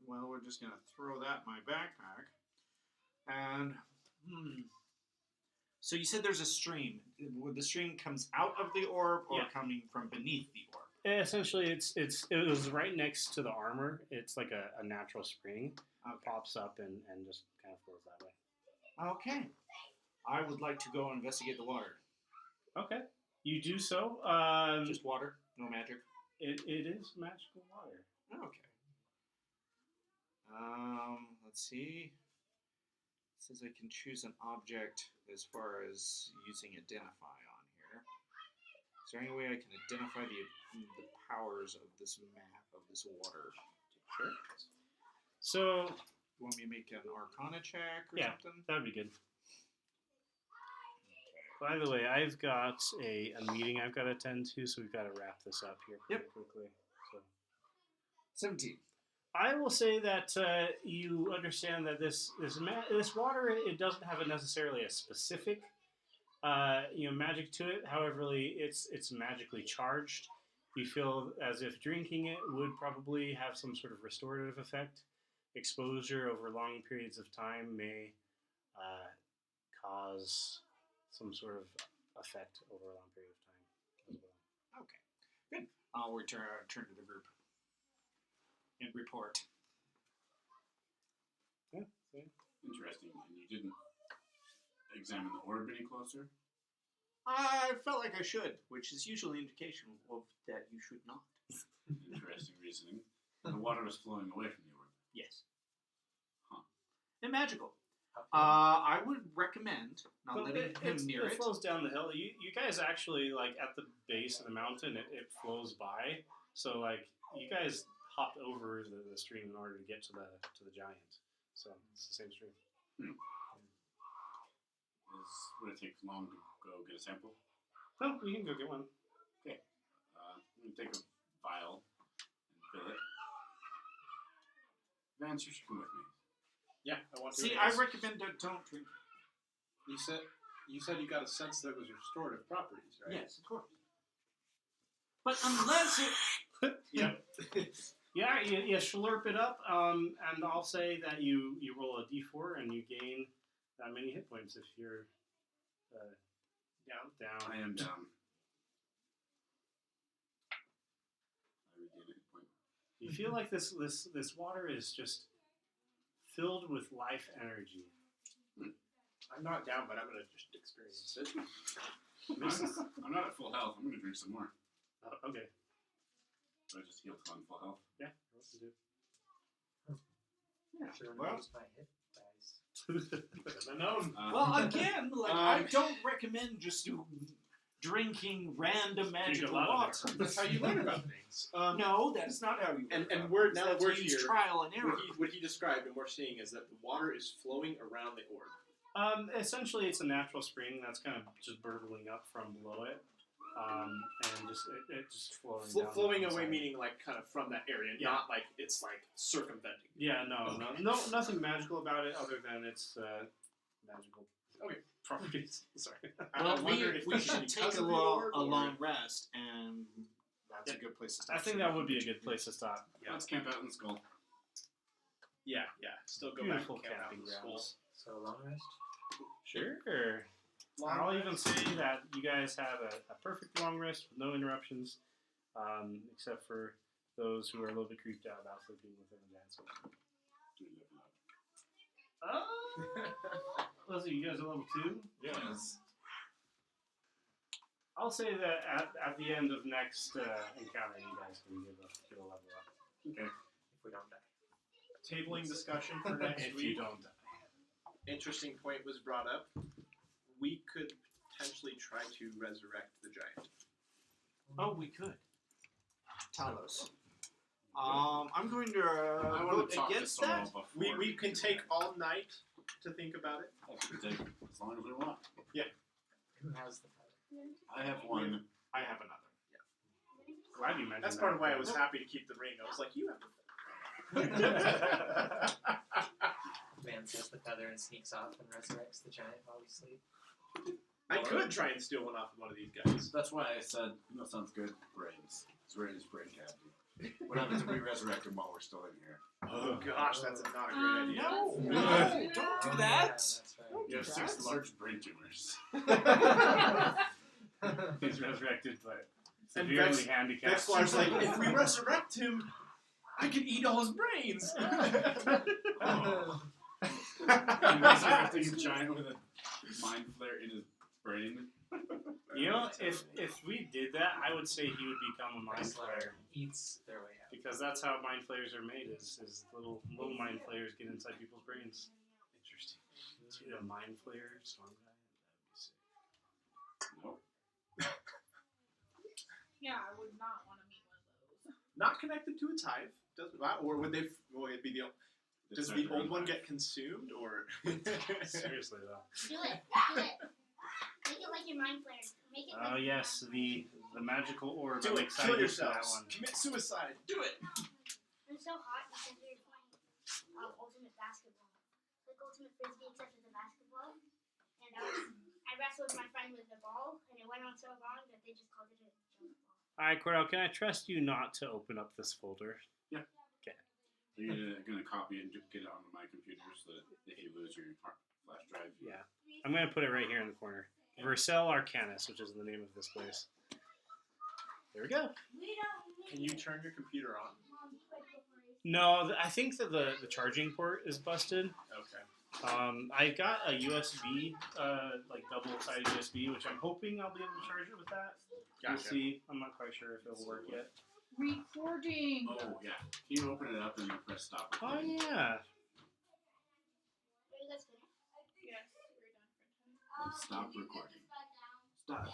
well, we're just going to throw that in my backpack. And, so you said there's a stream. The stream comes out of the orb or Yeah. coming from beneath the orb? Essentially, it was right next to the armor. It's like a natural spring. Okay. Pops up and just kind of flows that way. Okay. I would like to go investigate the water. Okay. You do so. Just water, no magic. It is magical water. Okay. Let's see. says I can choose an object as far as using identify on here. Is there any way I can identify the powers of this map, of this water? Sure. So, You want me to make an Arcana check or Yeah. something? that would be good. By the way, I've got a meeting I've got to attend to, so we've got to wrap this up here pretty quickly. So. 17. I will say that you understand that this water, it doesn't have necessarily a specific magic to it. However, it's magically charged. You feel as if drinking it would probably have some sort of restorative effect. Exposure over long periods of time may cause some sort of effect over a long period of time as well. Okay, good. I'll return to the group and report. Yeah. Interesting. And you didn't examine the orb any closer? I felt like I should, which is usually an indication of that you should not. Interesting reasoning. The water was flowing away from the orb. Yes. Huh. And magical. Okay. I would recommend not But letting him near it it. flows down the hill. You guys actually, like, at the base of the mountain, it flows by. So, like, you guys hopped over the stream in order to get to the giant. So it's the same stream. Would it take long to go get a sample? No, you can go get one. I'm going to take a vial and fill it. Vance, you should come with me. Yeah, I want to. See, I recommend don't drink. You said you got a sense that it was restorative properties, right? Yes, of course. But unless it... Yep. Yeah, you slurp it up, and I'll say that you roll a d4 and you gain that many hit points if you're down. I am down. I regain a hit point. You feel like this water is just filled with life energy. I'm not down, but I'm gonna just experience it. I'm not at full health. I'm going to drink some more. Okay. I just healed on full health. Yeah. What to do? Yeah. Sure, Well, use my hit dice. Unknown. well, again, like, I don't recommend just drinking random magical lot of water. it. That's how you learn about things. No, that's not how you And learn. we're now that That's we're use here. trial and error. What he described and we're seeing is that the water is flowing around the orb. Essentially, it's a natural spring that's kind of just burbling up from below it, and it just flowing. Flowing down the away, side. meaning like kind of from that area, Yeah. not like it's like circumventing. Yeah, no, nothing magical about it other than its magical properties. Sorry. Well, I wonder if we this is should because take of a the orb, or- long rest, and that's a good place to start. I think that would be a good place to stop. Yeah. Let's camp out in the skull. Yeah. Still go Beautiful back and camp out camping in the school. grounds. So long rest. Sure. I'll even say that you guys have a perfect long rest with no interruptions, except for those who are a little bit creeped out about sleeping within the giant sword. Let's see, you guys are level 2? Yes. I'll say that at the end of next encounter, you guys can get a level up. Okay. If we don't die. Tabling discussion for next If you week. don't die. Interesting point was brought up. We could potentially try to resurrect the giant. Oh, we could. Talos. I'm going to I want vote to talk to against someone that. before. We can take all night to think about it. We can take as long as we want. Who has the feather? I have one. I have another. Glad you mentioned That's that. part of why I was happy to keep the ring. I was like, you have to. Vance has the feather and sneaks off and resurrects the giant while we sleep. I could try and steal one off of one of these guys. That's why I said, sounds good. Brains. It's right in his brain cavity. What happens if we resurrect him while we're still in here? Oh gosh, that's not a great idea. No, Oh, don't do yeah, that. that's right. You have 6 large brain tumors. He's resurrected, but And severely Vex- handicapped. Vexlar's like, if we resurrect him, I can eat all his brains. Oh. And resurrecting a giant with a mind flare in his brain. You know, if we did that, I would say he would become a mind flayer. Eats their way out. Because that's how mind flayers are made, is little mind flayers get inside people's brains. Interesting. It's Dude, a mind flayer storm guy. That'd be sick. Nope. Yeah, I would not want to meet one of those. Not connected to its hive. Doesn't or would they? Would it be the? Does It's the not old their one own get consumed or? Seriously though. Do it. Do it. Make it like your mind flayer. Make it. Oh like yes, the magical orb. Do I'm it. excited Kill for that yourselves. one. Commit suicide. Do it. I'm so hot because we're playing ultimate basketball. Like ultimate frisbee, except it's a basketball. And I wrestled my friend with the ball, and it went on so long that they just called it a jump ball. All right, Cordell, can I trust you not to open up this folder? Are you gonna copy it and just get it onto my computer so that you lose your flash drive? Yeah. I'm gonna put it right here in the corner. Vercel Arcanus, which is the name of this place. There we go. Can you turn your computer on? No, I think that the charging port is busted. Okay. I got a USB, like double-sided USB, which I'm hoping I'll be able to charge it with that. We'll Gotcha. see. I'm not quite sure if it'll work yet. Recording. Oh yeah. Can you open it up and you press stop? Oh recording? yeah. Are you guys finished? Yes, we're done for time. Stop recording. Stop.